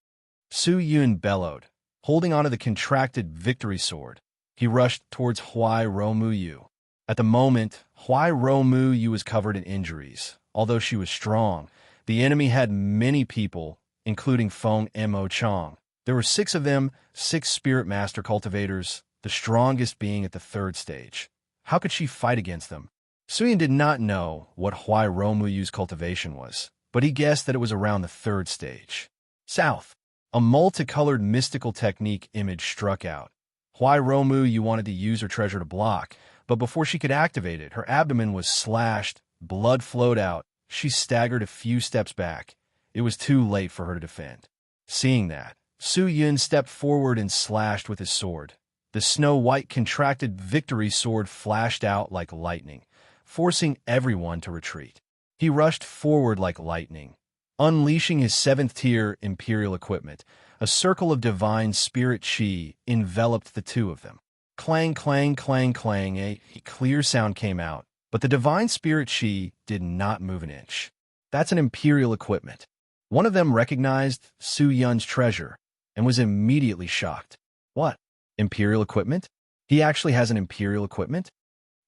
Su Yun bellowed, holding onto the contracted victory sword. He rushed towards Huai Romu Yu. At the moment, Huai Romu Yu was covered in injuries. Although she was strong, the enemy had many people, including Feng Mo Chang. There were 6 of them, 6 spirit master cultivators, the strongest being at the 3rd stage. How could she fight against them? Su Yun did not know what Huai Romu Yu's cultivation was, but he guessed that it was around the 3rd stage. South. A multicolored mystical technique image struck out. Huai Romu Yu wanted to use her treasure to block, but before she could activate it, her abdomen was slashed. Blood flowed out. She staggered a few steps back. It was too late for her to defend. Seeing that, Su Yun stepped forward and slashed with his sword. The snow-white contracted victory sword flashed out like lightning, forcing everyone to retreat. He rushed forward like lightning, unleashing his 7th-tier imperial equipment. A circle of divine spirit chi enveloped the 2 of them. Clang, clang, clang, clang, a clear sound came out. But the divine spirit chi did not move an inch. That's an imperial equipment. One of them recognized Su Yun's treasure and was immediately shocked. What? Imperial equipment? He actually has an Imperial equipment?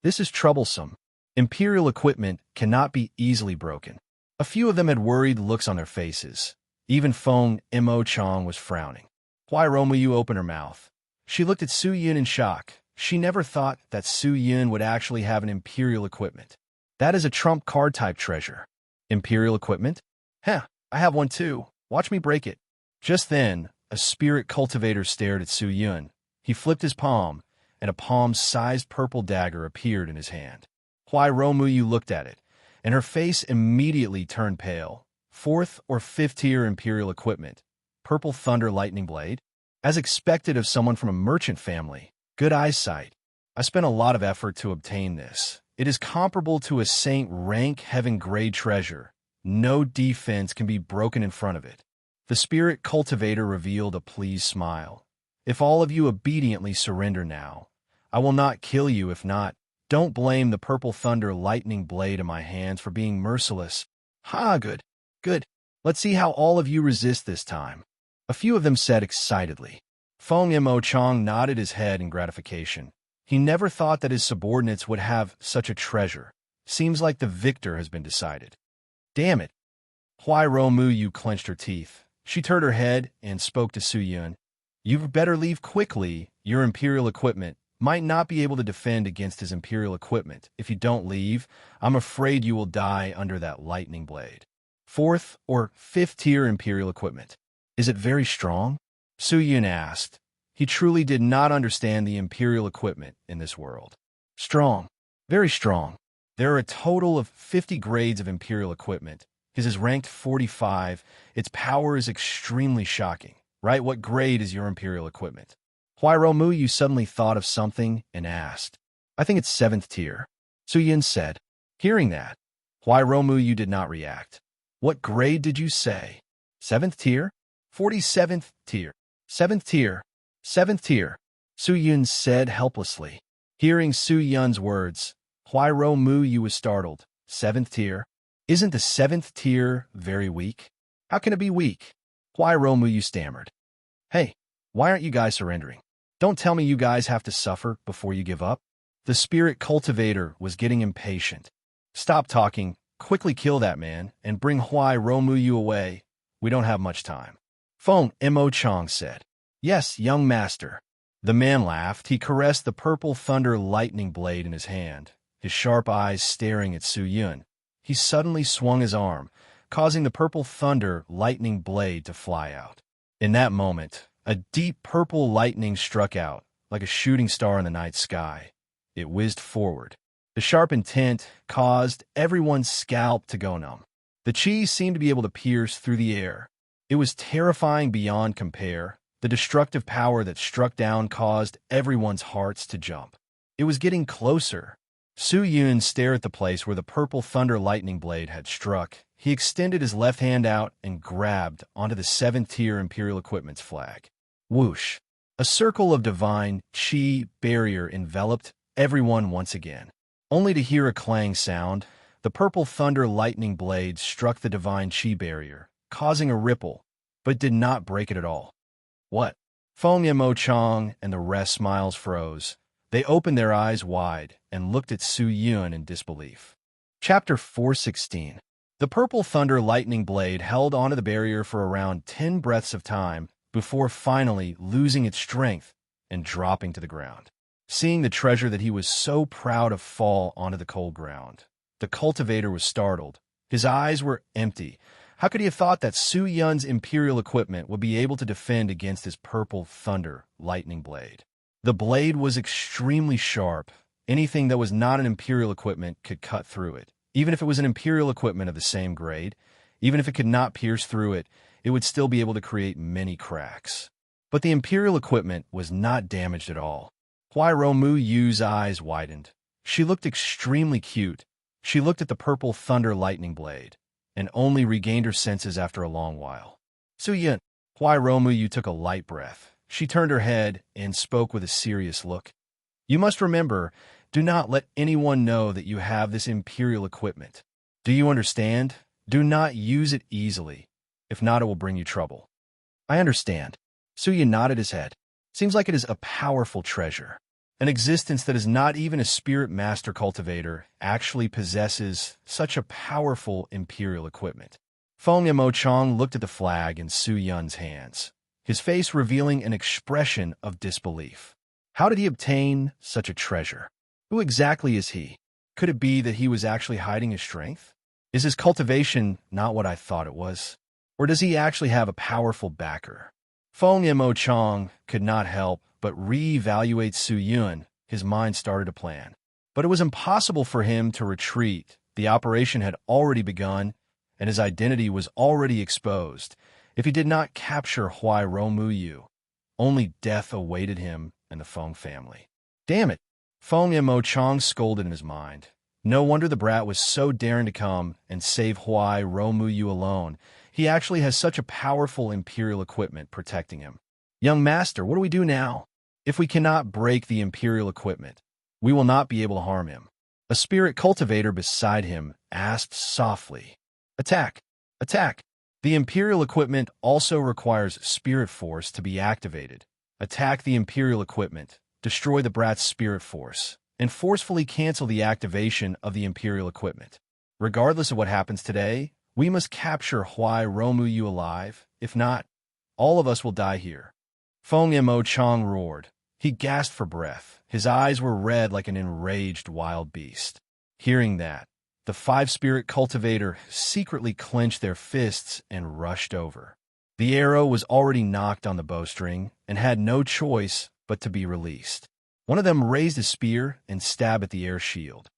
This is troublesome. Imperial equipment cannot be easily broken. A few of them had worried looks on their faces. Even Feng Mo-chang was frowning. Why Romuyu opened her mouth. She looked at Su Yun in shock. She never thought that Su Yun would actually have an Imperial equipment. That is a trump card type treasure. Imperial equipment? Heh, I have one too. Watch me break it. Just then, a spirit cultivator stared at Su Yun. He flipped his palm, and a palm-sized purple dagger appeared in his hand. Hwai Romuyu looked at it, and her face immediately turned pale. 4th or 5th tier Imperial equipment. Purple Thunder Lightning Blade. As expected of someone from a merchant family. Good eyesight. I spent a lot of effort to obtain this. It is comparable to a Saint rank heaven grade treasure. No defense can be broken in front of it. The spirit cultivator revealed a pleased smile. If all of you obediently surrender now, I will not kill you. If not, don't blame the Purple Thunder Lightning Blade in my hands for being merciless. Ha, good. Good. Let's see how all of you resist this time. A few of them said excitedly. Feng Mo-chang nodded his head in gratification. He never thought that his subordinates would have such a treasure. Seems like the victor has been decided. Damn it. Hwai Romuyu clenched her teeth. She turned her head and spoke to Su Yun. You'd better leave quickly. Your Imperial equipment might not be able to defend against his Imperial equipment. If you don't leave, I'm afraid you will die under that lightning blade. 4th or 5th tier Imperial equipment. Is it very strong? Su Yun asked. He truly did not understand the Imperial equipment in this world. Strong. Very strong. There are a total of 50 grades of Imperial equipment. His is ranked 45. Its power is extremely shocking. Right? What grade is your Imperial equipment? Hwai Romuyu suddenly thought of something and asked. I think it's 7th tier. Su Yun said. Hearing that, Hwai Romuyu did not react. What grade did you say? 7th tier? 47th tier. 7th tier. 7th tier. Su Yun said helplessly. Hearing Su Yun's words, Hwai Romuyu was startled. 7th tier? Isn't the 7th tier very weak? How can it be weak? Hwai Romuyu stammered. Hey, why aren't you guys surrendering? Don't tell me you guys have to suffer before you give up. The spirit cultivator was getting impatient. Stop talking, quickly kill that man, and bring Hwai Romuyu away. We don't have much time. Feng Mo-chang said. Yes, young master. The man laughed. He caressed the Purple Thunder Lightning Blade in his hand, his sharp eyes staring at Su Yun. He suddenly swung his arm, causing the Purple Thunder Lightning Blade to fly out. In that moment, a deep purple lightning struck out, like a shooting star in the night sky. It whizzed forward. The sharp intent caused everyone's scalp to go numb. The chi seemed to be able to pierce through the air. It was terrifying beyond compare. The destructive power that struck down caused everyone's hearts to jump. It was getting closer. Su Yun stared at the place where the Purple Thunder Lightning Blade had struck. He extended his left hand out and grabbed onto the 7th tier Imperial Equipment's flag. Whoosh! A circle of divine chi barrier enveloped everyone once again. Only to hear a clang sound, the Purple Thunder Lightning Blade struck the divine chi barrier, causing a ripple, but did not break it at all. What? Feng Mo-chang and the rest smiles froze. They opened their eyes wide and looked at Su Yun in disbelief. Chapter 416. The Purple Thunder Lightning Blade held onto the barrier for around 10 breaths of time before finally losing its strength and dropping to the ground. Seeing the treasure that he was so proud of fall onto the cold ground, the cultivator was startled. His eyes were empty. How could he have thought that Su Yun's Imperial equipment would be able to defend against his Purple Thunder Lightning Blade? The blade was extremely sharp. Anything that was not an Imperial equipment could cut through it. Even if it was an Imperial equipment of the same grade, even if it could not pierce through it, it would still be able to create many cracks. But the Imperial equipment was not damaged at all. Hwai Romuyu's eyes widened. She looked extremely cute. She looked at the Purple Thunder Lightning Blade, and only regained her senses after a long while. Su Yun. Hwai Romuyu took a light breath. She turned her head and spoke with a serious look. You must remember, do not let anyone know that you have this Imperial equipment. Do you understand? Do not use it easily. If not, it will bring you trouble. I understand. Su Yun nodded his head. Seems like it is a powerful treasure. An existence that is not even a spirit master cultivator actually possesses such a powerful imperial equipment. Feng Yamo Chong looked at the flag in Su Yun's hands, his face revealing an expression of disbelief. How did he obtain such a treasure? Who exactly is he? Could it be that he was actually hiding his strength? Is his cultivation not what I thought it was? Or does he actually have a powerful backer? Feng Yamo Chong could not help but re-evaluate Su Yun. His mind started a plan. But it was impossible for him to retreat. The operation had already begun, and his identity was already exposed. If he did not capture Huai Romuyu, only death awaited him and the Feng family. Damn it! Feng Yamo Chong scolded in his mind. No wonder the brat was so daring to come and save Huai Romuyu alone. He actually has such a powerful imperial equipment protecting him. Young master, what do we do now? If we cannot break the imperial equipment, we will not be able to harm him. A spirit cultivator beside him asked softly. Attack! Attack! The imperial equipment also requires spirit force to be activated. Attack the imperial equipment, destroy the brat's spirit force, and forcefully cancel the activation of the imperial equipment. Regardless of what happens today, we must capture Huai Romuyu alive. If not, all of us will die here. Feng Yamo Chong roared. He gasped for breath. His eyes were red like an enraged wild beast. Hearing that, the five-spirit cultivator secretly clenched their fists and rushed over. The arrow was already knocked on the bowstring and had no choice but to be released. One of them raised a spear and stabbed at the air shield.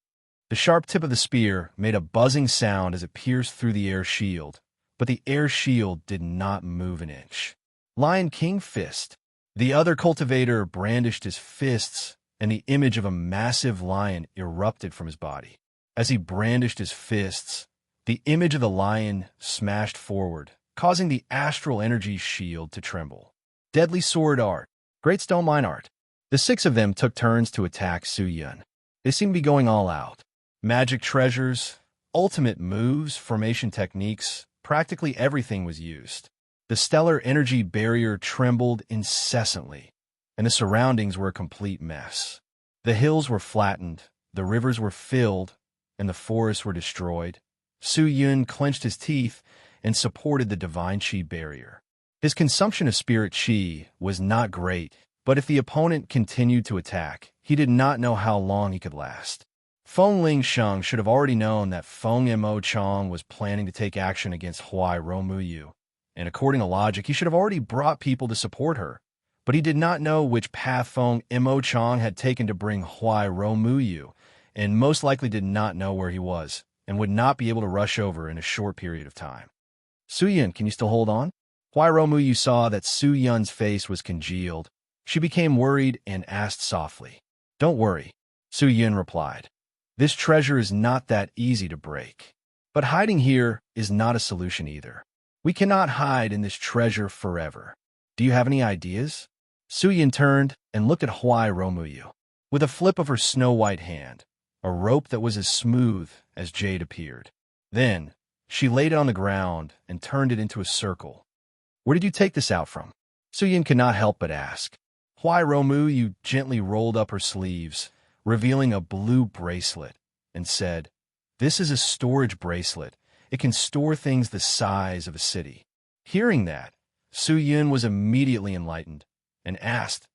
The sharp tip of the spear made a buzzing sound as it pierced through the air shield, but the air shield did not move an inch. Lion King Fist. The other cultivator brandished his fists, and the image of a massive lion erupted from his body. As he brandished his fists, the image of the lion smashed forward, causing the astral energy shield to tremble. Deadly sword art. Great stone mine art. The six of them took turns to attack Su Yun. They seemed to be going all out. Magic treasures, ultimate moves, formation techniques, practically everything was used. The stellar energy barrier trembled incessantly, and the surroundings were a complete mess. The hills were flattened, the rivers were filled, and the forests were destroyed. Su Yun clenched his teeth and supported the divine chi barrier. His consumption of spirit chi was not great, but if the opponent continued to attack, he did not know how long he could last. Feng Lingsheng should have already known that Feng Mo Chong was planning to take action against Huai Romuyu, and according to logic, he should have already brought people to support her. But he did not know which path Feng Mo Chong had taken to bring Huai Romuyu, and most likely did not know where he was, and would not be able to rush over in a short period of time. Su Yun, can you still hold on? Huai Romuyu saw that Su Yun's face was congealed. She became worried and asked softly. Don't worry, Su Yun replied. This treasure is not that easy to break. But hiding here is not a solution either. We cannot hide in this treasure forever. Do you have any ideas? Su Yun turned and looked at Huai Romuyu. With a flip of her snow-white hand, a rope that was as smooth as jade appeared. Then, she laid it on the ground and turned it into a circle. Where did you take this out from? Su Yun could not help but ask. Huai Romuyu gently rolled up her sleeves, revealing a blue bracelet, and said, This is a storage bracelet. It can store things the size of a city. Hearing that, Su Yun was immediately enlightened and asked,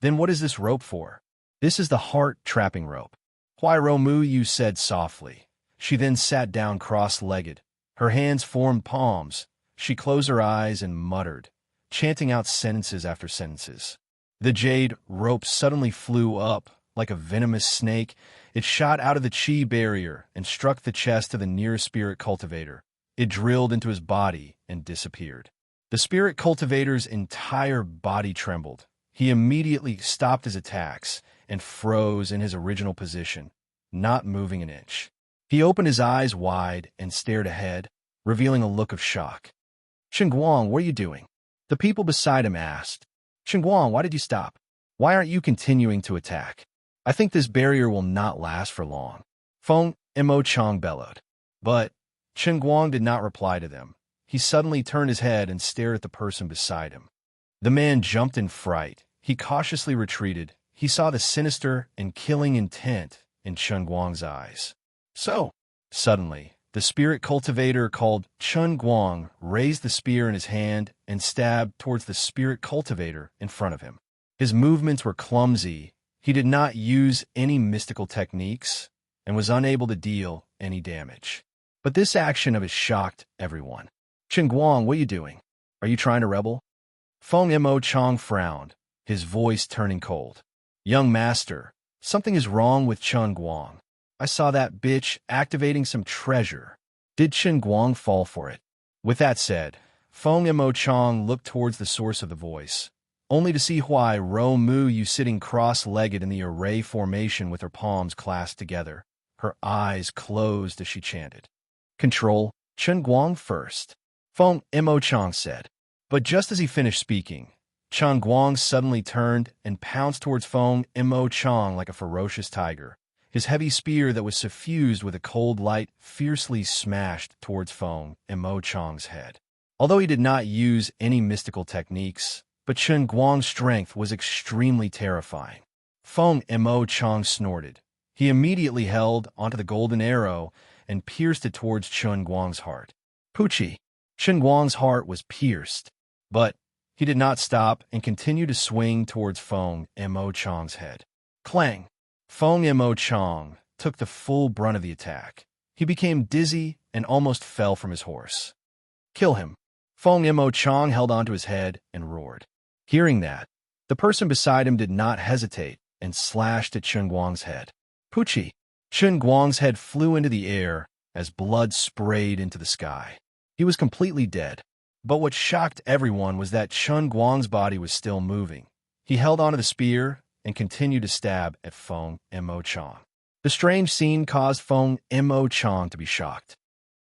Then what is this rope for? This is the heart-trapping rope. Huai Romuyu said softly. She then sat down cross-legged. Her hands formed palms. She closed her eyes and muttered, chanting out sentences after sentences. The jade rope suddenly flew up like a venomous snake. It shot out of the chi barrier and struck the chest of the nearest spirit cultivator. It drilled into his body and disappeared. The spirit cultivator's entire body trembled. He immediately stopped his attacks and froze in his original position, not moving an inch. He opened his eyes wide and stared ahead, revealing a look of shock. Xinguang, what are you doing? The people beside him asked. Xinguang, why did you stop? Why aren't you continuing to attack? I think this barrier will not last for long. Feng Mo Chong bellowed. But Xinguang did not reply to them. He suddenly turned his head and stared at the person beside him. The man jumped in fright. he cautiously retreated. He saw the sinister and killing intent in Chen Guang's eyes. So, suddenly, the spirit cultivator called Chen Guang raised the spear in his hand and stabbed towards the spirit cultivator in front of him. His movements were clumsy. He did not use any mystical techniques and was unable to deal any damage. But this action of his shocked everyone. Chen Guang, what are you doing? Are you trying to rebel? Feng Mo Chang frowned, his voice turning cold. Young master, something is wrong with Chen Guang. I saw that bitch activating some treasure. Did Chen Guang fall for it? With that said, Feng Mo Chang looked towards the source of the voice, only to see Huai Ro Mu Yu sitting cross-legged in the array formation with her palms clasped together, her eyes closed as she chanted. Control, Chen Guang first, Feng Mo Chang said. But just as he finished speaking, Chen Guang suddenly turned and pounced towards Feng Mo Chang like a ferocious tiger. His heavy spear that was suffused with a cold light fiercely smashed towards Feng Mo Chang's head. Although he did not use any mystical techniques, but Chen Guang's strength was extremely terrifying. Feng Mo Chang snorted. He immediately held onto the golden arrow and pierced it towards Chen Guang's heart. Poochie! Chen Guang's heart was pierced, but he did not stop and continued to swing towards Feng Mo Chang's head. Clang! Feng Mo Chang took the full brunt of the attack. He became dizzy and almost fell from his horse. Kill him! Feng Mo Chang held onto his head and roared. Hearing that, the person beside him did not hesitate and slashed at Chen Guang's head. Poochie! Chen Guang's head flew into the air as blood sprayed into the sky. He was completely dead. But what shocked everyone was that Chen Guang's body was still moving. He held onto the spear and continued to stab at Feng Mo Chang. The strange scene caused Feng Mo Chang to be shocked.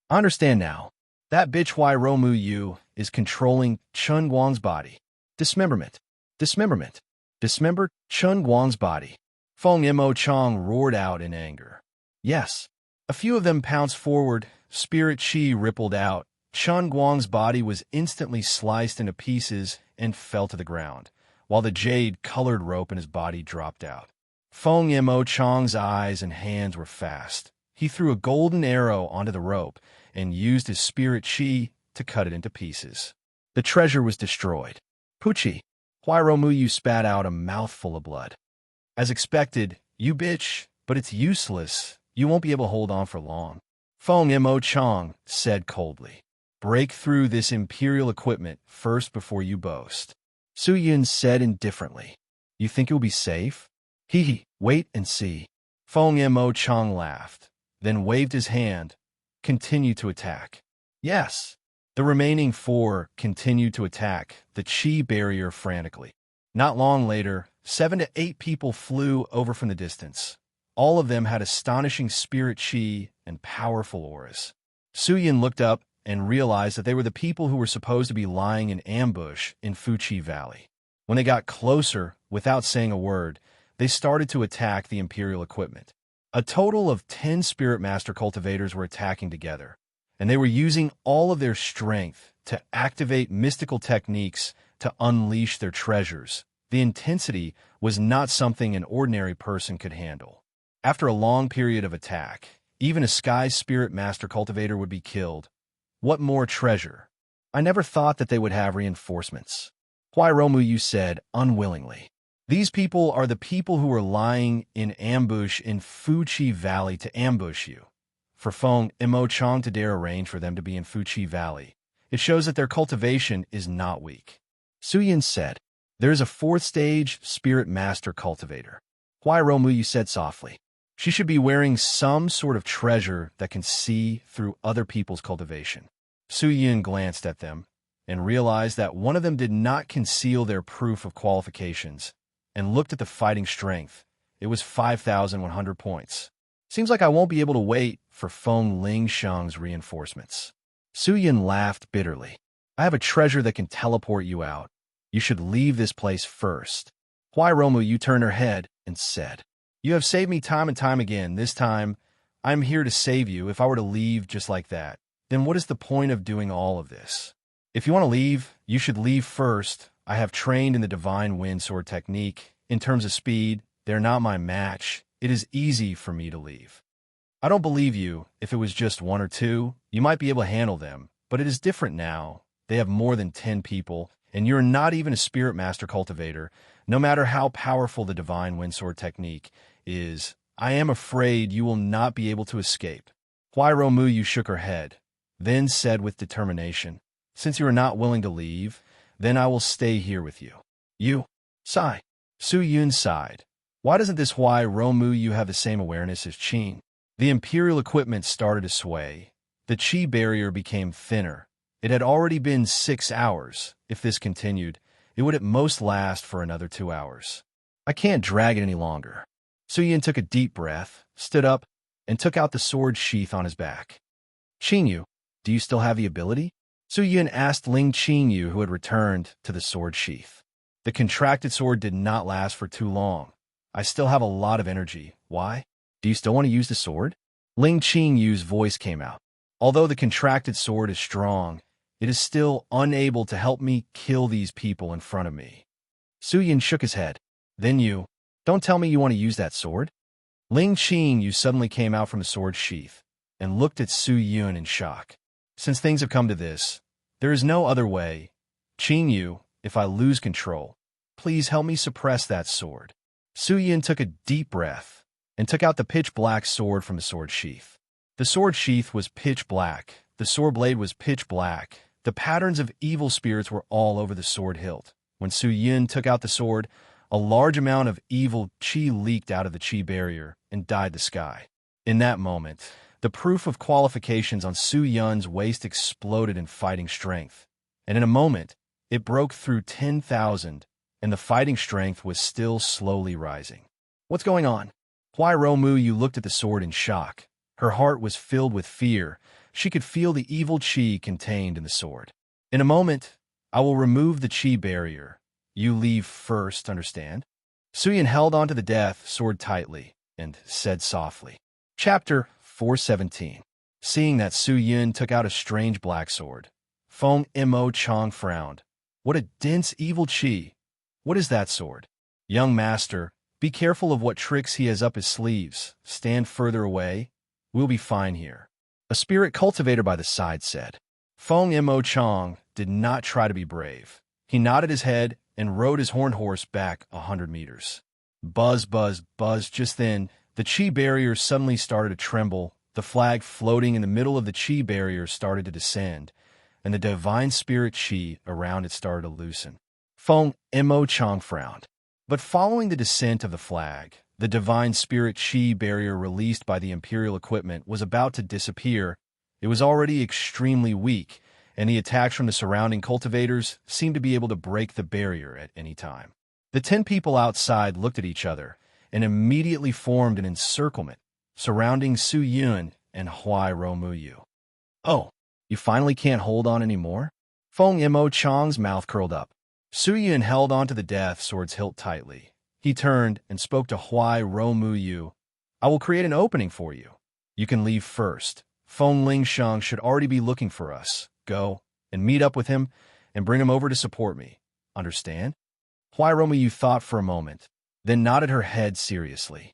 I understand now. That bitch Huai Ro Mu Yu is controlling Chen Guang's body. Dismemberment. Dismemberment. Dismember Chen Guang's body. Feng Mo Chang roared out in anger. Yes. A few of them pounced forward. Spirit chi rippled out. Chen Guang's body was instantly sliced into pieces and fell to the ground, while the jade-colored rope in his body dropped out. Feng Mo Chang's eyes and hands were fast. He threw a golden arrow onto the rope and used his spirit chi to cut it into pieces. The treasure was destroyed. Poochie! Huai Ro Mu Yu spat out a mouthful of blood. As expected, you bitch, but it's useless. You won't be able to hold on for long. Feng Mo Chang said coldly. Break through this imperial equipment first before you boast. Su Yun said indifferently. You think it will be safe? Hee hee, wait and see. Feng Mo Chang laughed, then waved his hand. Continue to attack. Yes. The remaining four continued to attack the chi barrier frantically. Not long later, 7 to 8 people flew over from the distance. All of them had astonishing spirit chi and powerful auras. Su Yun looked up and realized that they were the people who were supposed to be lying in ambush in Fuchi Valley. When they got closer, without saying a word, they started to attack the Imperial equipment. A total of 10 Spirit Master cultivators were attacking together, and they were using all of their strength to activate mystical techniques to unleash their treasures. The intensity was not something an ordinary person could handle. After a long period of attack, even a Sky Spirit Master cultivator would be killed. What more treasure? I never thought that they would have reinforcements. Huai Ro Mu Yu said unwillingly. These people are the people who are lying in ambush in Fuchi Valley to ambush you. For Feng Mo Chang to dare arrange for them to be in Fuchi Valley, it shows that their cultivation is not weak. Su Yin said, there is a 4th stage Spirit Master cultivator. Huai Ro Mu Yu said softly. She should be wearing some sort of treasure that can see through other people's cultivation. Su Yin glanced at them and realized that one of them did not conceal their proof of qualifications and looked at the fighting strength. It was 5,100 points. Seems like I won't be able to wait for Feng Lingshang's reinforcements. Su Yin laughed bitterly. I have a treasure that can teleport you out. You should leave this place first. Huai Ro Mu Yu turned her head and said, you have saved me time and time again. This time, I'm here to save you. If I were to leave just like that, then what is the point of doing all of this? If you want to leave, you should leave first. I have trained in the divine wind sword technique. In terms of speed, they're not my match. It is easy for me to leave. I don't believe you. If it was just one or two, you might be able to handle them. But it is different now. They have more than 10 people, and you're not even a spirit master cultivator, no matter how powerful the divine wind sword technique is. I am afraid you will not be able to escape. Huai Mu shook her head, then said with determination, since you are not willing to leave, then I will stay here with you. You? Sigh. Su Yun sighed. Why doesn't this Huai Mu have the same awareness as Qin? The imperial equipment started to sway. The qi barrier became thinner. It had already been 6 hours. If this continued, it would at most last for another 2 hours. I can't drag it any longer. Su Yun took a deep breath, stood up, and took out the sword sheath on his back. Qingyu, do you still have the ability? Su Yun asked Ling Qingyu, who had returned to the sword sheath. The contracted sword did not last for too long. I still have a lot of energy. Why? Do you still want to use the sword? Ling Qingyu's voice came out. Although the contracted sword is strong, it is still unable to help me kill these people in front of me. Su Yun shook his head. Then you, don't tell me you want to use that sword? Ling Qingyu suddenly came out from the sword sheath and looked at Su Yun in shock. Since things have come to this, there is no other way. Qingyu, if I lose control, please help me suppress that sword. Su Yun took a deep breath and took out the pitch-black sword from the sword sheath. The sword sheath was pitch black. The sword blade was pitch black. The patterns of evil spirits were all over the sword hilt. When Su Yun took out the sword, a large amount of evil qi leaked out of the qi barrier and dyed the sky. In that moment, the proof of qualifications on Su Yun's waist exploded in fighting strength. And in a moment, it broke through 10,000, and the fighting strength was still slowly rising. What's going on? Huai Mu looked at the sword in shock. Her heart was filled with fear. She could feel the evil qi contained in the sword. In a moment, I will remove the qi barrier. You leave first, understand? Su Yun held onto the death sword tightly and said softly. Chapter 417. Seeing that Su Yun took out a strange black sword, Feng Mo Chong frowned. What a dense evil qi. What is that sword? Young master, be careful of what tricks he has up his sleeves. Stand further away. We'll be fine here. A spirit cultivator by the side said. Feng Mo Chong did not try to be brave. He nodded his head and rode his horned horse back 100 meters. Buzz, buzz, buzz. Just then, the qi barrier suddenly started to tremble. The flag floating in the middle of the qi barrier started to descend, and the divine spirit qi around it started to loosen. Feng Mo Chong frowned. But following the descent of the flag, the divine spirit qi barrier released by the imperial equipment was about to disappear. It was already extremely weak, and the attacks from the surrounding cultivators seemed to be able to break the barrier at any time. The 10 people outside looked at each other and immediately formed an encirclement surrounding Su Yun and Huai Mu. Oh, you finally can't hold on anymore? Feng Mo Chong's mouth curled up. Su Yun held onto the death sword's hilt tightly. He turned and spoke to Huai Mu. I will create an opening for you. You can leave first. Feng Lingsheng should already be looking for us. Go and meet up with him and bring him over to support me. Understand? Huai Mu thought for a moment, then nodded her head seriously.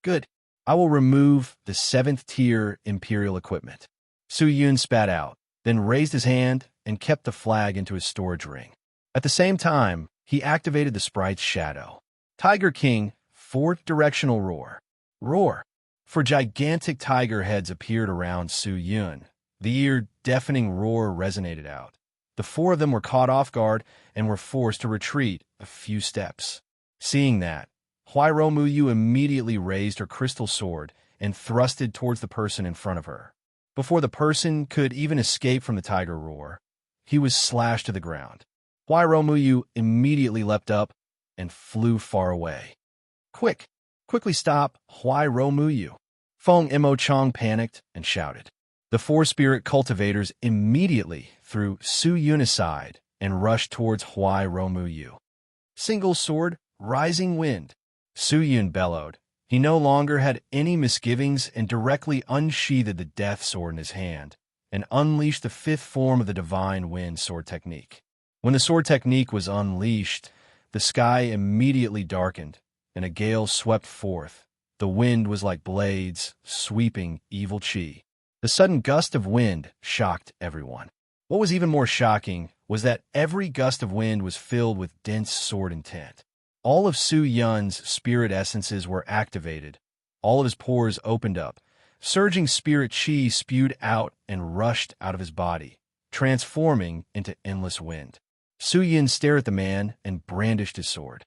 Good. I will remove the 7th tier imperial equipment. Su Yun spat out, then raised his hand and kept the flag into his storage ring. At the same time, he activated the sprite's shadow. Tiger King, 4th directional roar. Roar. 4 gigantic tiger heads appeared around Su Yun. The ear-deafening roar resonated out. The 4 of them were caught off guard and were forced to retreat a few steps. Seeing that, Huai Mu immediately raised her crystal sword and thrusted towards the person in front of her. Before the person could even escape from the tiger roar, he was slashed to the ground. Huai Mu immediately leapt up and flew far away. Quickly stop, Huai Mu. Feng Mo Chong panicked and shouted. The 4 spirit cultivators immediately threw Su Yun aside and rushed towards Huai Mu. Single sword, rising wind. Su Yun bellowed. He no longer had any misgivings and directly unsheathed the death sword in his hand and unleashed the 5th form of the divine wind sword technique. When the sword technique was unleashed, the sky immediately darkened, and a gale swept forth. The wind was like blades, sweeping evil chi. The sudden gust of wind shocked everyone. What was even more shocking was that every gust of wind was filled with dense sword intent. All of Su Yun's spirit essences were activated. All of his pores opened up. Surging spirit chi spewed out and rushed out of his body, transforming into endless wind. Su Yun stared at the man and brandished his sword.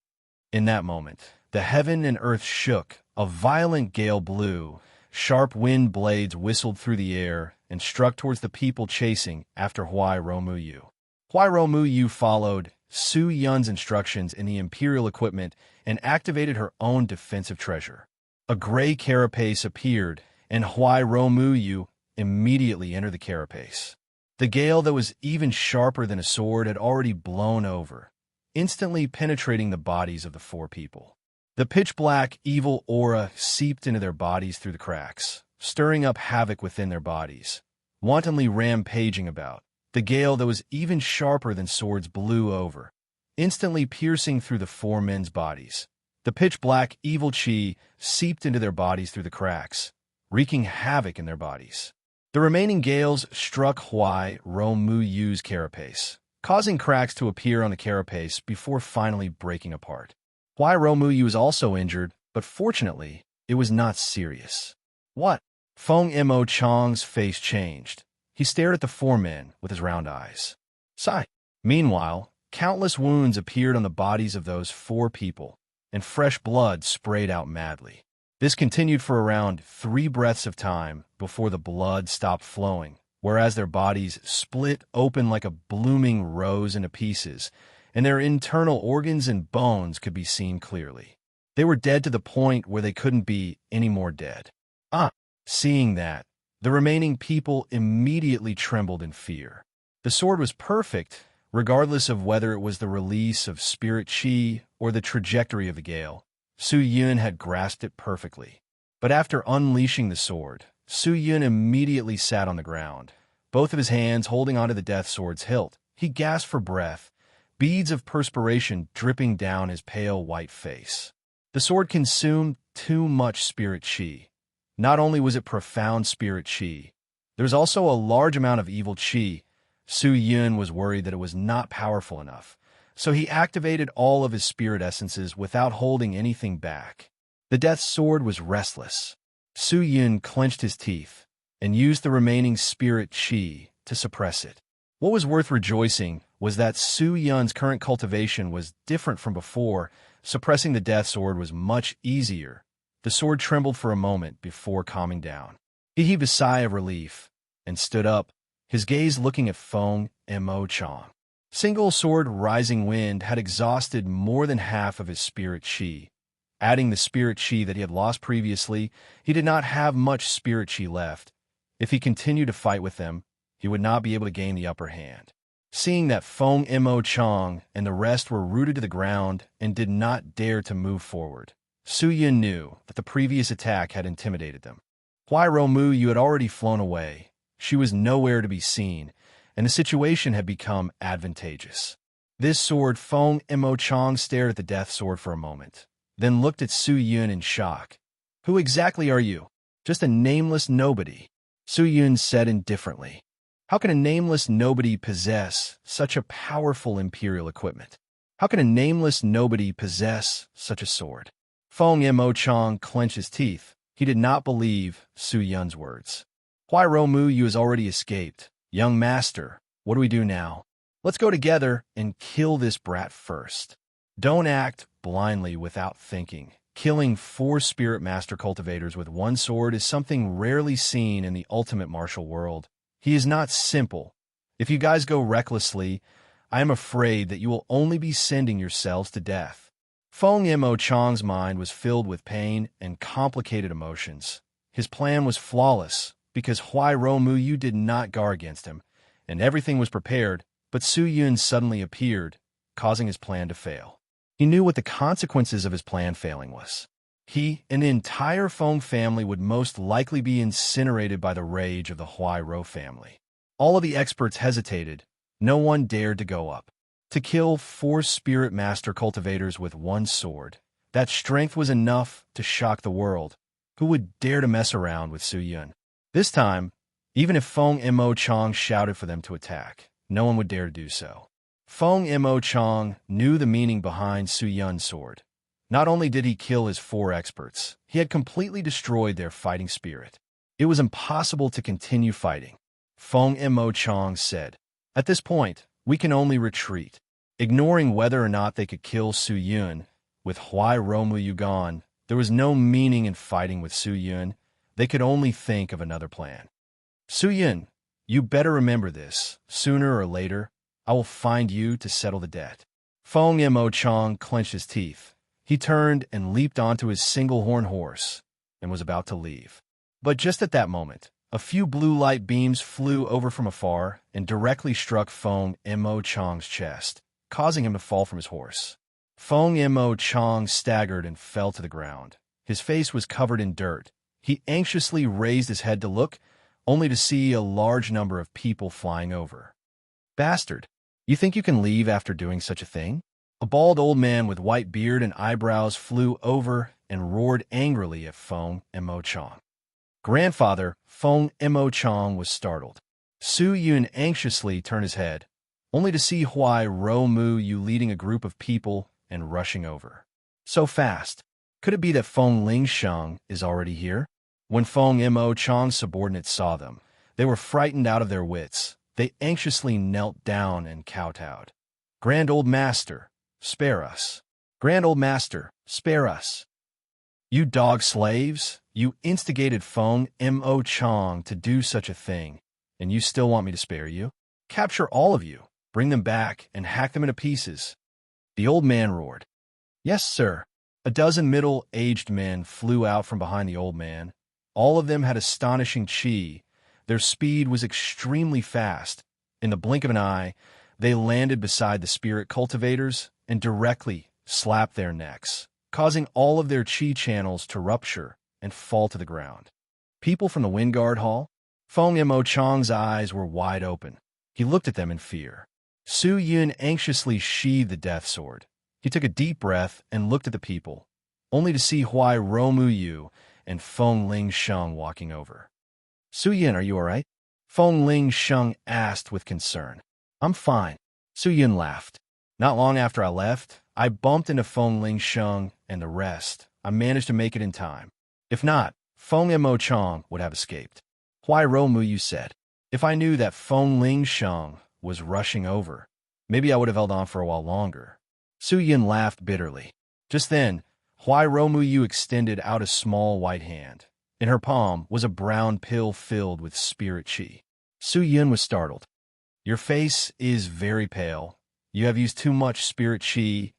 In that moment, the heaven and earth shook, a violent gale blew, sharp wind blades whistled through the air and struck towards the people chasing after Huai Romuyu. Huai Romuyu followed Su Yun's instructions in the imperial equipment and activated her own defensive treasure. A gray carapace appeared, and Huai Romuyu immediately entered the carapace. The gale that was even sharper than a sword had already blown over, instantly penetrating the bodies of the four people. The pitch-black, evil aura seeped into their bodies through the cracks, stirring up havoc within their bodies, wantonly rampaging about. The gale that was even sharper than swords blew over, instantly piercing through the four men's bodies. The pitch-black, evil chi seeped into their bodies through the cracks, wreaking havoc in their bodies. The remaining gales struck Huai Romuyu's carapace, causing cracks to appear on the carapace before finally breaking apart. Huai Romuyu was also injured, but fortunately, it was not serious. What? Feng Mo Chang's face changed. He stared at the four men with his round eyes. Sigh. Meanwhile, countless wounds appeared on the bodies of those four people, and fresh blood sprayed out madly. This continued for around 3 breaths of time before the blood stopped flowing, whereas their bodies split open like a blooming rose into pieces, and their internal organs and bones could be seen clearly. They were dead to the point where they couldn't be any more dead. Seeing that, the remaining people immediately trembled in fear. The sword was perfect, regardless of whether it was the release of spirit chi or the trajectory of the gale. Su Yun had grasped it perfectly. But after unleashing the sword, Su Yun immediately sat on the ground, both of his hands holding onto the death sword's hilt. He gasped for breath, beads of perspiration dripping down his pale white face. The sword consumed too much spirit chi. Not only was it profound spirit chi, there was also a large amount of evil chi. Su Yun was worried that it was not powerful enough, so he activated all of his spirit essences without holding anything back. The death sword was restless. Su Yun clenched his teeth and used the remaining spirit chi to suppress it. What was worth rejoicing was that Su Yun's current cultivation was different from before. Suppressing the death sword was much easier. The sword trembled for a moment before calming down. He heaved a sigh of relief and stood up, his gaze looking at Feng Mo Chang. Single sword Rising Wind had exhausted more than half of his spirit chi. Adding the spirit chi that he had lost previously, he did not have much spirit chi left. If he continued to fight with them, he would not be able to gain the upper hand. Seeing that Feng Mo Chang and the rest were rooted to the ground and did not dare to move forward, Su Yun knew that the previous attack had intimidated them. Huai Romuyu had already flown away. She was nowhere to be seen, and the situation had become advantageous. This sword, Feng Mo Chang stared at the death sword for a moment, then looked at Su Yun in shock. Who exactly are you? Just a nameless nobody, Su Yun said indifferently. How can a nameless nobody possess such a powerful imperial equipment? How can a nameless nobody possess such a sword? Feng Mo Chang clenched his teeth. He did not believe Su Yun's words. Huai Romuyu has already escaped. Young master, what do we do now? Let's go together and kill this brat first. Don't act blindly without thinking. Killing 4 spirit master cultivators with 1 sword is something rarely seen in the ultimate martial world. He is not simple. If you guys go recklessly, I am afraid that you will only be sending yourselves to death. Feng Mo Chang's mind was filled with pain and complicated emotions. His plan was flawless because Huai Romuyu did not guard against him, and everything was prepared, but Su Yun suddenly appeared, causing his plan to fail. He knew what the consequences of his plan failing was. He and the entire Feng family would most likely be incinerated by the rage of the Huai Ro family. All of the experts hesitated. No one dared to go up. to kill 4 spirit master cultivators with 1 sword. That strength was enough to shock the world. Who would dare to mess around with Su Yun? This time, even if Feng Mo Chong shouted for them to attack, no one would dare to do so. Feng Mo Chong knew the meaning behind Su Yun's sword. Not only did he kill his 4 experts, he had completely destroyed their fighting spirit. It was impossible to continue fighting. Feng Mo Chong said, "At this point, we can only retreat." Ignoring whether or not they could kill Su Yun, with Huai Romu gone, there was no meaning in fighting with Su Yun. They could only think of another plan. "Su Yun, you better remember this. Sooner or later, I will find you to settle the debt." Feng Mo Chong clenched his teeth. He turned and leaped onto his single-horn horse and was about to leave. But just at that moment, a few blue light beams flew over from afar and directly struck Feng Mo Chong's chest, causing him to fall from his horse. Feng Mo Chong staggered and fell to the ground. His face was covered in dirt. He anxiously raised his head to look, only to see a large number of people flying over. "Bastard, you think you can leave after doing such a thing?" A bald old man with white beard and eyebrows flew over and roared angrily at Feng Mo Chong. Grandfather Feng Mo Chong was startled. Su Yun anxiously turned his head, only to see Huai Romu Yu leading a group of people and rushing over. So fast. Could it be that Feng Lingsheng is already here? When Feng Mo Chong's subordinates saw them, they were frightened out of their wits. They anxiously knelt down and kowtowed. "Grand Old Master, spare us. Grand Old Master, spare us. You dog slaves, you instigated Feng Mo Chong to do such a thing, and you still want me to spare you? Capture all of you, bring them back, and hack them into pieces." The old man roared. "Yes, sir." A dozen middle-aged men flew out from behind the old man. All of them had astonishing chi. Their speed was extremely fast. In the blink of an eye, they landed beside the spirit cultivators and directly slapped their necks, causing all of their chi channels to rupture and fall to the ground. People from the Windguard Hall? Feng Mo Chong's eyes were wide open. He looked at them in fear. Su Yun anxiously sheathed the death sword. He took a deep breath and looked at the people, only to see Huai Romu Yu and Feng Lingsheng walking over. "Su Yun, are you all right?" Feng Lingsheng asked with concern. "I'm fine." Su Yun laughed. "Not long after I left, I bumped into Feng Lingsheng and the rest. I managed to make it in time. If not, Feng Mo Chong would have escaped." Huai Romu Yu said, "If I knew that Feng Lingsheng was rushing over, maybe I would have held on for a while longer." Su Yun laughed bitterly. Just then, Huai Romu Yu extended out a small white hand. In her palm was a brown pill filled with spirit chi. Su Yun was startled. "Your face is very pale. You have used too much spirit chi.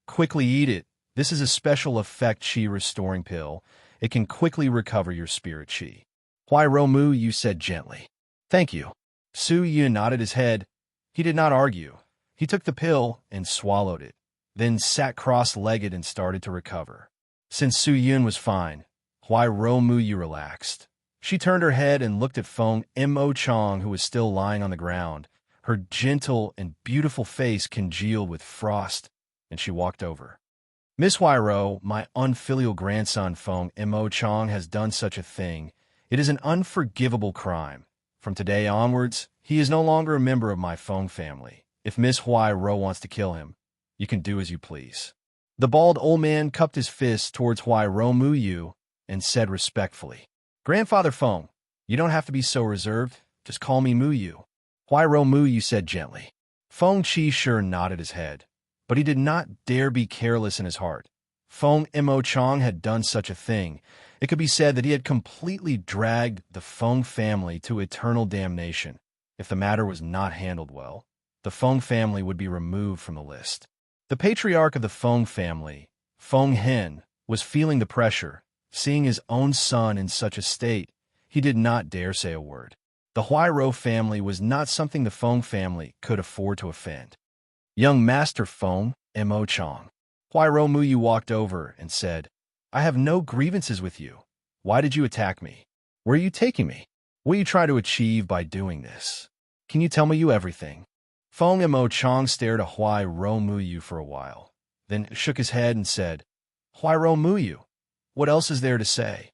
Quickly eat it. This is a special effect chi restoring pill. It can quickly recover your spirit chi." Huai Romu Yu said gently. "Thank you." Su Yun nodded his head. He did not argue. He took the pill and swallowed it, then sat cross-legged and started to recover. Since Su Yun was fine, Huai Romu Yu relaxed. She turned her head and looked at Feng Mo Chong, who was still lying on the ground. Her gentle and beautiful face congealed with frost, and she walked over. "Miss Huairo, my unfilial grandson Feng Mo Chong has done such a thing. It is an unforgivable crime. From today onwards, he is no longer a member of my Feng family. If Miss Huairo wants to kill him, you can do as you please." The bald old man cupped his fist towards Huai Romu Yu and said respectfully, "Grandfather Feng, you don't have to be so reserved. Just call me Mu Yu." Huai Romu Yu said gently. Feng Chi sure nodded his head, but he did not dare be careless in his heart. Feng Mo Chong had done such a thing. It could be said that he had completely dragged the Feng family to eternal damnation. If the matter was not handled well, the Feng family would be removed from the list. The patriarch of the Feng family, Feng Hen, was feeling the pressure. Seeing his own son in such a state, he did not dare say a word. The Huairo family was not something the Feng family could afford to offend. "Young Master Feng Mo Chong." Huairo Muyu walked over and said, "I have no grievances with you. Why did you attack me? Where are you taking me? What are you trying to achieve by doing this? Can you tell me everything?" Feng Mo Chong stared at Huai Ro Muyu for a while, then shook his head and said, Huai Ro Muyu, what else is there to say?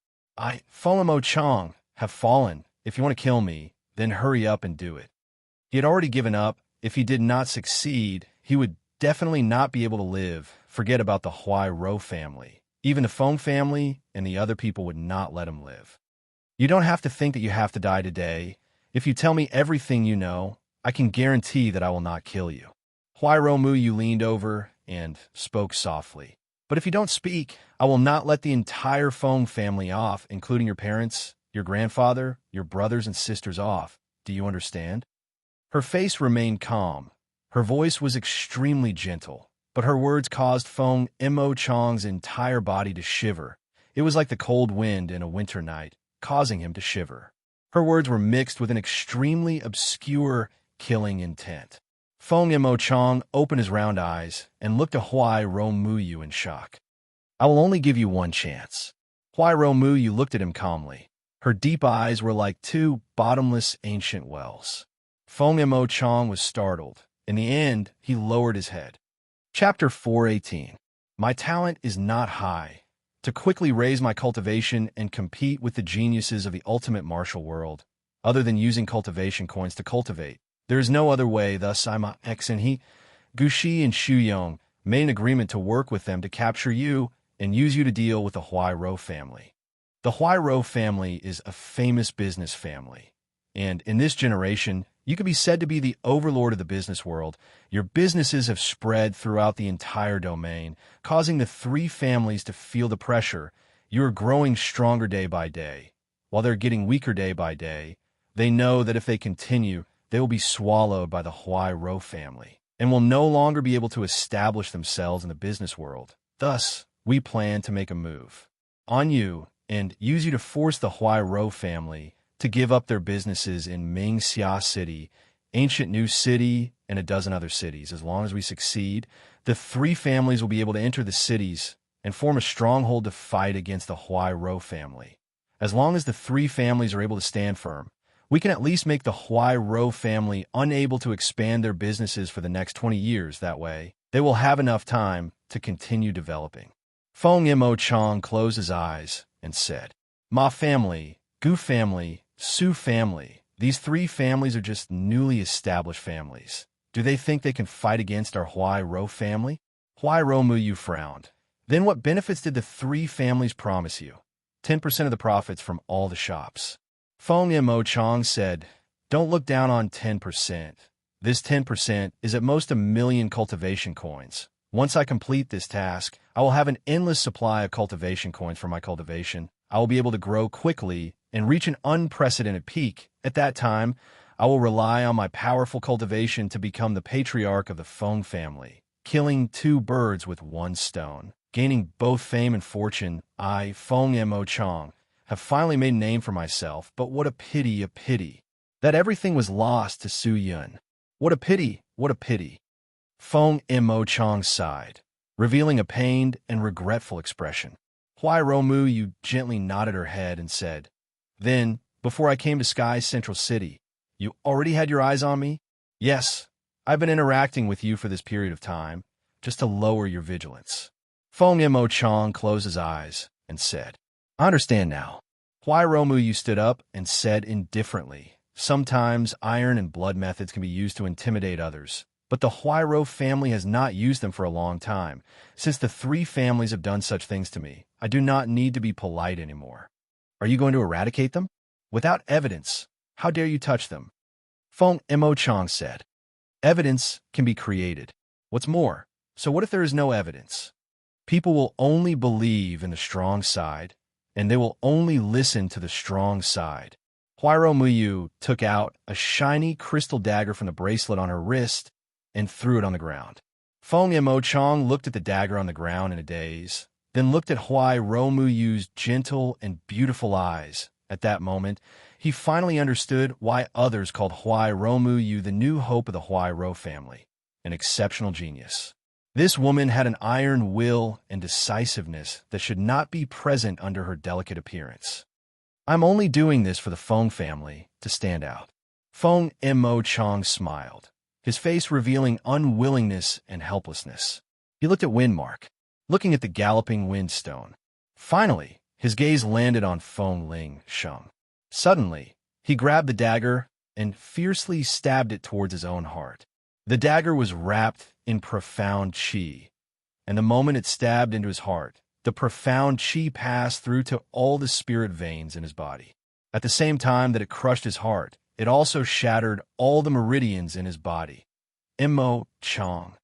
Feng Mo Chong, have fallen. If you want to kill me, then hurry up and do it. He had already given up. If he did not succeed, he would definitely not be able to live. Forget about the Huai Ro family. Even the Feng family and the other people would not let him live. You don't have to think that you have to die today. If you tell me everything you know, I can guarantee that I will not kill you. Huai Ro Muyu leaned over and spoke softly. But if you don't speak, I will not let the entire Feng family off, including your parents, your grandfather, your brothers and sisters off. Do you understand? Her face remained calm. Her voice was extremely gentle, but her words caused Feng Mo Chong's entire body to shiver. It was like the cold wind in a winter night, causing him to shiver. Her words were mixed with an extremely obscure, killing intent. Feng Mo Chong opened his round eyes and looked at Huai Ro Muyu in shock. I will only give you one chance. Huai Ro Muyu looked at him calmly. Her deep eyes were like two bottomless ancient wells. Feng Mo Chong was startled. In the end, he lowered his head. Chapter 418. My talent is not high. To quickly raise my cultivation and compete with the geniuses of the ultimate martial world, other than using cultivation coins to cultivate. There is no other way, thus I'm X and he, Gushi and Shu Yong, made an agreement to work with them to capture you and use you to deal with the Huai Ro family. The Huai Ro family is a famous business family, and in this generation, you could be said to be the overlord of the business world. Your businesses have spread throughout the entire domain, causing the three families to feel the pressure. You are growing stronger day by day. While they're getting weaker day by day, they know that if they continue, they will be swallowed by the Huai Ro family and will no longer be able to establish themselves in the business world. Thus, we plan to make a move on you and use you to force the Huai Ro family to give up their businesses in Mingxia City, Ancient New City, and a dozen other cities. As long as we succeed, the three families will be able to enter the cities and form a stronghold to fight against the Huai Ro family. As long as the three families are able to stand firm, we can at least make the Huai Ro family unable to expand their businesses for the next 20 years. That way, they will have enough time to continue developing. Feng Mo Chong closed his eyes and said, Ma family, Gu family, Su family, these three families are just newly established families. Do they think they can fight against our Huai Ro family? Huai Ro Muyu frowned. Then what benefits did the three families promise you? 10% of the profits from all the shops. Feng Mo Chong said, don't look down on 10%. This 10% is at most 1,000,000 cultivation coins. Once I complete this task, I will have an endless supply of cultivation coins for my cultivation. I will be able to grow quickly and reach an unprecedented peak. At that time, I will rely on my powerful cultivation to become the patriarch of the Feng family, killing two birds with one stone, gaining both fame and fortune. I, Feng Mo Chong, have finally made a name for myself, but what a pity, that everything was lost to Su Yun. What a pity, what a pity. Feng Mo Chong sighed, revealing a pained and regretful expression. Huai Ro Muyu gently nodded her head and said, Then, before I came to Sky Central City, you already had your eyes on me? Yes, I've been interacting with you for this period of time, just to lower your vigilance. Feng Mo Chong closed his eyes and said, I understand now. Huai Ro Muyu stood up and said indifferently, sometimes iron and blood methods can be used to intimidate others, but the Huai Ro family has not used them for a long time. Since the three families have done such things to me, I do not need to be polite anymore. Are you going to eradicate them? Without evidence, how dare you touch them? Feng Mo Chong said, Evidence can be created. What's more, so what if there is no evidence? People will only believe in the strong side, and they will only listen to the strong side. Huai Ro Muyu took out a shiny crystal dagger from the bracelet on her wrist and threw it on the ground. Feng Mo Chong looked at the dagger on the ground in a daze, then looked at Huai Ro Muyu's gentle and beautiful eyes. At that moment, he finally understood why others called Huai Ro Muyu the new hope of the Huai Ro family, an exceptional genius. This woman had an iron will and decisiveness that should not be present under her delicate appearance. I'm only doing this for the Feng family to stand out. Feng Mo Chong smiled. his face revealing unwillingness and helplessness. He looked at Windmark, looking at the galloping windstone. Finally, his gaze landed on Feng Ling Sheng. Suddenly, he grabbed the dagger and fiercely stabbed it towards his own heart. The dagger was wrapped in profound qi, and the moment it stabbed into his heart, the profound qi passed through to all the spirit veins in his body. At the same time that it crushed his heart, it also shattered all the meridians in his body. Mo Chong.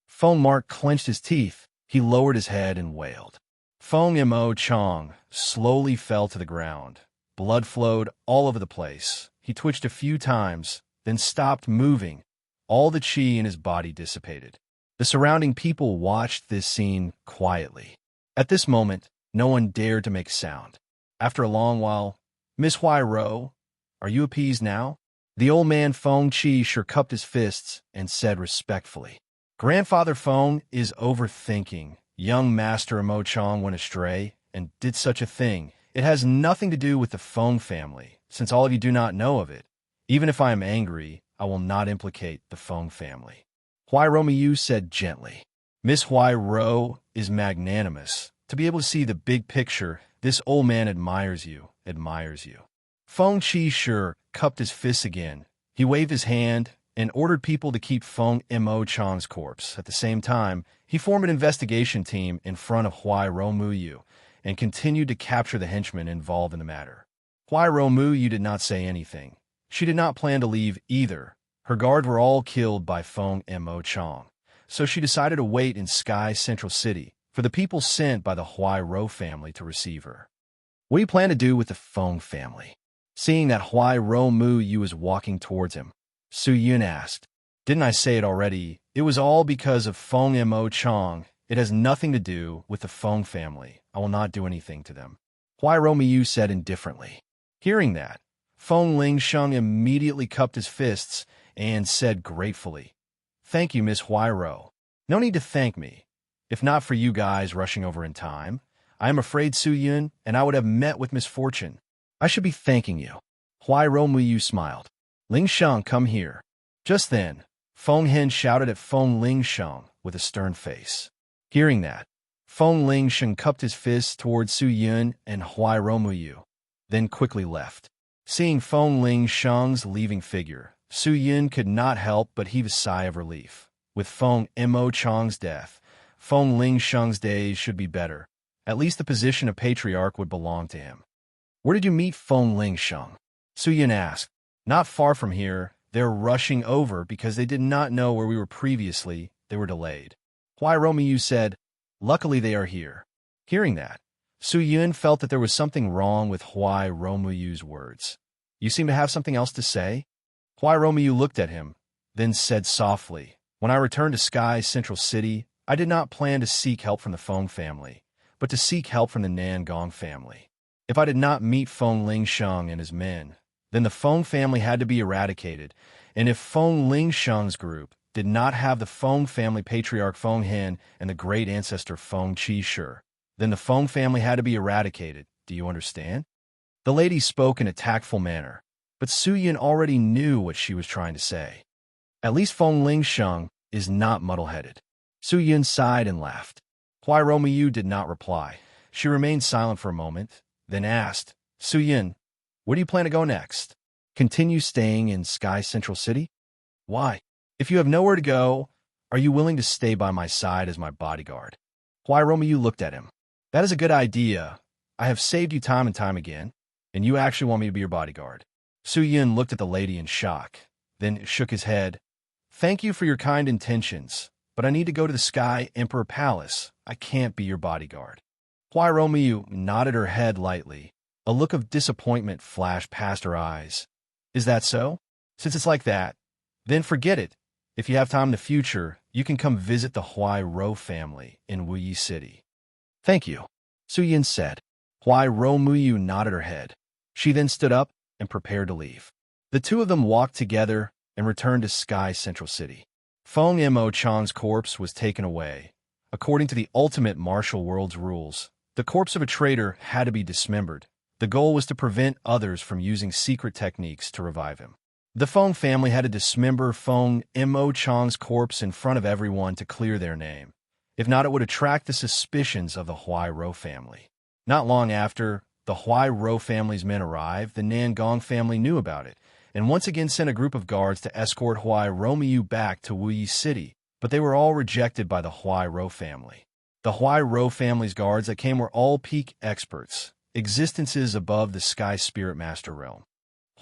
Feng Mark clenched his teeth. He lowered his head and wailed. Feng Mo Chong slowly fell to the ground. Blood flowed all over the place. He twitched a few times, then stopped moving. All the qi in his body dissipated. The surrounding people watched this scene quietly. At this moment, no one dared to make sound. After a long while, "Miss Huai-Ro, are you appeased now?" The old man Feng Qi sure cupped his fists and said respectfully, "Grandfather Feng is overthinking. Young Master Mo Chong went astray and did such a thing. It has nothing to do with the Feng family, since all of you do not know of it. Even if I am angry, I will not implicate the Feng family." Huai-Ro Miyu said gently. "Miss Huai-Ro is magnanimous. To be able to see the big picture, this old man admires you. Feng Qi sure cupped his fists again. He waved his hand and ordered people to keep Feng Mo Chang's corpse. At the same time, he formed an investigation team in front of Huai-Ro Miyu and continued to capture the henchmen involved in the matter. Huai-Ro Miyu did not say anything. She did not plan to leave either. Her guards were all killed by Feng Mo Chang, so she decided to wait in Sky Central City for the people sent by the Huai-Ro family to receive her. "What do you plan to do with the Feng family?" Seeing that Huai-Ro Miyu was walking towards him, Su Yun asked. "Didn't I say it already? It was all because of Feng Mo Chang. It has nothing to do with the Feng family. I will not do anything to them," Huai-Ro Miyu said indifferently. Hearing that, Feng Ling Sheng immediately cupped his fists and said gratefully, "Thank you, Miss Huai-Ro. No need to thank me. If not for you guys rushing over in time, I am afraid Su Yun and I would have met with misfortune. I should be thanking you." Huai-Ro Miyu smiled. "Ling Sheng, come here." Just then, Feng Hen shouted at Feng Ling Sheng with a stern face. Hearing that, Feng Ling Sheng cupped his fists towards Su Yun and Huai-Ro Miyu, then quickly left. Seeing Feng Ling Sheng's leaving figure, Su Yun could not help but heave a sigh of relief. With Feng Mo Chang's death, Feng Ling Sheng's days should be better. At least the position of patriarch would belong to him. "Where did you meet Feng Ling Sheng?" Su Yun asked. "Not far from here. They're rushing over because they did not know where we were previously. They were delayed." Huai-Ro Miyu said, "Luckily they are here." Hearing that, Su Yun felt that there was something wrong with Huai-Ro Miyu's words. "You seem to have something else to say?" Huai-Ro Miyu looked at him, then said softly, "When I returned to Sky Central City, I did not plan to seek help from the Feng family, but to seek help from the Nangong family. If I did not meet Feng Ling Sheng and his men, then the Feng family had to be eradicated, and if Feng Ling Sheng's group did not have the Feng family patriarch Feng Hen and the great ancestor Feng Qi Shi, then the Feng family had to be eradicated. Do you understand?" The lady spoke in a tactful manner, but Su Yun already knew what she was trying to say. At least Feng Ling Sheng is not muddle-headed. Su Yun sighed and laughed. Huai-Ro Miyu did not reply. She remained silent for a moment, then asked, "Su Yun, where do you plan to go next? Continue staying in Sky Central City?" "Why? If you have nowhere to go, are you willing to stay by my side as my bodyguard?" Huai-Ro Miyu looked at him. "That is a good idea. I have saved you time and time again, and you actually want me to be your bodyguard." Su Yun looked at the lady in shock, then shook his head. "Thank you for your kind intentions, but I need to go to the Sky Emperor Palace. I can't be your bodyguard." Huai-Ro Miyu nodded her head lightly. A look of disappointment flashed past her eyes. "Is that so? Since it's like that, then forget it. If you have time in the future, you can come visit the Huai-Ro family in Wuyi City." "Thank you," Su Yun said. Huai-Ro Miyu nodded her head. She then stood up and prepared to leave. The two of them walked together and returned to Sky Central City. Feng Mo Chang's corpse was taken away. According to the ultimate martial world's rules, the corpse of a traitor had to be dismembered. The goal was to prevent others from using secret techniques to revive him. The Feng family had to dismember Feng Mo Chang's corpse in front of everyone to clear their name. If not, it would attract the suspicions of the Huai Rou family. Not long after the Huai Rou family's men arrived, the Nangong family knew about it, and once again sent a group of guards to escort Huai Romiu back to Wuyi City, but they were all rejected by the Huai Rou family. The Huai Rou family's guards that came were all peak experts, existences above the Sky Spirit Master realm.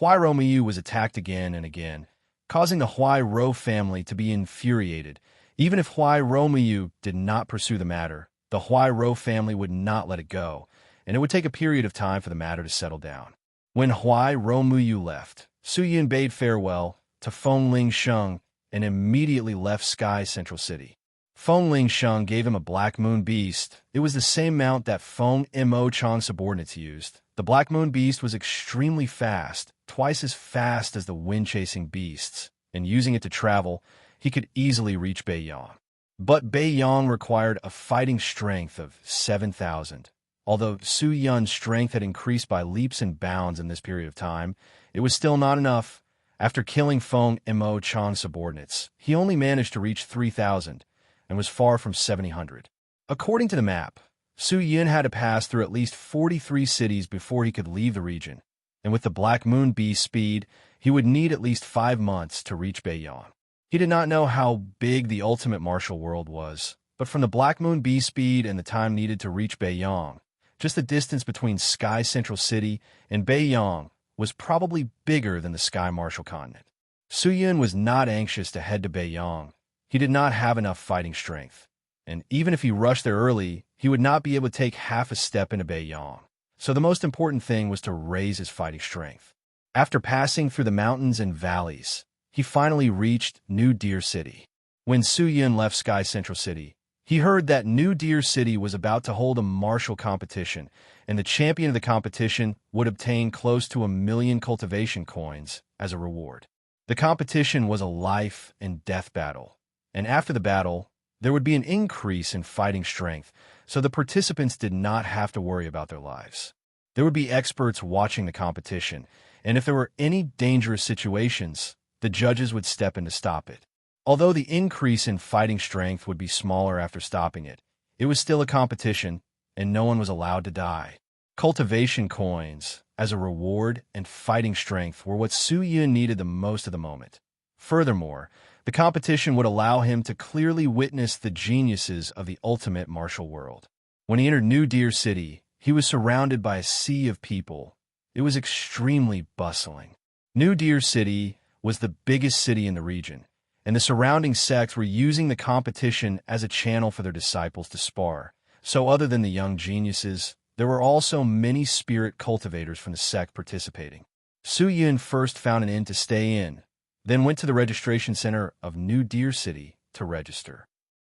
Huai Romiu was attacked again and again, causing the Huai Rou family to be infuriated. Even if Huai Romiu did not pursue the matter, the Huai Rou family would not let it go, and it would take a period of time for the matter to settle down. When Huai Romiu left, Su Yin bade farewell to Feng Lingsheng and immediately left Sky Central City. Feng Lingsheng gave him a Black Moon Beast. It was the same mount that Feng Mo Chang's subordinates used. The Black Moon Beast was extremely fast, twice as fast as the wind-chasing beasts, and using it to travel, he could easily reach Beiyang. But Beiyang required a fighting strength of 7,000. Although Su Yun's strength had increased by leaps and bounds in this period of time, it was still not enough. After killing Feng Mo Chang's subordinates, he only managed to reach 3,000 and was far from 700. According to the map, Su Yun had to pass through at least 43 cities before he could leave the region, and with the Black Moon Beast speed, he would need at least 5 months to reach Beiyang. He did not know how big the ultimate martial world was, but from the Black Moon Beast speed and the time needed to reach Beiyang, just the distance between Sky Central City and Beiyang was probably bigger than the Sky Martial Continent. Su Yun was not anxious to head to Beiyang. He did not have enough fighting strength, and even if he rushed there early, he would not be able to take half a step into Beiyang. So the most important thing was to raise his fighting strength. After passing through the mountains and valleys, he finally reached New Deer City. When Su Yun left Sky Central City, he heard that New Deer City was about to hold a martial competition, and the champion of the competition would obtain close to 1,000,000 cultivation coins as a reward. The competition was a life and death battle, and after the battle, there would be an increase in fighting strength, so the participants did not have to worry about their lives. There would be experts watching the competition, and if there were any dangerous situations, the judges would step in to stop it. Although the increase in fighting strength would be smaller after stopping it, it was still a competition, and no one was allowed to die. Cultivation coins, as a reward, and fighting strength were what Su Yun needed the most at the moment. Furthermore, the competition would allow him to clearly witness the geniuses of the ultimate martial world. When he entered New Deer City, he was surrounded by a sea of people. It was extremely bustling. New Deer City was the biggest city in the region, and the surrounding sects were using the competition as a channel for their disciples to spar. So other than the young geniuses, there were also many spirit cultivators from the sect participating. Su Yun first found an inn to stay in, then went to the registration center of New Deer City to register.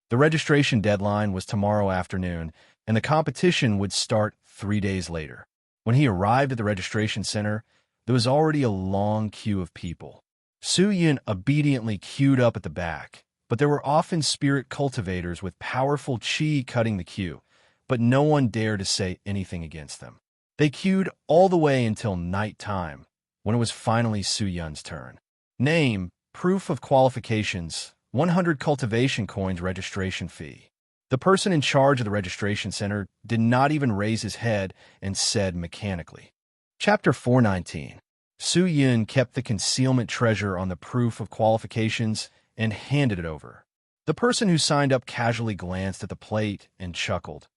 The registration deadline was tomorrow afternoon, and the competition would start 3 days later. When he arrived at the registration center, there was already a long queue of people. Su Yun obediently queued up at the back, but there were often spirit cultivators with powerful qi cutting the queue, but no one dared to say anything against them. They queued all the way until night time, when it was finally Su Yun's turn. Name, proof of qualifications, 100 cultivation coins registration fee. The person in charge of the registration center did not even raise his head and said mechanically. Chapter 419. Su Yun kept the concealment treasure on the proof of qualifications and handed it over. The person who signed up casually glanced at the plate and chuckled.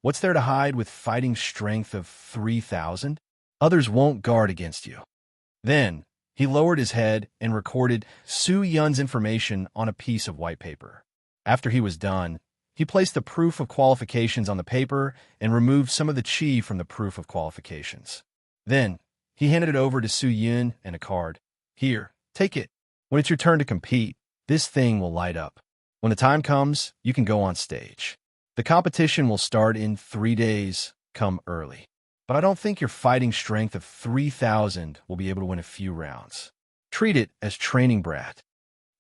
What's there to hide with fighting strength of 3,000? Others won't guard against you. Then, he lowered his head and recorded Su Yun's information on a piece of white paper. After he was done, he placed the proof of qualifications on the paper and removed some of the qi from the proof of qualifications. Then, he handed it over to Su Yun and a card. Here, take it. When it's your turn to compete, this thing will light up. When the time comes, you can go on stage. The competition will start in 3 days. Come early. But I don't think your fighting strength of 3,000 will be able to win a few rounds. Treat it as training brat.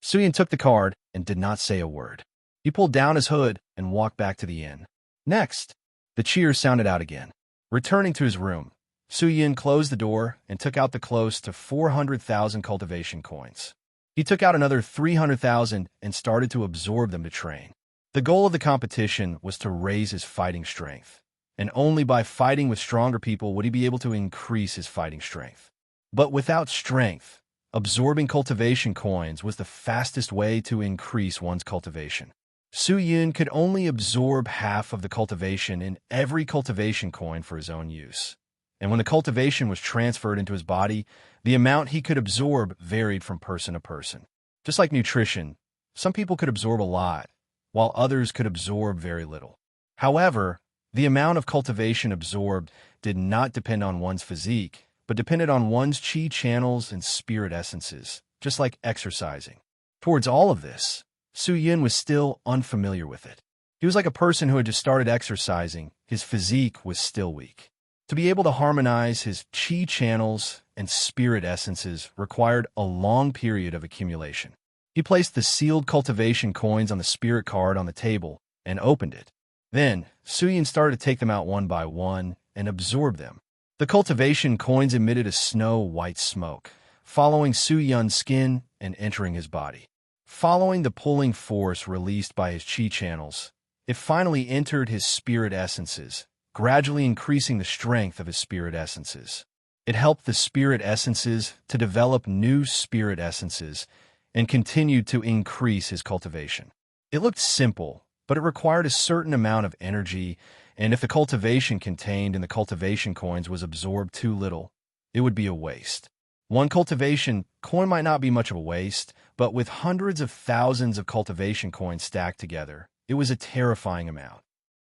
Su Yun took the card and did not say a word. He pulled down his hood and walked back to the inn. Next, the cheers sounded out again. Returning to his room, Su Yun closed the door and took out the close to 400,000 cultivation coins. He took out another 300,000 and started to absorb them to train. The goal of the competition was to raise his fighting strength, and only by fighting with stronger people would he be able to increase his fighting strength. But without strength, absorbing cultivation coins was the fastest way to increase one's cultivation. Su Yun could only absorb half of the cultivation in every cultivation coin for his own use. And when the cultivation was transferred into his body, the amount he could absorb varied from person to person. Just like nutrition, some people could absorb a lot, while others could absorb very little. However, the amount of cultivation absorbed did not depend on one's physique, but depended on one's chi channels and spirit essences, just like exercising. Towards all of this, Su Yun was still unfamiliar with it. He was like a person who had just started exercising. His physique was still weak. To be able to harmonize his chi channels and spirit essences required a long period of accumulation. He placed the sealed cultivation coins on the spirit card on the table and opened it. Then, Su Yun started to take them out one by one and absorb them. The cultivation coins emitted a snow-white smoke, following Su Yun's skin and entering his body. Following the pulling force released by his chi channels, it finally entered his spirit essences, gradually increasing the strength of his spirit essences. It helped the spirit essences to develop new spirit essences and continued to increase his cultivation. It looked simple, but it required a certain amount of energy, and if the cultivation contained in the cultivation coins was absorbed too little, it would be a waste. One cultivation coin might not be much of a waste, but with hundreds of thousands of cultivation coins stacked together, it was a terrifying amount.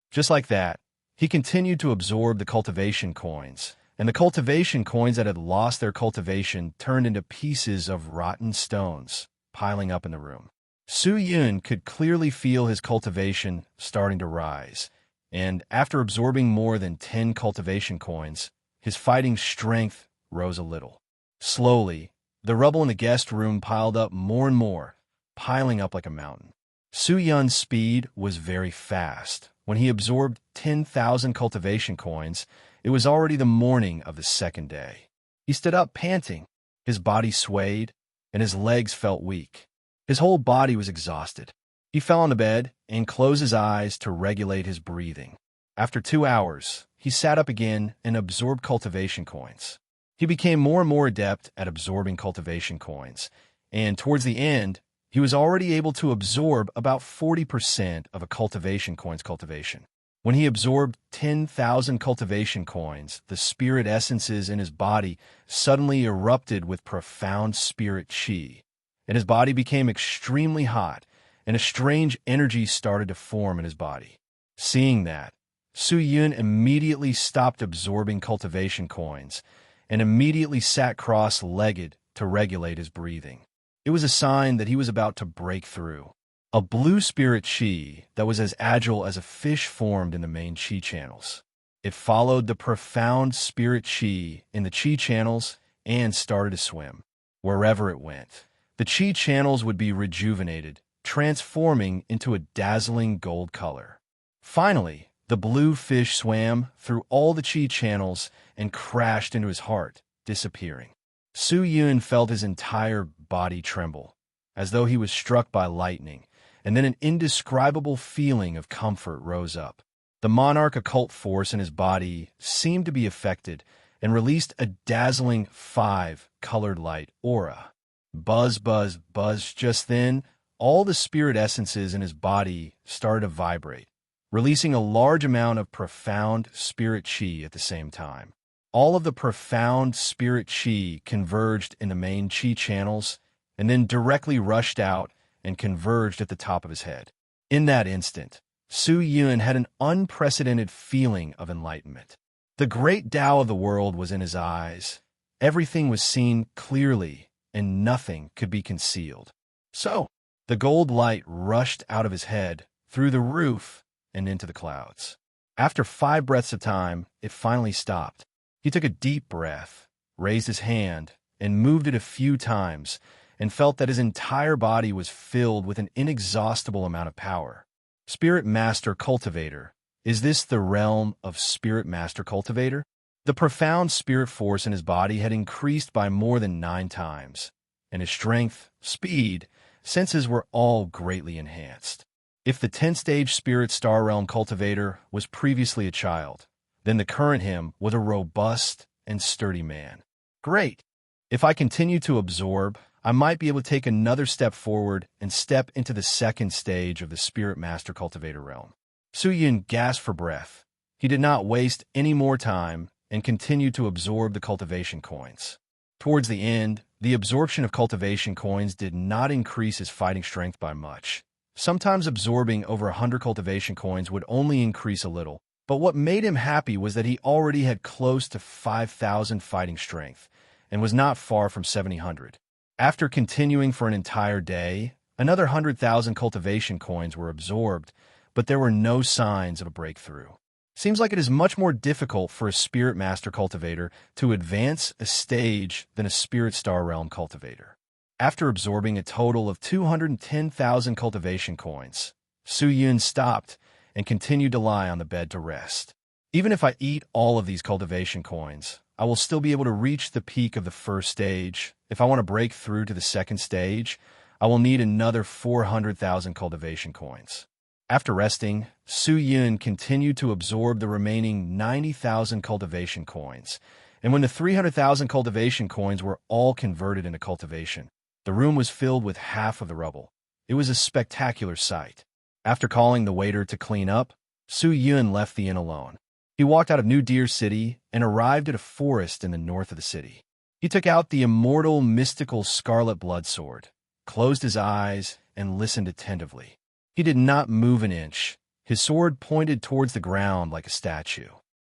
Just like that, he continued to absorb the cultivation coins, and the cultivation coins that had lost their cultivation turned into pieces of rotten stones, piling up in the room. Su Yun could clearly feel his cultivation starting to rise, and after absorbing more than 10 cultivation coins, his fighting strength rose a little. Slowly, the rubble in the guest room piled up more and more, piling up like a mountain. Su Yun's speed was very fast. When he absorbed 10,000 cultivation coins, it was already the morning of the second day. He stood up panting. His body swayed, and his legs felt weak. His whole body was exhausted. He fell on the bed and closed his eyes to regulate his breathing. After 2 hours, he sat up again and absorbed cultivation coins. He became more and more adept at absorbing cultivation coins, and towards the end, he was already able to absorb about 40% of a cultivation coin's cultivation. When he absorbed 10,000 cultivation coins, the spirit essences in his body suddenly erupted with profound spirit chi, and his body became extremely hot, and a strange energy started to form in his body. Seeing that, Su Yun immediately stopped absorbing cultivation coins and immediately sat cross-legged to regulate his breathing. It was a sign that he was about to break through. A blue spirit chi that was as agile as a fish formed in the main chi channels. It followed the profound spirit chi in the chi channels and started to swim. Wherever it went, the chi channels would be rejuvenated, transforming into a dazzling gold color. Finally, the blue fish swam through all the chi channels and crashed into his heart, disappearing. Su Yun felt his entire body tremble, as though he was struck by lightning, and then an indescribable feeling of comfort rose up. The monarch occult force in his body seemed to be affected and released a dazzling 5-colored light aura. Buzz, buzz, buzz. Just then, all the spirit essences in his body started to vibrate, releasing a large amount of profound spirit chi at the same time. All of the profound spirit chi converged in the main chi channels and then directly rushed out and converged at the top of his head. In that instant, Su Yun had an unprecedented feeling of enlightenment. The great Tao of the world was in his eyes. Everything was seen clearly, and nothing could be concealed. So, the gold light rushed out of his head, through the roof, and into the clouds. After 5 breaths of time, it finally stopped. He took a deep breath, raised his hand, and moved it a few times, and felt that his entire body was filled with an inexhaustible amount of power. Spirit Master Cultivator. Is this the realm of Spirit Master Cultivator? The profound spirit force in his body had increased by more than 9 times, and his strength, speed, senses were all greatly enhanced. If the 10th-stage spirit star realm cultivator was previously a child, then the current him was a robust and sturdy man. Great! If I continue to absorb, I might be able to take another step forward and step into the 2nd stage of the spirit master cultivator realm. Su Yun gasped for breath. He did not waste any more time and continued to absorb the cultivation coins. Towards the end, the absorption of cultivation coins did not increase his fighting strength by much. Sometimes absorbing over 100 cultivation coins would only increase a little, but what made him happy was that he already had close to 5,000 fighting strength and was not far from 700. After continuing for an entire day, another 100,000 cultivation coins were absorbed, but there were no signs of a breakthrough. Seems like it is much more difficult for a spirit master cultivator to advance a stage than a spirit star realm cultivator. After absorbing a total of 210,000 cultivation coins, Su Yun stopped and continued to lie on the bed to rest. Even if I eat all of these cultivation coins, I will still be able to reach the peak of the 1st stage. If I want to break through to the 2nd stage, I will need another 400,000 cultivation coins. After resting, Su Yun continued to absorb the remaining 90,000 cultivation coins, and when the 300,000 cultivation coins were all converted into cultivation, the room was filled with half of the rubble. It was a spectacular sight. After calling the waiter to clean up, Su Yun left the inn alone. He walked out of New Deer City and arrived at a forest in the north of the city. He took out the immortal mystical scarlet blood sword, closed his eyes, and listened attentively. He did not move an inch. His sword pointed towards the ground like a statue.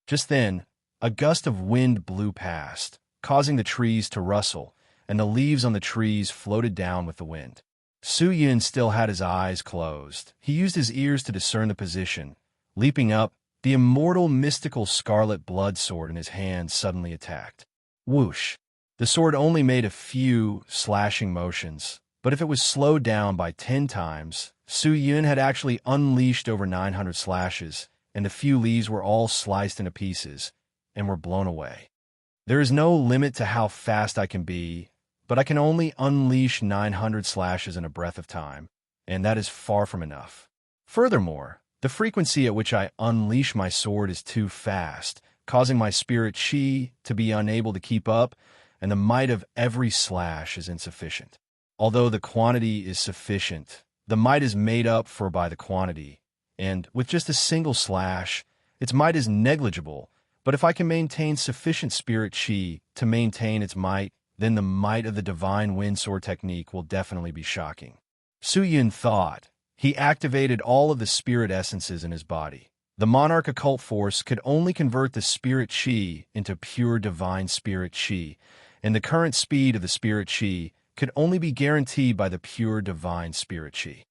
Just then, a gust of wind blew past, causing the trees to rustle, and the leaves on the trees floated down with the wind. Su Yun still had his eyes closed. He used his ears to discern the position. Leaping up, the immortal mystical scarlet blood sword in his hand suddenly attacked. Whoosh! The sword only made a few slashing motions, but if it was slowed down by 10 times, Su Yun had actually unleashed over 900 slashes, and the few leaves were all sliced into pieces and were blown away. There is no limit to how fast I can be, but I can only unleash 900 slashes in a breath of time, and that is far from enough. Furthermore, the frequency at which I unleash my sword is too fast, causing my spirit chi to be unable to keep up, and the might of every slash is insufficient. Although the quantity is sufficient, the might is made up for by the quantity, and with just a single slash, its might is negligible, but if I can maintain sufficient spirit chi to maintain its might, then the might of the divine wind sword technique will definitely be shocking. Su Yun thought. He activated all of the spirit essences in his body. The monarch occult force could only convert the spirit chi into pure divine spirit chi, and the current speed of the spirit chi could only be guaranteed by the pure divine spirit chi.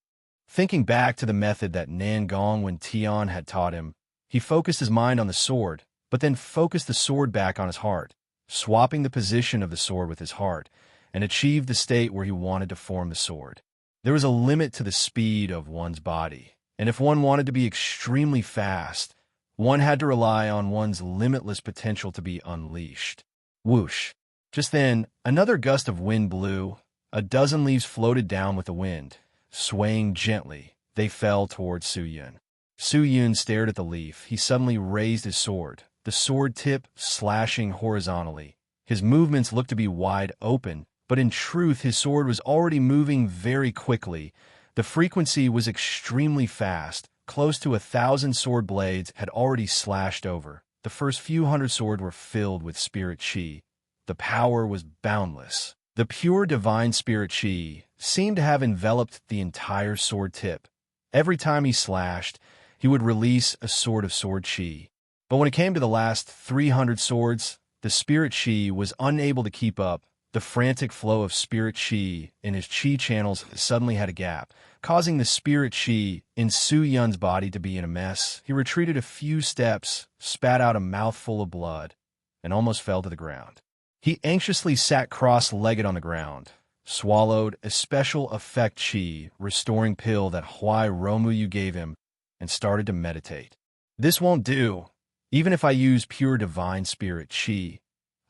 Thinking back to the method that Nan Gong Wen Tian had taught him, he focused his mind on the sword, but then focused the sword back on his heart, swapping the position of the sword with his heart, and achieved the state where he wanted to form the sword. There was a limit to the speed of one's body, and if one wanted to be extremely fast, one had to rely on one's limitless potential to be unleashed. Whoosh! Just then, another gust of wind blew. A dozen leaves floated down with the wind. Swaying gently, they fell towards Su Yun. Su Yun stared at the leaf. He suddenly raised his sword, the sword tip slashing horizontally. His movements looked to be wide open, but in truth his sword was already moving very quickly. The frequency was extremely fast. Close to 1,000 sword blades had already slashed over. The first few hundred swords were filled with spirit chi. The power was boundless. The pure divine spirit chi seemed to have enveloped the entire sword tip. Every time he slashed, he would release a sword of sword chi. But when it came to the last 300 swords, the spirit chi was unable to keep up. The frantic flow of spirit chi in his chi channels suddenly had a gap, causing the spirit chi in Su Yun's body to be in a mess. He retreated a few steps, spat out a mouthful of blood, and almost fell to the ground. He anxiously sat cross-legged on the ground, swallowed a special effect chi restoring pill that Huai Romuyu gave him, and started to meditate. This won't do. Even if I use pure divine spirit chi,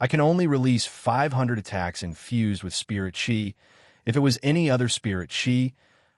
I can only release 500 attacks infused with spirit chi. If it was any other spirit chi,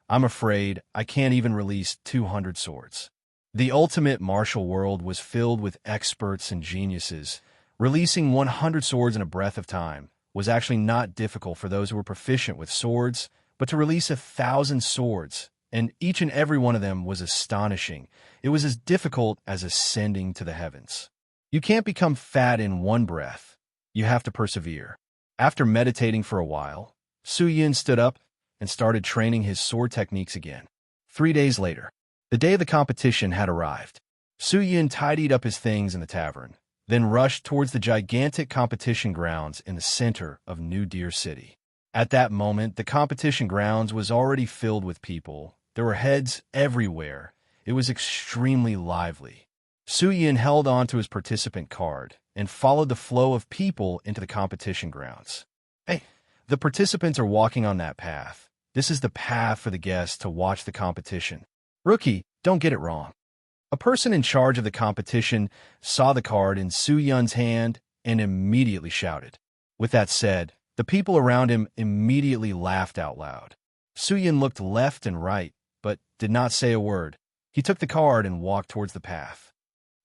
I'm afraid I can't even release 200 swords. The ultimate martial world was filled with experts and geniuses. Releasing 100 swords in a breath of time was actually not difficult for those who were proficient with swords, but to release 1,000 swords, and each and every one of them was astonishing. It was as difficult as ascending to the heavens. You can't become fat in one breath. You have to persevere. After meditating for a while, Su Yun stood up and started training his sword techniques again. 3 days later, the day of the competition had arrived. Su Yun tidied up his things in the tavern, then rushed towards the gigantic competition grounds in the center of New Deer City. At that moment, the competition grounds was already filled with people. There were heads everywhere. It was extremely lively. Su Yun held on to his participant card and followed the flow of people into the competition grounds. Hey, the participants are walking on that path. This is the path for the guests to watch the competition. Rookie, don't get it wrong. A person in charge of the competition saw the card in Su Yun's hand and immediately shouted. With that said, the people around him immediately laughed out loud. Su Yun looked left and right, but did not say a word. He took the card and walked towards the path.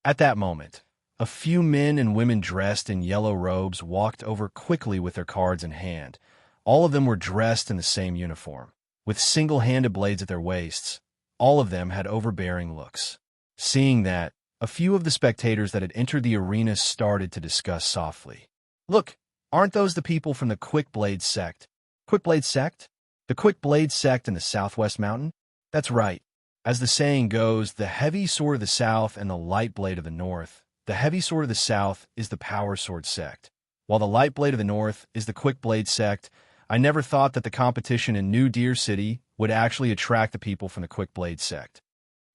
At that moment, a few men and women dressed in yellow robes walked over quickly with their cards in hand. All of them were dressed in the same uniform, with single-handed blades at their waists. All of them had overbearing looks. Seeing that, a few of the spectators that had entered the arena started to discuss softly. Look, aren't those the people from the Quick Blade sect? Quick Blade sect? The Quick Blade sect in the Southwest Mountain? That's right. As the saying goes, the heavy sword of the South and the light blade of the North. The heavy sword of the South is the Power Sword sect, while the light blade of the North is the Quick Blade sect. I never thought that the competition in New Deer City would actually attract the people from the Quick Blade sect.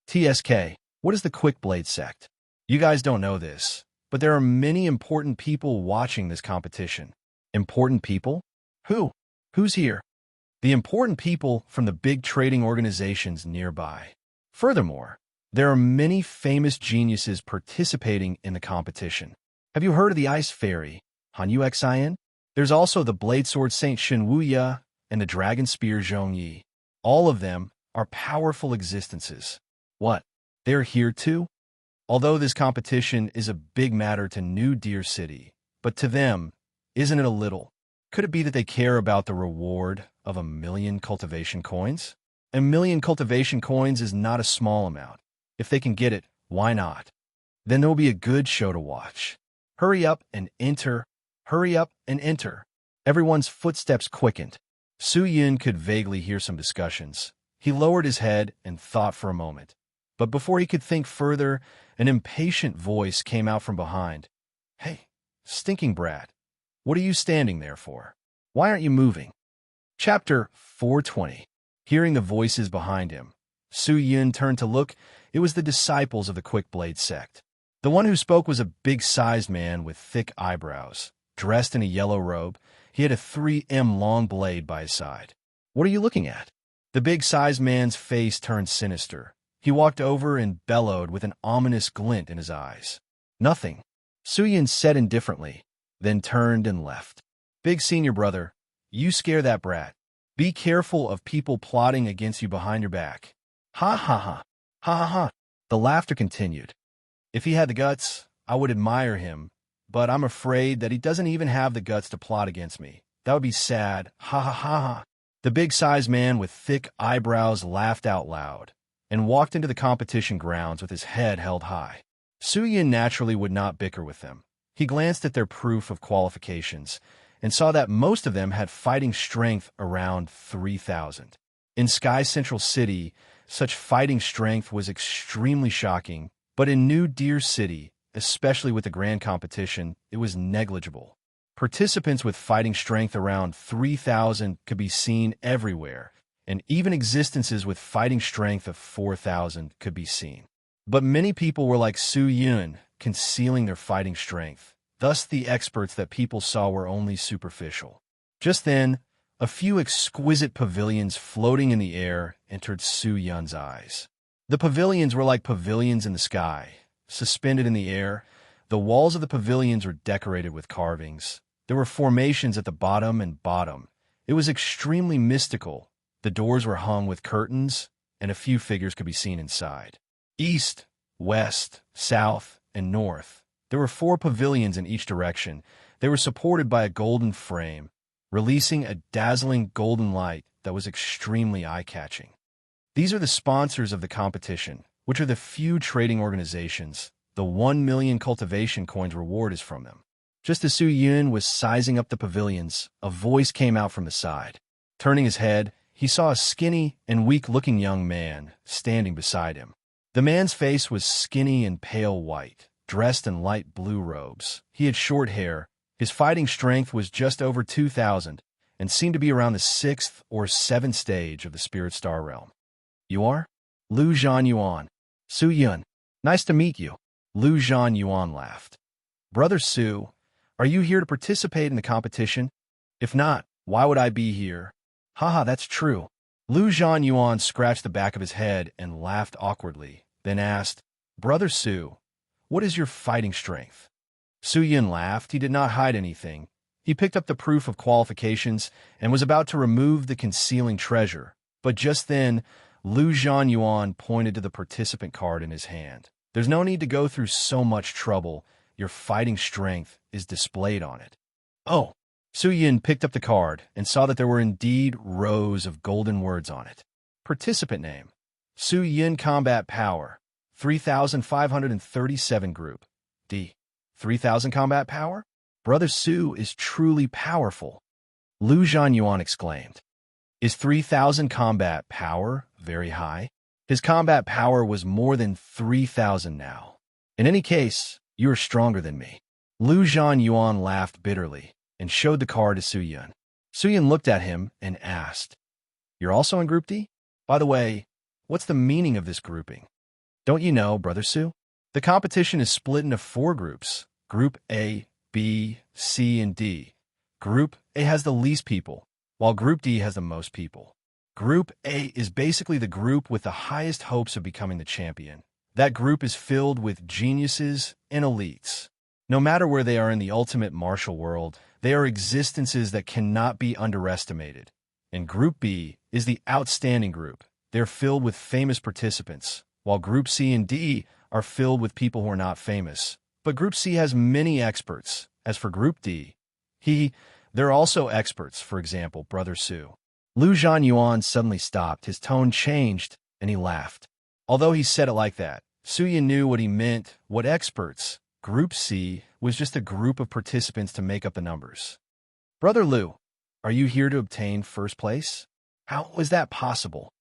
TSK, what is the Quick Blade sect? You guys don't know this, but there are many important people watching this competition. Important people? Who? Who's here? The important people from the big trading organizations nearby. Furthermore, there are many famous geniuses participating in the competition. Have you heard of the Ice Fairy, Han Yuxian? There's also the Blade Sword Saint Shen Wuya and the Dragon Spear Zhong Yi. All of them are powerful existences. What? They're here too? Although this competition is a big matter to New Deer City, but to them, isn't it a little? Could it be that they care about the reward of 1,000,000 cultivation coins? 1,000,000 cultivation coins is not a small amount. If they can get it, why not? Then there will be a good show to watch. Hurry up and enter. Hurry up and enter. Everyone's footsteps quickened. Su Yun could vaguely hear some discussions. He lowered his head and thought for a moment. But before he could think further, an impatient voice came out from behind. Hey, stinking brat, what are you standing there for? Why aren't you moving? Chapter 420. Hearing the voices behind him, Su Yun turned to look. It was the disciples of the Quick Blade sect. The one who spoke was a big-sized man with thick eyebrows. Dressed in a yellow robe, he had a 3M long blade by his side. What are you looking at? The big-sized man's face turned sinister. He walked over and bellowed with an ominous glint in his eyes. Nothing. Su Yun said indifferently, then turned and left. Big senior brother, you scare that brat. Be careful of people plotting against you behind your back. Ha ha ha. Ha ha ha. The laughter continued. If he had the guts, I would admire him, but I'm afraid that he doesn't even have the guts to plot against me. That would be sad. Ha ha ha ha. The big-sized man with thick eyebrows laughed out loud and walked into the competition grounds with his head held high. Su Yun naturally would not bicker with them. He glanced at their proof of qualifications and saw that most of them had fighting strength around 3,000. In Sky Central City, such fighting strength was extremely shocking, but in New Deer City, especially with the grand competition, it was negligible. Participants with fighting strength around 3,000 could be seen everywhere, and even existences with fighting strength of 4,000 could be seen. But many people were like Su Yun, concealing their fighting strength. Thus, the experts that people saw were only superficial. Just then, a few exquisite pavilions floating in the air entered Su Yun's eyes. The pavilions were like pavilions in the sky, suspended in the air. The walls of the pavilions were decorated with carvings. There were formations at the bottom and bottom. It was extremely mystical. The doors were hung with curtains, and a few figures could be seen inside. East, west, south, and north. There were 4 pavilions in each direction. They were supported by a golden frame, releasing a dazzling golden light that was extremely eye-catching. These are the sponsors of the competition, which are the few trading organizations. The 1 million cultivation coins reward is from them. Just as Su Yun was sizing up the pavilions, a voice came out from the side. Turning his head, he saw a skinny and weak-looking young man standing beside him. The man's face was skinny and pale white, dressed in light blue robes. He had short hair. His fighting strength was just over 2,000 and seemed to be around the 6th or 7th stage of the Spirit Star realm. You are? Lu Zhan Yuan. Su Yun. Nice to meet you. Lu Zhan Yuan laughed. Brother Su, are you here to participate in the competition? If not, why would I be here? Haha, that's true. Lu Zhan Yuan scratched the back of his head and laughed awkwardly, then asked, Brother Su, what is your fighting strength? Su Yun laughed. He did not hide anything. He picked up the proof of qualifications and was about to remove the concealing treasure. But just then, Lu Zhan Yuan pointed to the participant card in his hand. There's no need to go through so much trouble. Your fighting strength is displayed on it. Oh. Su Yun picked up the card and saw that there were indeed rows of golden words on it. Participant name: Su Yun Combat Power, 3,537 Group D. 3,000 Combat Power? Brother Su is truly powerful. Lu Zhan Yuan exclaimed. Is 3,000 combat power very high? His combat power was more than 3,000 now. In any case, you are stronger than me. Lu Zhan Yuan laughed bitterly and showed the card to Su Yun. Su Yun looked at him and asked, You're also in Group D? By the way, what's the meaning of this grouping? Don't you know, Brother Su? The competition is split into 4 groups. Group A, B, C, and D. Group A has the least people, while Group D has the most people. Group A is basically the group with the highest hopes of becoming the champion. That group is filled with geniuses and elites. No matter where they are in the ultimate martial world, they are existences that cannot be underestimated. And Group B is the outstanding group. They're filled with famous participants, while Group C and D are filled with people who are not famous. But Group C has many experts. As for Group D, they're also experts, for example, Brother Su. Lu Zhan Yuan suddenly stopped. His tone changed, and he laughed. Although he said it like that, Su Yun knew what he meant. What experts? Group C was just a group of participants to make up the numbers. Brother Lu, are you here to obtain first place? How is that possible?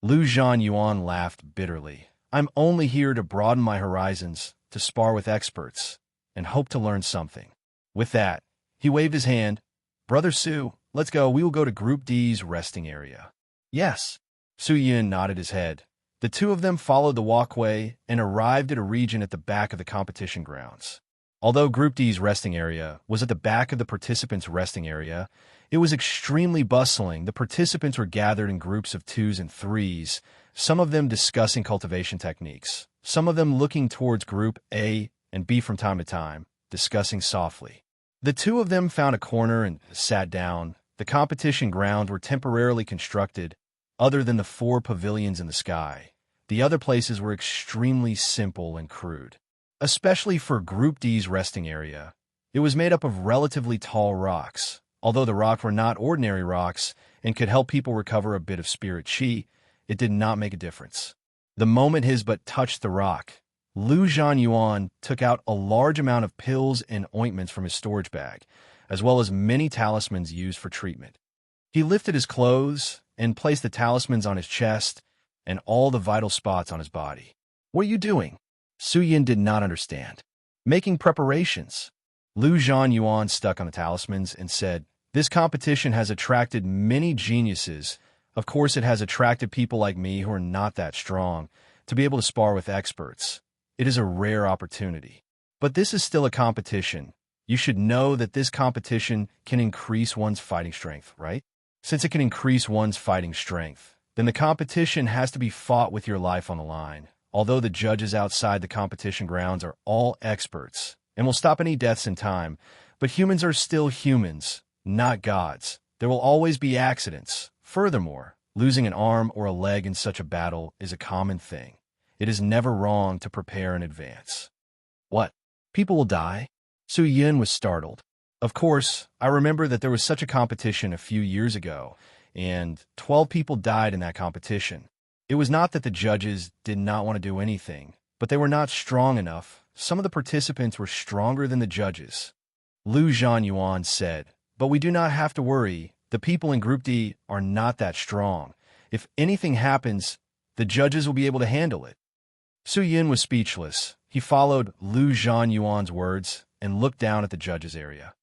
Lu Zhan Yuan laughed bitterly. I'm only here to broaden my horizons, to spar with experts, and hope to learn something. With that, he waved his hand. Brother Su, let's go. We will go to Group D's resting area. Yes. Su Yun nodded his head. The two of them followed the walkway and arrived at a region at the back of the competition grounds. Although Group D's resting area was at the back of the participants' resting area, it was extremely bustling. The participants were gathered in groups of 2s and 3s, some of them discussing cultivation techniques, some of them looking towards Group A and B from time to time, discussing softly. The 2 of them found a corner and sat down. The competition grounds were temporarily constructed, other than the 4 pavilions in the sky. The other places were extremely simple and crude. Especially for Group D's resting area, it was made up of relatively tall rocks. Although the rocks were not ordinary rocks and could help people recover a bit of spirit chi, it did not make a difference. The moment his butt touched the rock, Lu Zhan Yuan took out a large amount of pills and ointments from his storage bag, as well as many talismans used for treatment. He lifted his clothes and placed the talismans on his chest and all the vital spots on his body. What are you doing? Su Yun did not understand. Making preparations. Lu Zhan Yuan stuck on the talismans and said, This competition has attracted many geniuses. Of course, it has attracted people like me who are not that strong to be able to spar with experts. It is a rare opportunity. But this is still a competition. You should know that this competition can increase one's fighting strength, right? Since it can increase one's fighting strength, then the competition has to be fought with your life on the line. although the judges outside the competition grounds are all experts and will stop any deaths in time, but humans are still humans, not gods. There will always be accidents. Furthermore, losing an arm or a leg in such a battle is a common thing. It is never wrong to prepare in advance. What? People will die? Su Yin was startled. Of course, I remember that there was such a competition a few years ago, and 12 people died in that competition. It was not that the judges did not want to do anything, but they were not strong enough. Some of the participants were stronger than the judges. Lu Zhanyuan said, but we do not have to worry. The people in Group D are not that strong. If anything happens, the judges will be able to handle it. Su Yin was speechless. He followed Lu Zhanyuan's words and looked down at the judges' area,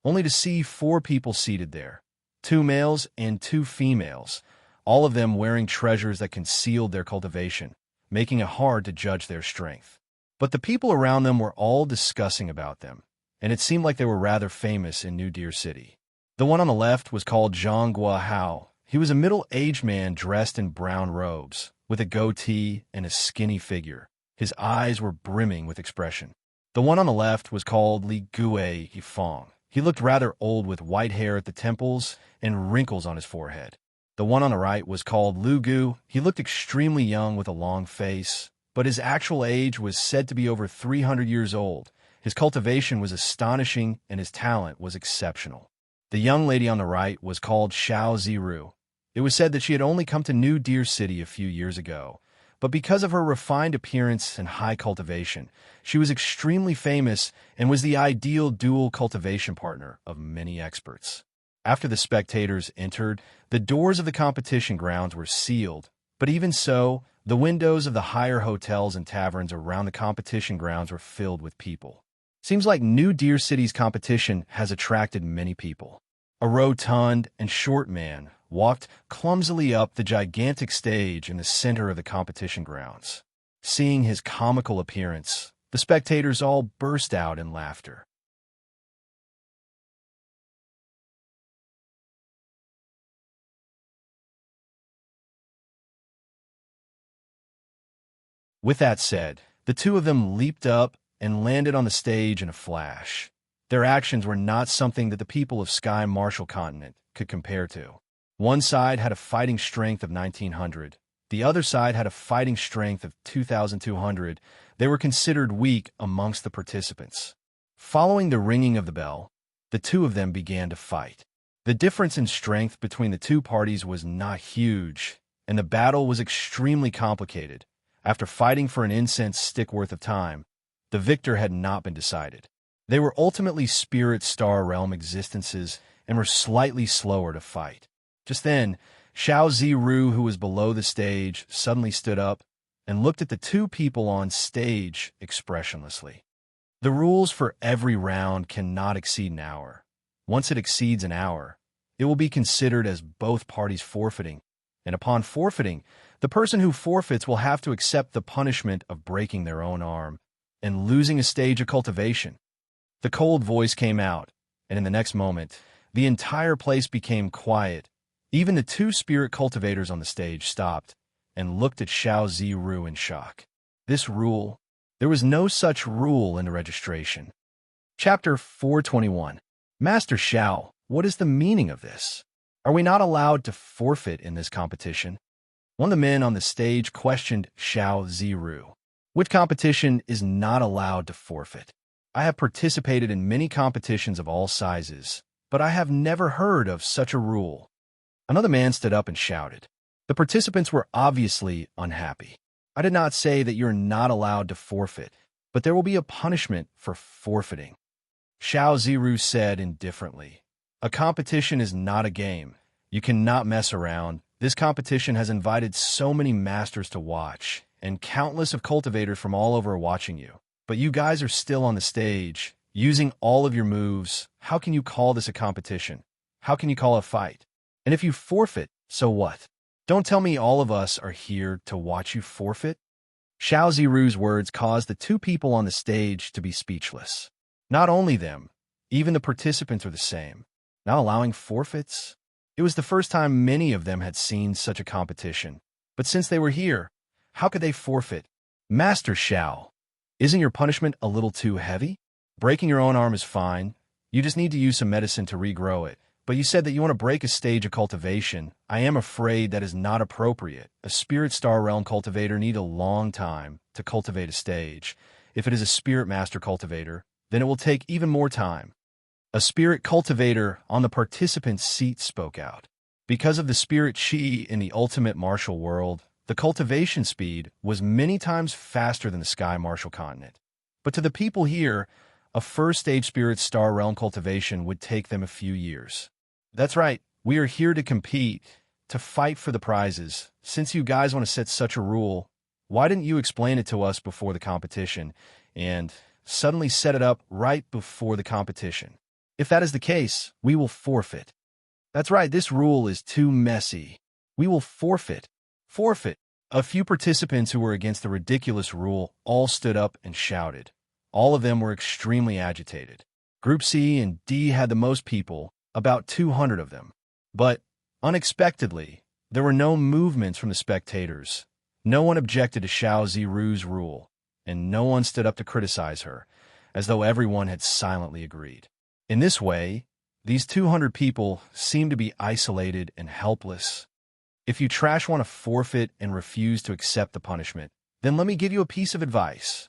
only to see 4 people seated there, 2 males and 2 females, all of them wearing treasures that concealed their cultivation, making it hard to judge their strength. But the people around them were all discussing about them, and it seemed like they were rather famous in New Deer City. The one on the left was called Zhang Guahao. He was a middle-aged man dressed in brown robes, with a goatee and a skinny figure. His eyes were brimming with expression. The one on the left was called Li Gue Yifeng. He looked rather old with white hair at the temples and wrinkles on his forehead. The one on the right was called Lu Gu. He looked extremely young with a long face, but his actual age was said to be over 300 years old. His cultivation was astonishing and his talent was exceptional. The young lady on the right was called Xiao Ziru. It was said that she had only come to New Deer City a few years ago, but because of her refined appearance and high cultivation, she was extremely famous and was the ideal dual cultivation partner of many experts. After the spectators entered, the doors of the competition grounds were sealed, but even so, the windows of the higher hotels and taverns around the competition grounds were filled with people. Seems like New Deer City's competition has attracted many people. A rotund and short man walked clumsily up the gigantic stage in the center of the competition grounds. Seeing his comical appearance, the spectators all burst out in laughter. With that said, the 2 of them leaped up and landed on the stage in a flash. Their actions were not something that the people of Sky Marshall Continent could compare to. One side had a fighting strength of 1900. The other side had a fighting strength of 2200. They were considered weak amongst the participants. Following the ringing of the bell, the 2 of them began to fight. The difference in strength between the 2 parties was not huge, and the battle was extremely complicated. After fighting for an incense stick worth of time, the victor had not been decided. They were ultimately Spirit Star Realm existences and were slightly slower to fight. Just then, Xiao Ziru, who was below the stage, suddenly stood up and looked at the 2 people on stage expressionlessly. The rules for every round cannot exceed an hour. Once it exceeds an hour, it will be considered as both parties forfeiting, and upon forfeiting, the person who forfeits will have to accept the punishment of breaking their own arm and losing a stage of cultivation. The cold voice came out, and in the next moment, the entire place became quiet. Even the 2 spirit cultivators on the stage stopped and looked at Xiao Ziru in shock. This rule? There was no such rule in the registration. Chapter 421. Master Xiao, what is the meaning of this? Are we not allowed to forfeit in this competition? One of the men on the stage questioned Xiao Ziru. Which competition is not allowed to forfeit? I have participated in many competitions of all sizes, but I have never heard of such a rule. Another man stood up and shouted. The participants were obviously unhappy. I did not say that you're not allowed to forfeit, but there will be a punishment for forfeiting. Xiao Ziru said indifferently. A competition is not a game. You cannot mess around. This competition has invited so many masters to watch, and countless of cultivators from all over are watching you. But you guys are still on the stage, using all of your moves. How can you call this a competition? How can you call it a fight? And if you forfeit, so what? Don't tell me all of us are here to watch you forfeit. Xiao Ziru's words caused the 2 people on the stage to be speechless. Not only them, even the participants are the same, not allowing forfeits. It was the first time many of them had seen such a competition. But since they were here, how could they forfeit? Master Xiao, isn't your punishment a little too heavy? Breaking your own arm is fine. You just need to use some medicine to regrow it. But you said that you want to break a stage of cultivation. I am afraid that is not appropriate. A Spirit Star Realm cultivator needs a long time to cultivate a stage. If it is a Spirit Master cultivator, then it will take even more time. A Spirit cultivator on the participant's seat spoke out. Because of the Spirit Chi in the ultimate martial world, the cultivation speed was many times faster than the Sky Martial Continent. But to the people here, a first-stage Spirit Star Realm cultivation would take them a few years. That's right, we are here to compete, to fight for the prizes. Since you guys want to set such a rule, why didn't you explain it to us before the competition and suddenly set it up right before the competition? If that is the case, we will forfeit. That's right, this rule is too messy. We will forfeit. Forfeit. A few participants who were against the ridiculous rule all stood up and shouted. All of them were extremely agitated. Group C and D had the most people, about 200 of them. But, unexpectedly, there were no movements from the spectators. No one objected to Xiao Ziru's rule, and no one stood up to criticize her, as though everyone had silently agreed. In this way, these 200 people seemed to be isolated and helpless. If you trash want to forfeit and refuse to accept the punishment, then let me give you a piece of advice.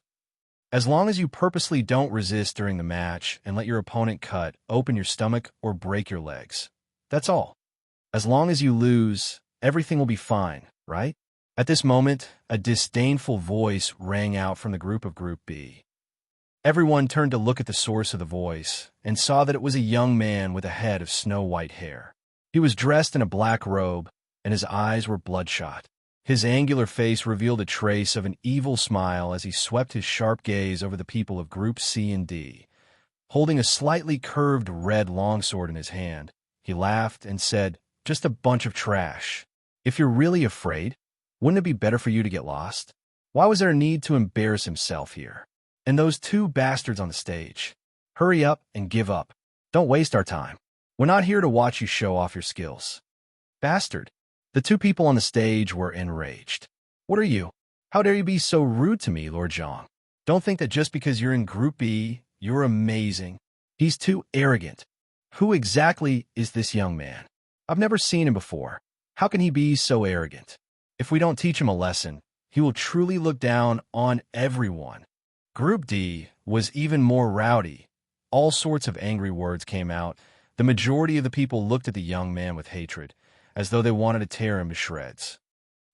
As long as you purposely don't resist during the match and let your opponent cut, open your stomach, or break your legs. That's all. As long as you lose, everything will be fine, right? At this moment, a disdainful voice rang out from the group of Group B. Everyone turned to look at the source of the voice and saw that it was a young man with a head of snow-white hair. He was dressed in a black robe, and his eyes were bloodshot. His angular face revealed a trace of an evil smile as he swept his sharp gaze over the people of Group C and D. Holding a slightly curved red longsword in his hand, he laughed and said, "Just a bunch of trash. If you're really afraid, wouldn't it be better for you to get lost? Why was there a need to embarrass himself here? And those two bastards on the stage. Hurry up and give up. Don't waste our time. We're not here to watch you show off your skills." Bastard. The two people on the stage were enraged. "What are you? How dare you be so rude to me, Lord Zhang? Don't think that just because you're in Group B, you're amazing. He's too arrogant. Who exactly is this young man? I've never seen him before. How can he be so arrogant? If we don't teach him a lesson, he will truly look down on everyone." Group D was even more rowdy. All sorts of angry words came out. The majority of the people looked at the young man with hatred, as though they wanted to tear him to shreds.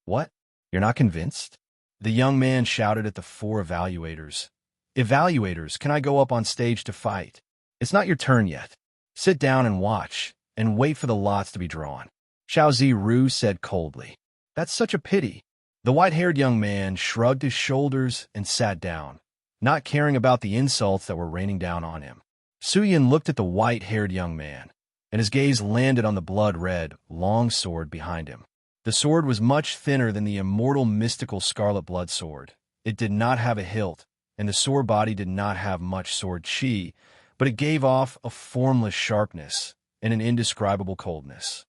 "What? You're not convinced?" The young man shouted at the four evaluators. "Evaluators, can I go up on stage to fight? It's not your turn yet. Sit down and watch, and wait for the lots to be drawn." Xiao Ziru said coldly. "That's such a pity." The white-haired young man shrugged his shoulders and sat down, not caring about the insults that were raining down on him. Suyin looked at the white-haired young man, and his gaze landed on the blood-red, long sword behind him. The sword was much thinner than the immortal mystical scarlet blood sword. It did not have a hilt, and the sword body did not have much sword chi, but it gave off a formless sharpness and an indescribable coldness.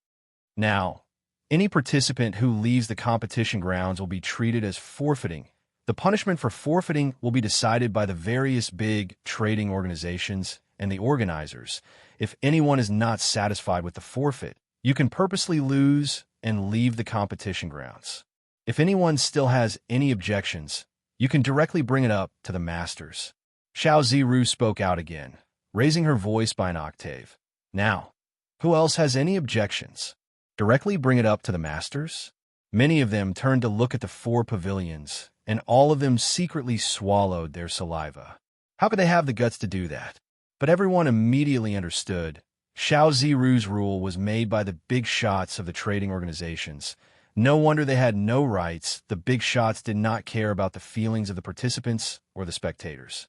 Now, any participant who leaves the competition grounds will be treated as forfeiting. The punishment for forfeiting will be decided by the various big trading organizations and the organizers. If anyone is not satisfied with the forfeit, you can purposely lose and leave the competition grounds. If anyone still has any objections, you can directly bring it up to the masters. Xiao Ziru spoke out again, raising her voice by an octave. "Now, who else has any objections? Directly bring it up to the masters?" Many of them turned to look at the four pavilions, and all of them secretly swallowed their saliva. How could they have the guts to do that? But everyone immediately understood. Xiao Ziru's rule was made by the big shots of the trading organizations. No wonder they had no rights. The big shots did not care about the feelings of the participants or the spectators.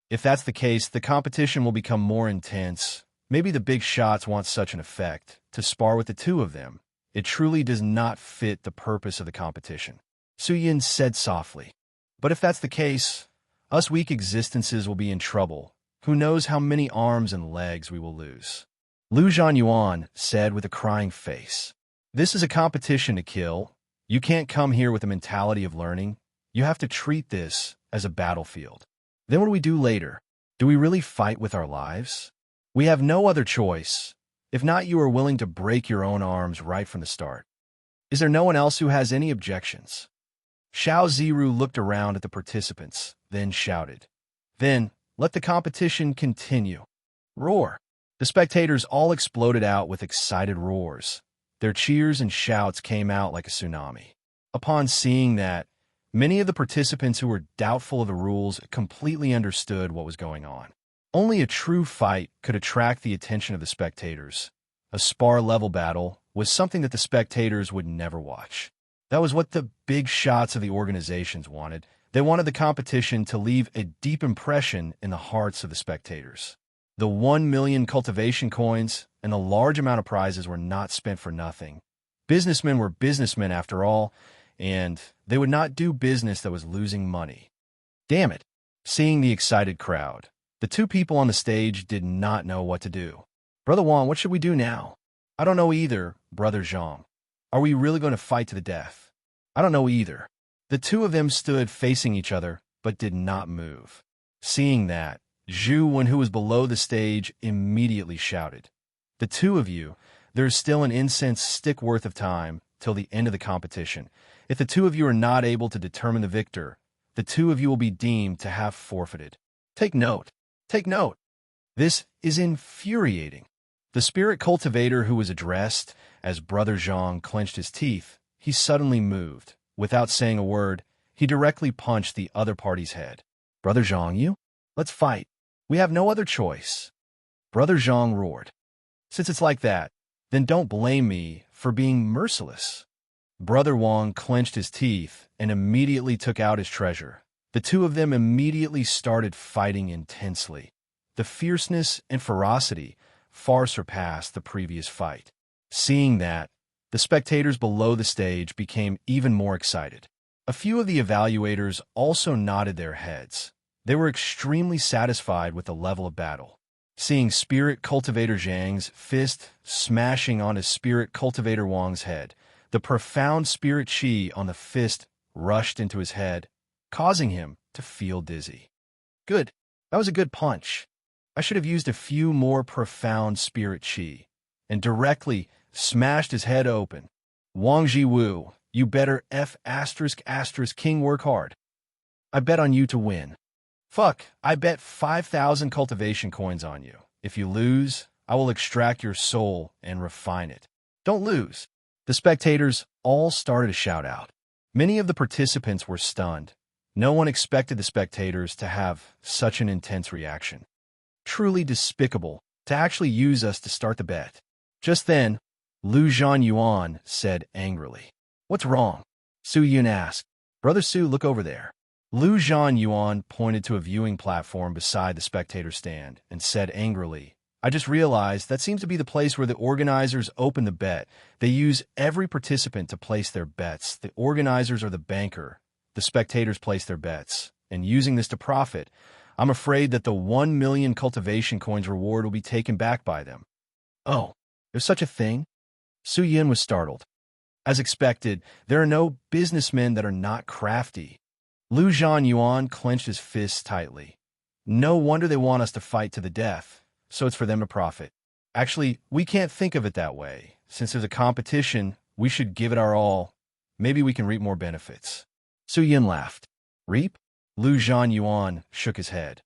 If that's the case, the competition will become more intense. Maybe the big shots want such an effect, to spar with the two of them. It truly does not fit the purpose of the competition. Suyin said softly. But if that's the case, us weak existences will be in trouble. Who knows how many arms and legs we will lose? Lu Zhanyuan said with a crying face. "This is a competition to kill. You can't come here with a mentality of learning. You have to treat this as a battlefield. Then what do we do later? Do we really fight with our lives? We have no other choice. If not, you are willing to break your own arms right from the start. Is there no one else who has any objections? Xiao Ziru looked around at the participants, then shouted. Then, let the competition continue. Roar. The spectators all exploded out with excited roars. Their cheers and shouts came out like a tsunami. Upon seeing that, many of the participants who were doubtful of the rules completely understood what was going on. Only a true fight could attract the attention of the spectators. A spar-level battle was something that the spectators would never watch. That was what the big shots of the organizations wanted. They wanted the competition to leave a deep impression in the hearts of the spectators. The 1 million cultivation coins and the large amount of prizes were not spent for nothing. Businessmen were businessmen after all, and they would not do business that was losing money. Damn it! Seeing the excited crowd, the two people on the stage did not know what to do. Brother Wang, what should we do now? I don't know either, Brother Zhang. Are we really going to fight to the death? I don't know either. The two of them stood facing each other, but did not move. Seeing that, Zhu Wen, who was below the stage, immediately shouted, The two of you, there is still an incense stick worth of time till the end of the competition. If the two of you are not able to determine the victor, the two of you will be deemed to have forfeited. Take note. Take note. This is infuriating. The spirit cultivator who was addressed, as Brother Zhang clenched his teeth, he suddenly moved. Without saying a word, he directly punched the other party's head. Brother Zhang, you? Let's fight. We have no other choice. Brother Zhang roared. Since it's like that, then don't blame me for being merciless. Brother Wang clenched his teeth and immediately took out his treasure. The two of them immediately started fighting intensely. The fierceness and ferocity far surpassed the previous fight. Seeing that, the spectators below the stage became even more excited. A few of the evaluators also nodded their heads. They were extremely satisfied with the level of battle. Seeing Spirit Cultivator Zhang's fist smashing on his Spirit Cultivator Wang's head, the profound spirit chi on the fist rushed into his head, causing him to feel dizzy. Good. That was a good punch. I should have used a few more profound spirit chi, and directly smashed his head open. Wang Jiwu, you better King work hard. I bet on you to win. Fuck, I bet 5,000 cultivation coins on you. If you lose, I will extract your soul and refine it. Don't lose. The spectators all started to shout out. Many of the participants were stunned. No one expected the spectators to have such an intense reaction. Truly despicable to actually use us to start the bet. Just then, Lu Zhanyuan said angrily, What's wrong? Su Yun asked. Brother Su, look over there. Lu Zhanyuan pointed to a viewing platform beside the spectator stand and said angrily, I just realized that seems to be the place where the organizers open the bet. They use every participant to place their bets. The organizers are the banker. The spectators place their bets. And using this to profit, I'm afraid that the 1 million cultivation coins reward will be taken back by them. Oh, there's such a thing? Su Yin was startled. As expected, there are no businessmen that are not crafty. Lu Zhanyuan clenched his fists tightly. No wonder they want us to fight to the death, so it's for them to profit. Actually, we can't think of it that way. Since there's a competition, we should give it our all. Maybe we can reap more benefits. Su Yin laughed. Reap? Lu Zhanyuan shook his head.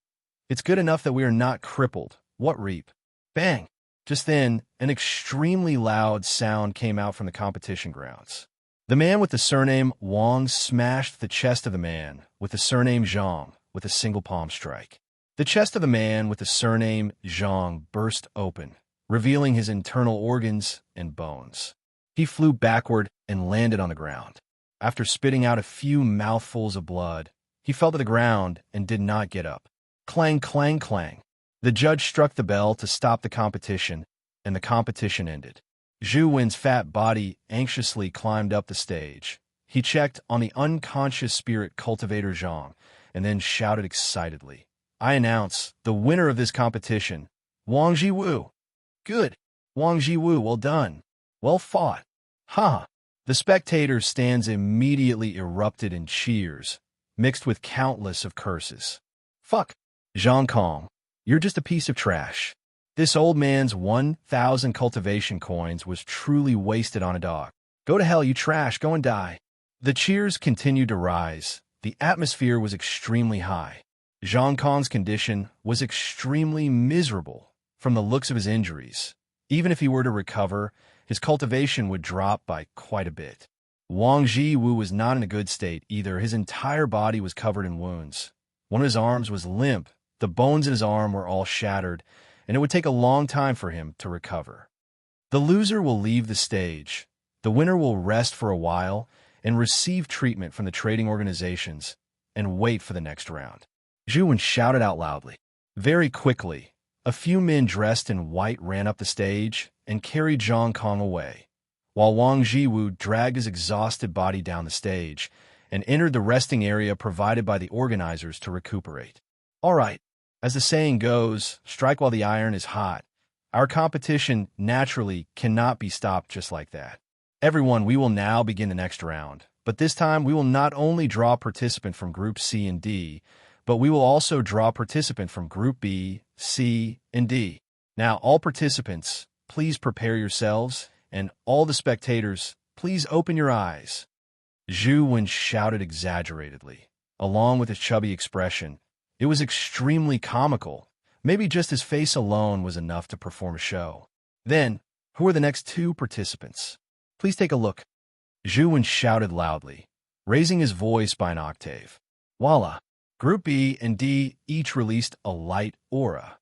It's good enough that we are not crippled. What reap? Bang! Just then, an extremely loud sound came out from the competition grounds. The man with the surname Wang smashed the chest of the man with the surname Zhang with a single palm strike. The chest of the man with the surname Zhang burst open, revealing his internal organs and bones. He flew backward and landed on the ground. After spitting out a few mouthfuls of blood, he fell to the ground and did not get up. Clang, clang, clang. The judge struck the bell to stop the competition, and the competition ended. Zhu Wen's fat body anxiously climbed up the stage. He checked on the unconscious spirit cultivator Zhang, and then shouted excitedly, I announce the winner of this competition, Wang Jiwu. Good. Wang Jiwu, well done. Well fought. Ha! The spectators' stands immediately erupted in cheers. mixed with countless of curses. Fuck, Zhang Kong, you're just a piece of trash. This old man's 1,000 cultivation coins was truly wasted on a dog. Go to hell, you trash, go and die. The cheers continued to rise. The atmosphere was extremely high. Zhang Kong's condition was extremely miserable from the looks of his injuries. Even if he were to recover, his cultivation would drop by quite a bit. Wang Jiwu was not in a good state either. His entire body was covered in wounds. One of his arms was limp, the bones in his arm were all shattered, and it would take a long time for him to recover. The loser will leave the stage. The winner will rest for a while and receive treatment from the trading organizations and wait for the next round. Zhu Wen shouted out loudly. Very quickly, a few men dressed in white ran up the stage and carried Zhang Kong away, while Wang Jiwu dragged his exhausted body down the stage and entered the resting area provided by the organizers to recuperate. All right, as the saying goes, strike while the iron is hot. Our competition naturally cannot be stopped just like that. Everyone, we will now begin the next round, but this time we will not only draw a participant from Group C and D, but we will also draw a participant from Group B, C, and D. Now, all participants, please prepare yourselves, and all the spectators, please open your eyes. Zhu Wen shouted exaggeratedly, along with his chubby expression. It was extremely comical. Maybe just his face alone was enough to perform a show. Then, who are the next two participants? Please take a look. Zhu Wen shouted loudly, raising his voice by an octave. Voila! Group B and D each released a light aura.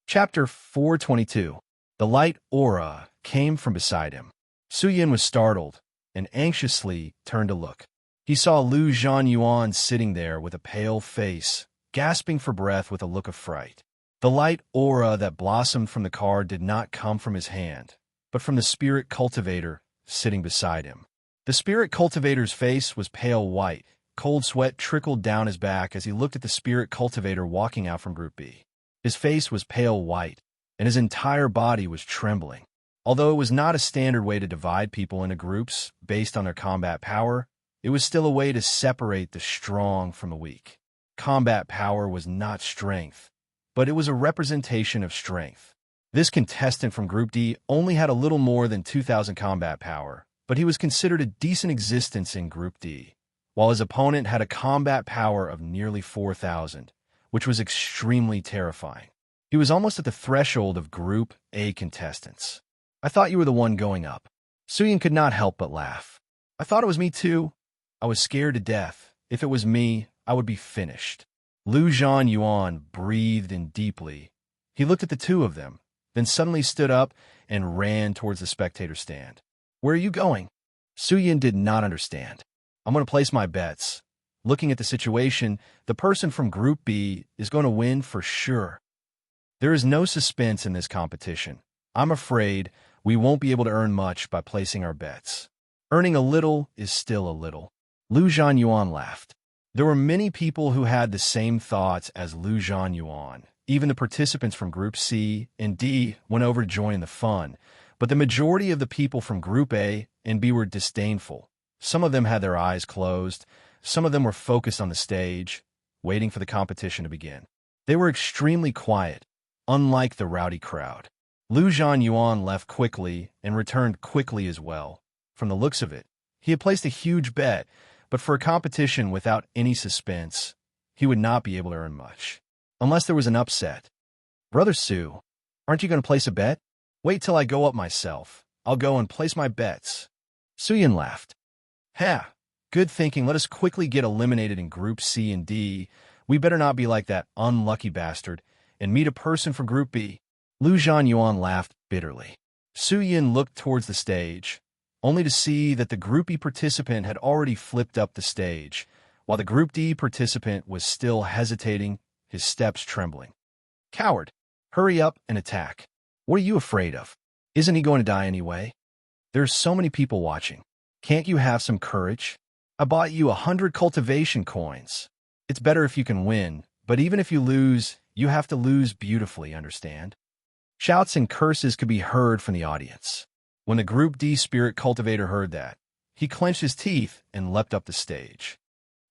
Chapter 422. The light aura came from beside him. Su Yin was startled and anxiously turned to look. He saw Lu Zhanyuan sitting there with a pale face, gasping for breath with a look of fright. The light aura that blossomed from the card did not come from his hand, but from the spirit cultivator sitting beside him. The spirit cultivator's face was pale white. Cold sweat trickled down his back as he looked at the spirit cultivator walking out from Group B. His face was pale white, and his entire body was trembling. Although it was not a standard way to divide people into groups based on their combat power, it was still a way to separate the strong from the weak. Combat power was not strength, but it was a representation of strength. This contestant from Group D only had a little more than 2,000 combat power, but he was considered a decent existence in Group D, while his opponent had a combat power of nearly 4,000, which was extremely terrifying. He was almost at the threshold of Group A contestants. I thought you were the one going up. Su Yin could not help but laugh. I thought it was me too. I was scared to death. If it was me, I would be finished. Lu Zhanyuan breathed in deeply. He looked at the two of them, then suddenly stood up and ran towards the spectator stand. Where are you going? Su Yin did not understand. I'm going to place my bets. Looking at the situation, the person from Group B is going to win for sure. There is no suspense in this competition. I'm afraid we won't be able to earn much by placing our bets. Earning a little is still a little. Lu Zhanyuan laughed. There were many people who had the same thoughts as Lu Zhanyuan. Even the participants from Group C and D went over to join the fun, but the majority of the people from Group A and B were disdainful. Some of them had their eyes closed. Some of them were focused on the stage, waiting for the competition to begin. They were extremely quiet, unlike the rowdy crowd. Lu Zhanyuan left quickly and returned quickly as well. From the looks of it, he had placed a huge bet, but for a competition without any suspense, he would not be able to earn much. Unless there was an upset. Brother Su, aren't you going to place a bet? Wait till I go up myself. I'll go and place my bets. Su Yin laughed. Ha! Good thinking. Let us quickly get eliminated in Group C and D. We better not be like that unlucky bastard and meet a person from Group B. Lu Zhanyuan laughed bitterly. Su Yin looked towards the stage, only to see that the Group B participant had already flipped up the stage, while the Group D participant was still hesitating, his steps trembling. Coward! Hurry up and attack. What are you afraid of? Isn't he going to die anyway? There's so many people watching. Can't you have some courage? I bought you 100 cultivation coins. It's better if you can win, but even if you lose, you have to lose beautifully, understand? Shouts and curses could be heard from the audience. When the Group D spirit cultivator heard that, he clenched his teeth and leapt up the stage.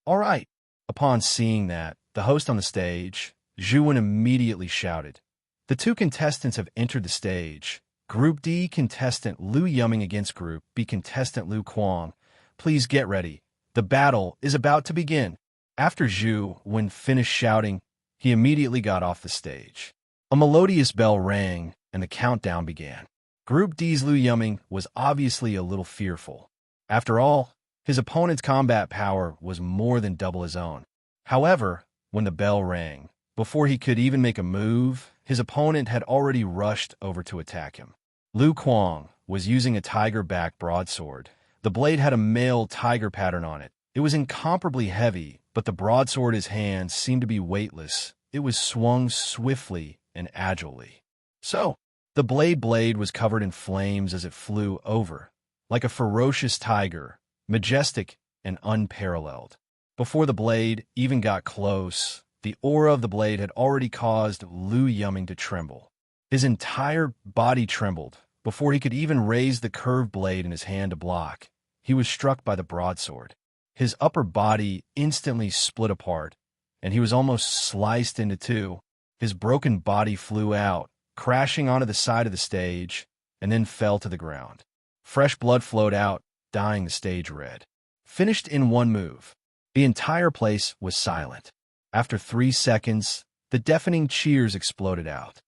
All right, Upon seeing that, the host on the stage, Zhuan, immediately shouted, "The two contestants have entered the stage. Group D contestant Lu Yuming against Group B contestant Lu Kuang. Please get ready. The battle is about to begin." After Zhu, when finished shouting, he immediately got off the stage. A melodious bell rang, and the countdown began. Group D's Lu Yuming was obviously a little fearful. After all, his opponent's combat power was more than double his own. However, when the bell rang, before he could even make a move, his opponent had already rushed over to attack him. Lu Kuang was using a tiger-back broadsword. The blade had a male tiger pattern on it. It was incomparably heavy, but the broadsword in his hand seemed to be weightless. It was swung swiftly and agilely. So, the blade was covered in flames as it flew over, like a ferocious tiger, majestic and unparalleled. Before the blade even got close, the aura of the blade had already caused Lu Yuming to tremble. His entire body trembled. Before he could even raise the curved blade in his hand to block, he was struck by the broadsword. His upper body instantly split apart, and he was almost sliced into two. His broken body flew out, crashing onto the side of the stage, and then fell to the ground. Fresh blood flowed out, dyeing the stage red. Finished in one move. The entire place was silent. After 3 seconds, the deafening cheers exploded out.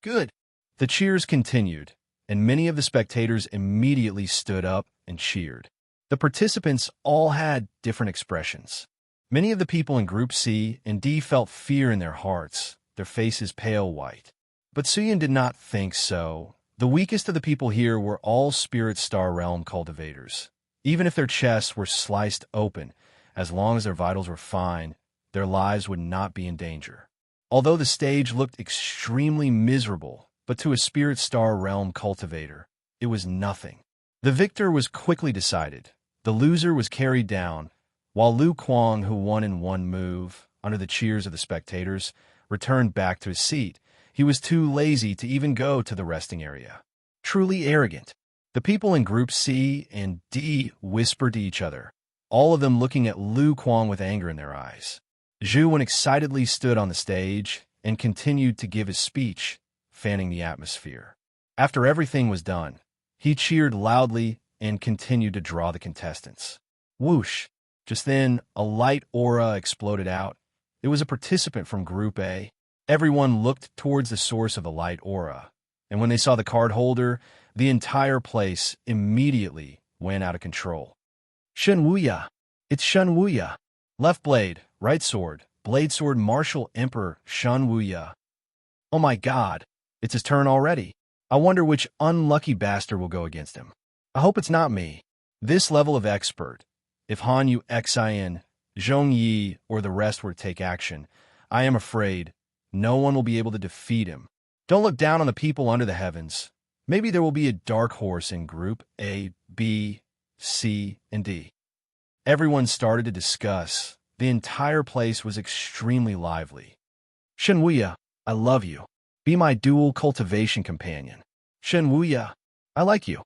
Good. The cheers continued, and many of the spectators immediately stood up and cheered. The participants all had different expressions. Many of the people in Group C and D felt fear in their hearts, their faces pale white. But Suyin did not think so. The weakest of the people here were all Spirit Star Realm cultivators. Even if their chests were sliced open, as long as their vitals were fine, their lives would not be in danger. Although the stage looked extremely miserable, but to a Spirit Star Realm cultivator, it was nothing. The victor was quickly decided. The loser was carried down, while Lu Kuang, who won in one move, under the cheers of the spectators, returned back to his seat. He was too lazy to even go to the resting area. Truly arrogant. The people in Group C and D whispered to each other, all of them looking at Lu Kuang with anger in their eyes. Zhu excitedly stood on the stage and continued to give his speech, fanning the atmosphere. After everything was done, he cheered loudly and continued to draw the contestants. Whoosh! Just then, a light aura exploded out. It was a participant from Group A. Everyone looked towards the source of the light aura, and when they saw the card holder, the entire place immediately went out of control. Shen Wuya! It's Shen Wuya! Left blade, right sword, blade sword, martial emperor, Shen Wuya. Oh my god, it's his turn already. I wonder which unlucky bastard will go against him. I hope it's not me. This level of expert, if Han Yu Xin, Zhong Yi, or the rest were to take action, I am afraid no one will be able to defeat him. Don't look down on the people under the heavens. Maybe there will be a dark horse in Group A, B, C, and D. Everyone started to discuss. The entire place was extremely lively. Shen Wuya, I love you. Be my dual cultivation companion. Shen Wuya, I like you.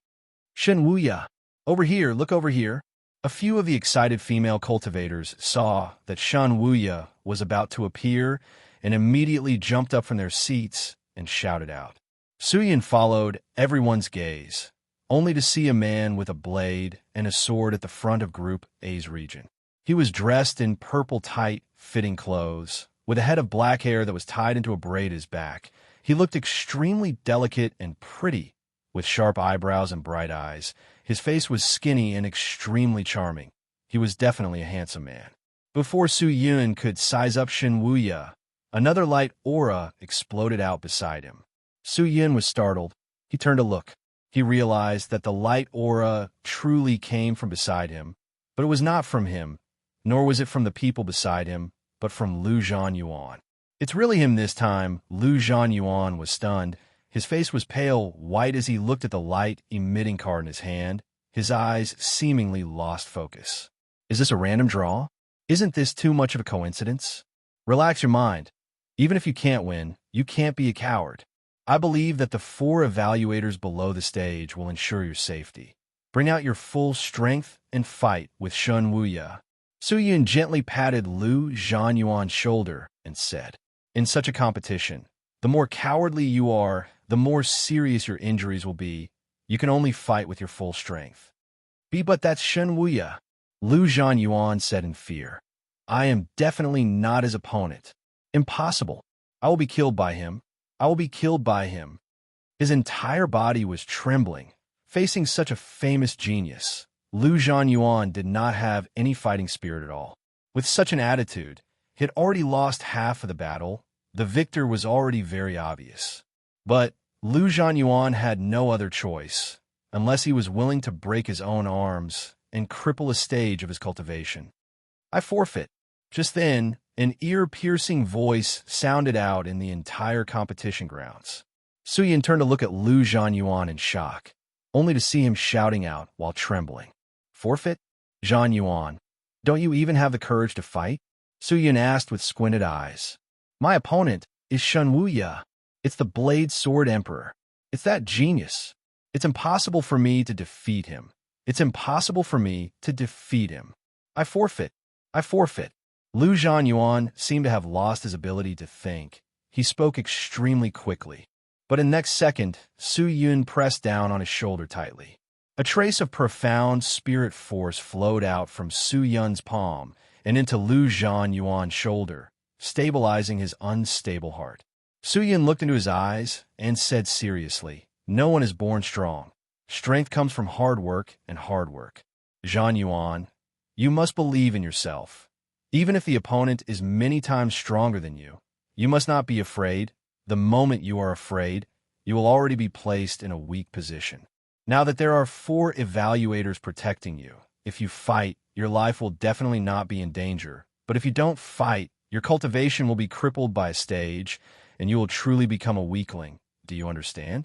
Shen Wuya, over here, look over here. A few of the excited female cultivators saw that Shen Wuya was about to appear and immediately jumped up from their seats and shouted out. Suyin followed everyone's gaze, only to see a man with a blade and a sword at the front of Group A's region. He was dressed in purple tight-fitting clothes, with a head of black hair that was tied into a braid at his back. He looked extremely delicate and pretty, with sharp eyebrows and bright eyes. His face was skinny and extremely charming. He was definitely a handsome man. Before Su Yun could size up Shen Wuya, another light aura exploded out beside him. Su Yun was startled. He turned to look. He realized that the light aura truly came from beside him, but it was not from him, nor was it from the people beside him, but from Lu Zhanyuan. It's really him this time. Lu Zhanyuan was stunned. His face was pale white as he looked at the light-emitting card in his hand. His eyes seemingly lost focus. Is this a random draw? Isn't this too much of a coincidence? Relax your mind. Even if you can't win, you can't be a coward. I believe that the 4 evaluators below the stage will ensure your safety. Bring out your full strength and fight with Shen Wuya. Su Yun gently patted Lu Zhanyuan's shoulder and said, "In such a competition, the more cowardly you are, the more serious your injuries will be. You can only fight with your full strength." But that's Shen Wuya," Lu Zhanyuan said in fear. "I am definitely not his opponent. Impossible. I will be killed by him. I will be killed by him." His entire body was trembling. Facing such a famous genius, Lu Zhanyuan did not have any fighting spirit at all. With such an attitude, he had already lost half of the battle. The victor was already very obvious. But Lu Zhanyuan had no other choice, unless he was willing to break his own arms and cripple a stage of his cultivation. "I forfeit." Just then, an ear-piercing voice sounded out in the entire competition grounds. Su Yin turned to look at Lu Zhanyuan in shock, only to see him shouting out while trembling. "Forfeit? Zhanyuan, don't you even have the courage to fight?" Su Yin asked with squinted eyes. "My opponent is Shen Wuya. It's the Blade Sword Emperor. It's that genius. It's impossible for me to defeat him. It's impossible for me to defeat him. I forfeit. I forfeit." Lu Zhanyuan seemed to have lost his ability to think. He spoke extremely quickly. But in the next second, Su Yun pressed down on his shoulder tightly. A trace of profound spirit force flowed out from Su Yun's palm and into Lu Zhanyuan's shoulder, stabilizing his unstable heart. Su Yun looked into his eyes and said seriously, "No one is born strong. Strength comes from hard work and hard work. Zhanyuan, you must believe in yourself. Even if the opponent is many times stronger than you, you must not be afraid. The moment you are afraid, you will already be placed in a weak position. Now that there are 4 evaluators protecting you, if you fight, your life will definitely not be in danger. But if you don't fight, your cultivation will be crippled by a stage, and you will truly become a weakling. Do you understand?"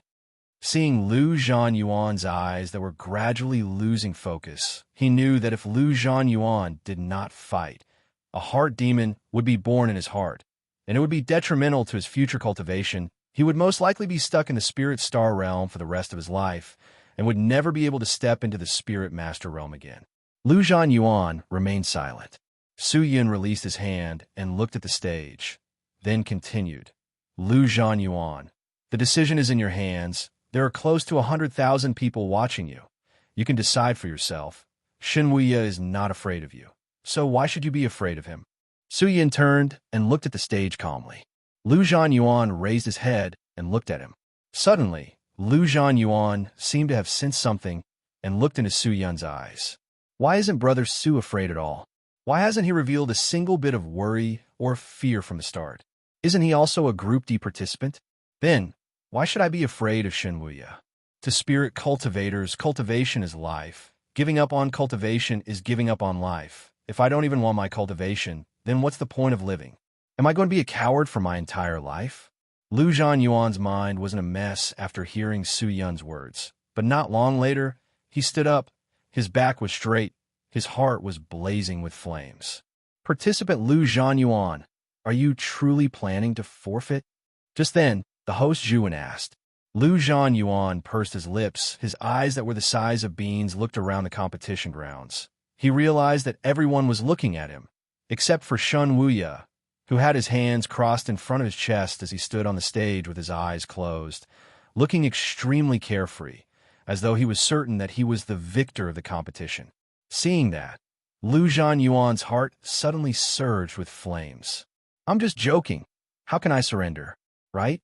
Seeing Lu Zhanyuan's eyes that were gradually losing focus, he knew that if Lu Zhanyuan did not fight, a heart demon would be born in his heart, and it would be detrimental to his future cultivation. He would most likely be stuck in the Spirit Star realm for the rest of his life, and would never be able to step into the Spirit Master realm again. Lu Zhanyuan remained silent. Su Yun released his hand and looked at the stage, then continued. "Lu Zhanyuan, the decision is in your hands. There are close to 100,000 people watching you. You can decide for yourself. Shen Wuya is not afraid of you, so why should you be afraid of him?" Su Yin turned and looked at the stage calmly. Lu Zhanyuan raised his head and looked at him. Suddenly, Lu Zhanyuan seemed to have sensed something and looked into Su Yun's eyes. Why isn't Brother Su afraid at all? Why hasn't he revealed a single bit of worry or fear from the start? Isn't he also a Group D participant? Then, why should I be afraid of Shen Wuya? To spirit cultivators, cultivation is life. Giving up on cultivation is giving up on life. If I don't even want my cultivation, then what's the point of living? Am I going to be a coward for my entire life? Lu Zhanyuan's mind was in a mess after hearing Su Yun's words. But not long later, he stood up. His back was straight. His heart was blazing with flames. "Participant Lu Zhanyuan, are you truly planning to forfeit?" Just then, the host Zhuan asked. Lu Zhanyuan pursed his lips. His eyes that were the size of beans looked around the competition grounds. He realized that everyone was looking at him, except for Shen Wuya, who had his hands crossed in front of his chest as he stood on the stage with his eyes closed, looking extremely carefree, as though he was certain that he was the victor of the competition. Seeing that, Lu Zhanyuan's heart suddenly surged with flames. "I'm just joking. How can I surrender, right?"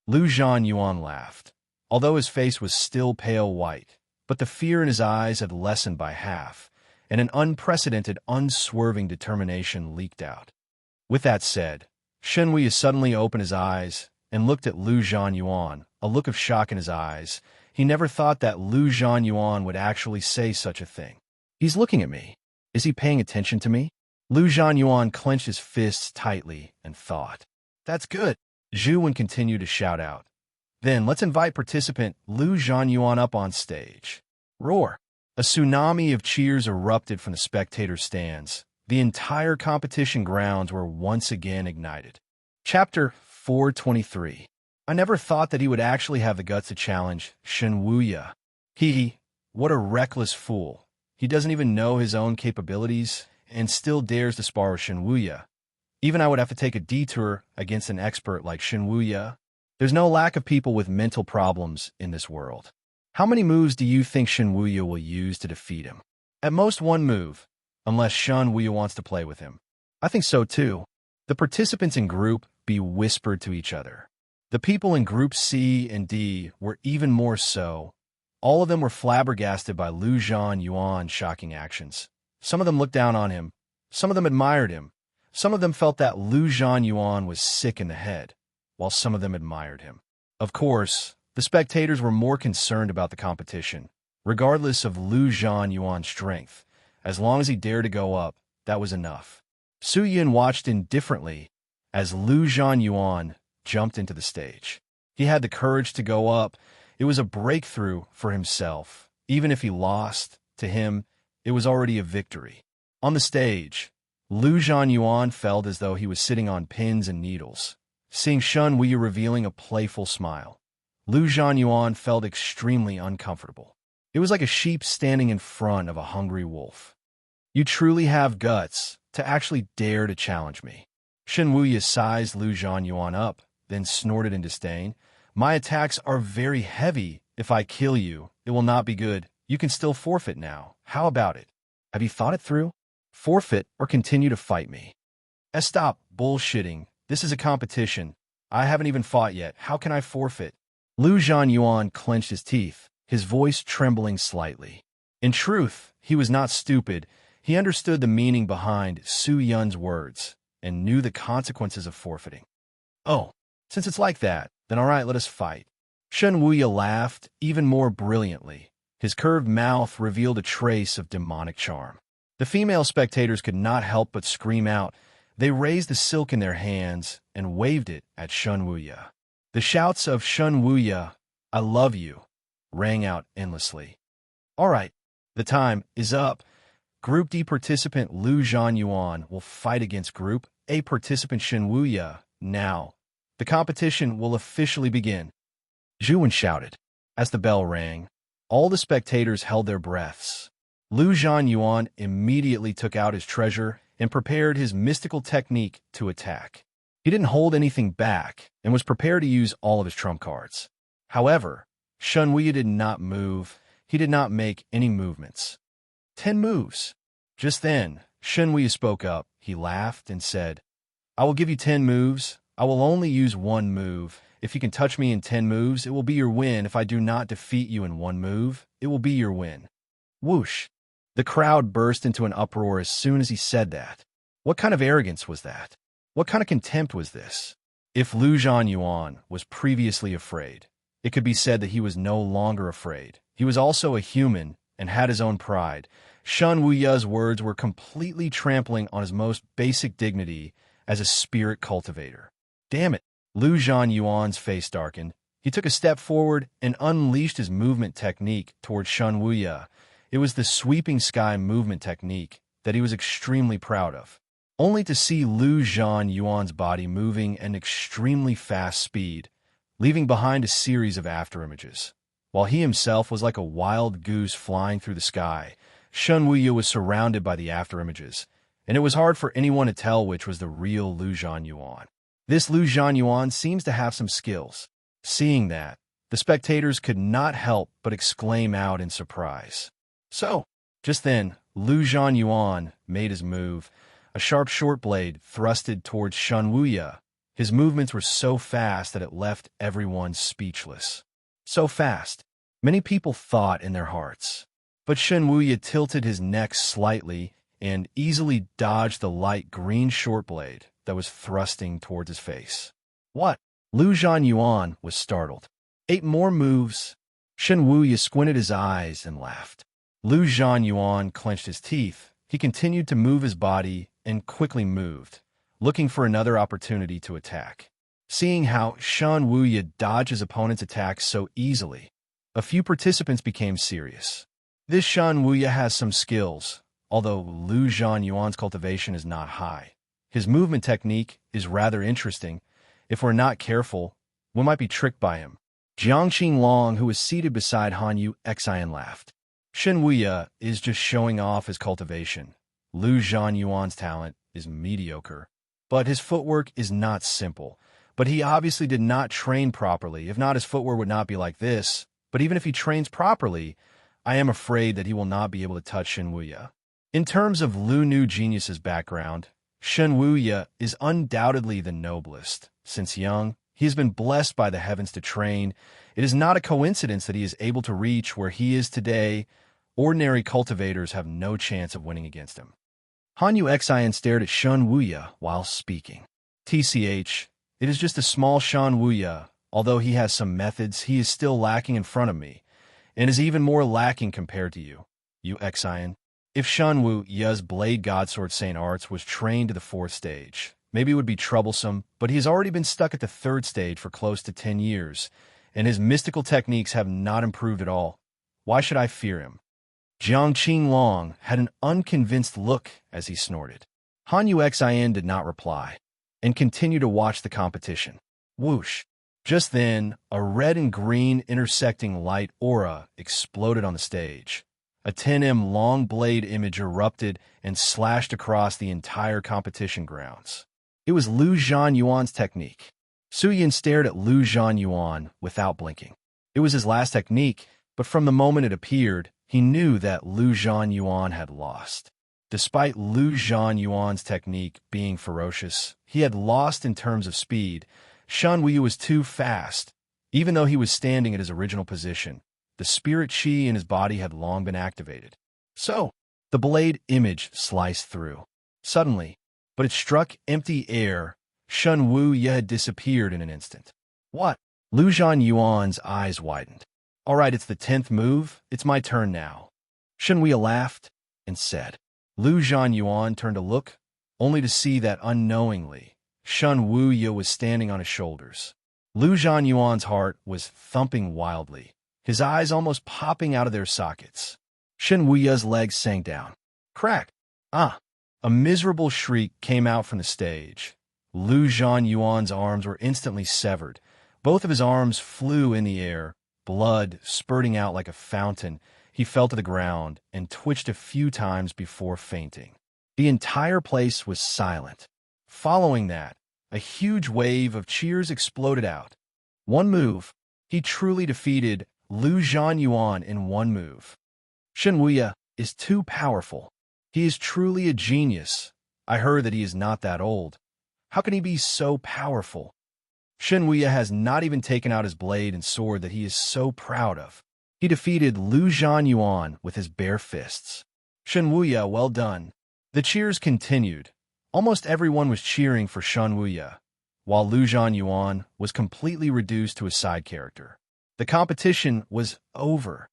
Lu Zhanyuan laughed, although his face was still pale white, but the fear in his eyes had lessened by half, and an unprecedented, unswerving determination leaked out. With that said, Shen Wuya suddenly opened his eyes and looked at Lu Zhanyuan, a look of shock in his eyes. He never thought that Lu Zhanyuan would actually say such a thing. "He's looking at me. Is he paying attention to me?" Lu Zhanyuan clenched his fists tightly and thought. "That's good." Zhu continued to shout out. "Then let's invite participant Lu Zhanyuan up on stage." Roar! A tsunami of cheers erupted from the spectator stands. The entire competition grounds were once again ignited. Chapter 423. I never thought that he would actually have the guts to challenge Shen Wuya. What a reckless fool. He doesn't even know his own capabilities, and still dares to spar with Shen Wuya. Even I would have to take a detour against an expert like Shen Wuya. There's no lack of people with mental problems in this world. How many moves do you think Shen Wuya will use to defeat him? At most one move, unless Shen Wuya wants to play with him. I think so too. The participants in Group B whispered to each other. The people in Group C and D were even more so. All of them were flabbergasted by Lu Zhanyuan's shocking actions. Some of them looked down on him. Some of them admired him. Some of them felt that Lu Zhanyuan was sick in the head, while some of them admired him. Of course, the spectators were more concerned about the competition. Regardless of Lu Zhanyuan's strength, as long as he dared to go up, that was enough. Su Yin watched indifferently as Lu Zhanyuan jumped into the stage. He had the courage to go up. It was a breakthrough for himself. Even if he lost, to him, it was already a victory. On the stage, Lu Zhanyuan felt as though he was sitting on pins and needles. Seeing Shen Wuya revealing a playful smile, Lu Zhanyuan felt extremely uncomfortable. It was like a sheep standing in front of a hungry wolf. You truly have guts to actually dare to challenge me. Shen Wuya sized Lu Zhanyuan up, then snorted in disdain. My attacks are very heavy. If I kill you, it will not be good. You can still forfeit now. How about it? Have you thought it through? Forfeit or continue to fight me? Stop bullshitting. This is a competition. I haven't even fought yet. How can I forfeit? Lu Zhanyuan clenched his teeth, his voice trembling slightly. In truth, he was not stupid. He understood the meaning behind Su Yun's words and knew the consequences of forfeiting. Oh, since it's like that, then all right, let us fight. Shen Wuya laughed even more brilliantly. His curved mouth revealed a trace of demonic charm. The female spectators could not help but scream out. They raised the silk in their hands and waved it at Shen Wuya. The shouts of Shen Wuya, I love you, rang out endlessly. All right, the time is up. Group D participant Lu Zhanyuan will fight against Group A participant Shen Wuya. Now, the competition will officially begin. Zhu Wen shouted. As the bell rang, all the spectators held their breaths. Lu Zhanyuan immediately took out his treasure and prepared his mystical technique to attack. He didn't hold anything back and was prepared to use all of his trump cards. However, Shen Wuya did not move. He did not make any movements. 10 moves. Just then, Shen Wuya spoke up. He laughed and said, I will give you 10 moves. I will only use one move. If you can touch me in 10 moves, it will be your win. If I do not defeat you in one move, it will be your win. Whoosh. The crowd burst into an uproar as soon as he said that. What kind of arrogance was that? What kind of contempt was this? If Lu Zhanyuan was previously afraid, it could be said that he was no longer afraid. He was also a human and had his own pride. Shen Wuya's words were completely trampling on his most basic dignity as a spirit cultivator. Damn it! Lu Zhanyuan's face darkened. He took a step forward and unleashed his movement technique towards Shen Wuya. It was the sweeping sky movement technique that he was extremely proud of. Only to see Lu Zhanyuan's body moving at an extremely fast speed, leaving behind a series of afterimages. While he himself was like a wild goose flying through the sky, Shen Wuya was surrounded by the afterimages, and it was hard for anyone to tell which was the real Lu Zhanyuan. This Lu Zhanyuan seems to have some skills. Seeing that, the spectators could not help but exclaim out in surprise. So, just then, Lu Zhanyuan made his move. A sharp short blade thrusted towards Shen Wuya. His movements were so fast that it left everyone speechless. So fast, many people thought in their hearts. But Shen Wuya tilted his neck slightly and easily dodged the light green short blade that was thrusting towards his face. What? Lu Zhanyuan was startled. 8 more moves. Shen Wuya squinted his eyes and laughed. Lu Zhanyuan clenched his teeth. He continued to move his body and quickly moved, looking for another opportunity to attack. Seeing how Shen Wuya dodged his opponent's attacks so easily, a few participants became serious. This Shen Wuya has some skills, although Lu Zhanyuan's cultivation is not high. His movement technique is rather interesting. If we're not careful, we might be tricked by him. Jiangqing Long, who was seated beside Han Yu Xian, laughed. Shen Wuya is just showing off his cultivation. Lu Zhanyuan's talent is mediocre, but his footwork is not simple. But he obviously did not train properly. If not, his footwork would not be like this. But even if he trains properly, I am afraid that he will not be able to touch Shen Wuya. In terms of Lu Nu Genius's background, Shen Wuya is undoubtedly the noblest. Since young, he has been blessed by the heavens to train. It is not a coincidence that he is able to reach where he is today. Ordinary cultivators have no chance of winning against him. Hanyu Xian stared at Shen Wuya while speaking. TCH, it is just a small Shen Wuya. Although he has some methods, he is still lacking in front of me, and is even more lacking compared to you, Xian. If Shen Wuya's Blade Godsword Saint Arts was trained to the 4th stage, maybe it would be troublesome, but he has already been stuck at the 3rd stage for close to 10 years, and his mystical techniques have not improved at all. Why should I fear him? Jiang Qinglong had an unconvinced look as he snorted. Hanyu Xian did not reply, and continued to watch the competition. Whoosh! Just then, a red and green intersecting light aura exploded on the stage. A 10 long blade image erupted and slashed across the entire competition grounds. It was Lu Zhanyuan's technique. Suyin stared at Lu Zhanyuan without blinking. It was his last technique, but from the moment it appeared, he knew that Lu Zhanyuan had lost. Despite Lu Zhanyuan's technique being ferocious, he had lost in terms of speed. Shen Wuya was too fast. Even though he was standing at his original position, the spirit chi in his body had long been activated. So, the blade image sliced through. Suddenly, but it struck empty air. Shen Wuya had disappeared in an instant. What? Lu Zhanyuan's eyes widened. All right, it's the 10th move. It's my turn now. Shen Wuya laughed and said. Lu Zhanyuan turned to look, only to see that unknowingly, Shen Wuya was standing on his shoulders. Lu Zhanyuan's heart was thumping wildly, his eyes almost popping out of their sockets. Shen Wuya's legs sank down. Crack! Ah! A miserable shriek came out from the stage. Lu Zhanyuan's arms were instantly severed. Both of his arms flew in the air, blood spurting out like a fountain. He fell to the ground and twitched a few times before fainting. The entire place was silent. Following that, a huge wave of cheers exploded out. One move. He truly defeated Lu Zhanyuan in one move. Shen Wuya is too powerful. He is truly a genius. I heard that he is not that old. How can he be so powerful? Shen Wuya has not even taken out his blade and sword that he is so proud of. He defeated Lu Zhanyuan with his bare fists. Shen Wuya, well done. The cheers continued. Almost everyone was cheering for Shen Wuya, while Lu Zhanyuan was completely reduced to a side character. The competition was over.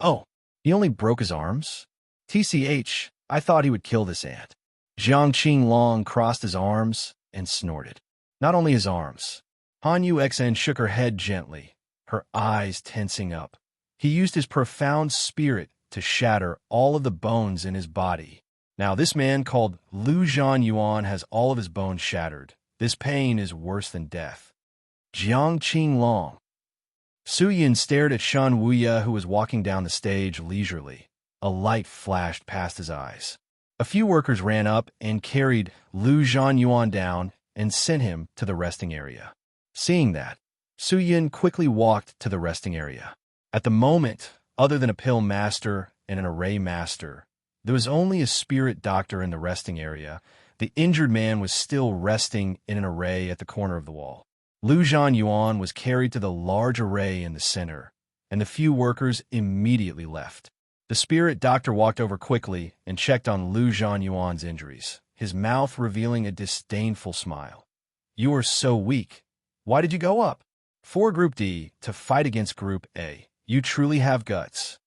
Oh, he only broke his arms? TCH, I thought he would kill this ant. Jiang Qinglong crossed his arms and snorted. Not only his arms. Hanyu Xian shook her head gently, her eyes tensing up. He used his profound spirit to shatter all of the bones in his body. Now this man called Lu Zhanyuan has all of his bones shattered. This pain is worse than death. Jiang Qinglong. Suyin stared at Shen Wuya, who was walking down the stage leisurely. A light flashed past his eyes. A few workers ran up and carried Lu Zhanyuan down and sent him to the resting area. Seeing that, Suyin quickly walked to the resting area. At the moment, other than a pill master and an array master, there was only a spirit doctor in the resting area. The injured man was still resting in an array at the corner of the wall. Lu Zhanyuan was carried to the large array in the center, and the few workers immediately left. The spirit doctor walked over quickly and checked on Lu Zhanyuan's injuries, his mouth revealing a disdainful smile. You are so weak. Why did you go up? For Group D to fight against Group A. You truly have guts.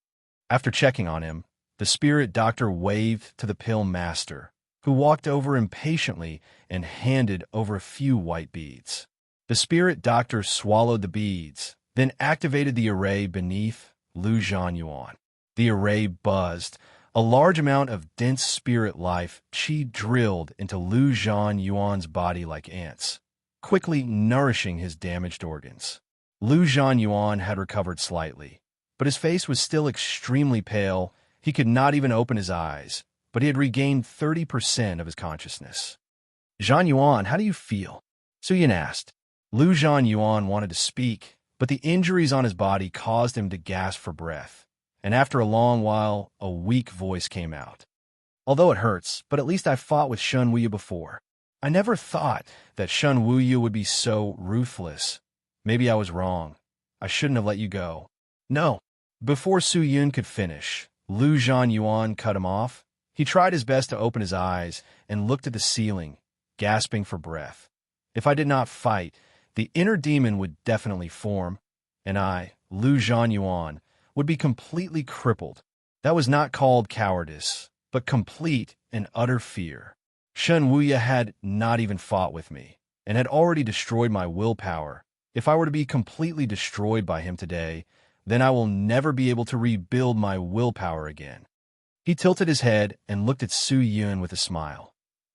After checking on him, the spirit doctor waved to the pill master, who walked over impatiently and handed over a few white beads. The spirit doctor swallowed the beads, then activated the array beneath Lu Zhanyuan. The array buzzed. A large amount of dense spirit life chi drilled into Lu Zhanyuan's body like ants, quickly nourishing his damaged organs. Lu Zhanyuan had recovered slightly, but his face was still extremely pale. He could not even open his eyes, but he had regained 30% of his consciousness. Zhang Yuan, how do you feel? Su Yin asked. Lu Zhang Yuan wanted to speak, but the injuries on his body caused him to gasp for breath, and after a long while, a weak voice came out. Although it hurts, but at least I fought with Shen Wuya before. I never thought that Shen Wuya would be so ruthless. Maybe I was wrong. I shouldn't have let you go. No. Before Su Yun could finish, Lu Zhang Yuan cut him off. He tried his best to open his eyes and looked at the ceiling, gasping for breath. If I did not fight, the inner demon would definitely form, and I, Lu Zhang Yuan, would be completely crippled. That was not called cowardice, but complete and utter fear. Shen Wuya had not even fought with me, and had already destroyed my willpower. If I were to be completely destroyed by him today, then I will never be able to rebuild my willpower again. He tilted his head and looked at Su Yun with a smile.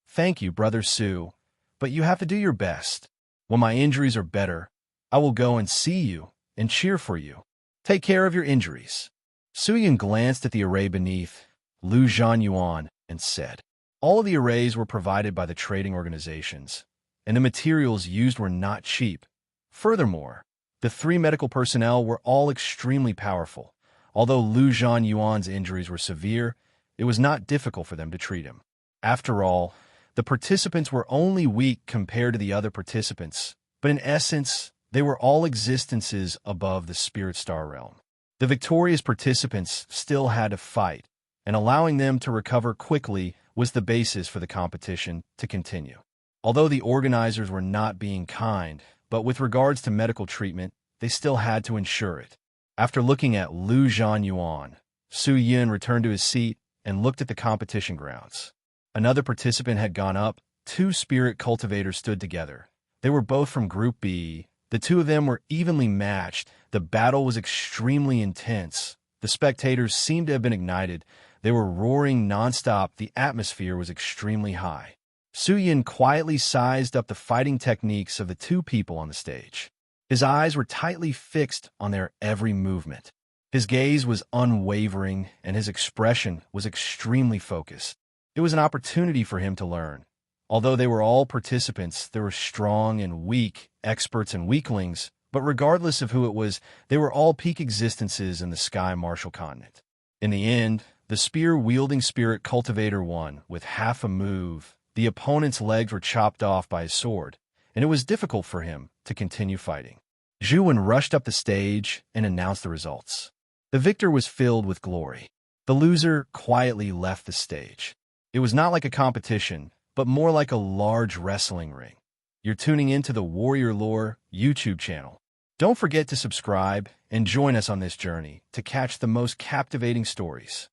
Thank you, Brother Su, but you have to do your best. When my injuries are better, I will go and see you and cheer for you. Take care of your injuries. Su Yun glanced at the array beneath Lu Zhang Yuan and said, all of the arrays were provided by the trading organizations, and the materials used were not cheap. Furthermore, the 3 medical personnel were all extremely powerful. Although Lu Zhang Yuan's injuries were severe, it was not difficult for them to treat him. After all, the participants were only weak compared to the other participants, but in essence, they were all existences above the Spirit Star realm. The victorious participants still had to fight, and allowing them to recover quickly was the basis for the competition to continue. Although the organizers were not being kind, but with regards to medical treatment, they still had to ensure it. After looking at Lu Zhang Yuan, Su Yin returned to his seat and looked at the competition grounds. Another participant had gone up. 2 spirit cultivators stood together. They were both from Group B. The 2 of them were evenly matched. The battle was extremely intense. The spectators seemed to have been ignited. They were roaring nonstop. The atmosphere was extremely high. Su Yin quietly sized up the fighting techniques of the 2 people on the stage. His eyes were tightly fixed on their every movement. His gaze was unwavering, and his expression was extremely focused. It was an opportunity for him to learn. Although they were all participants, there were strong and weak, experts and weaklings, but regardless of who it was, they were all peak existences in the Sky Martial Continent. In the end, the spear-wielding spirit cultivator won with half a move. The opponent's legs were chopped off by his sword, and it was difficult for him to continue fighting. Zhu Wen rushed up the stage and announced the results. The victor was filled with glory. The loser quietly left the stage. It was not like a competition, but more like a large wrestling ring. You're tuning into the Warrior Lore YouTube channel. Don't forget to subscribe and join us on this journey to catch the most captivating stories.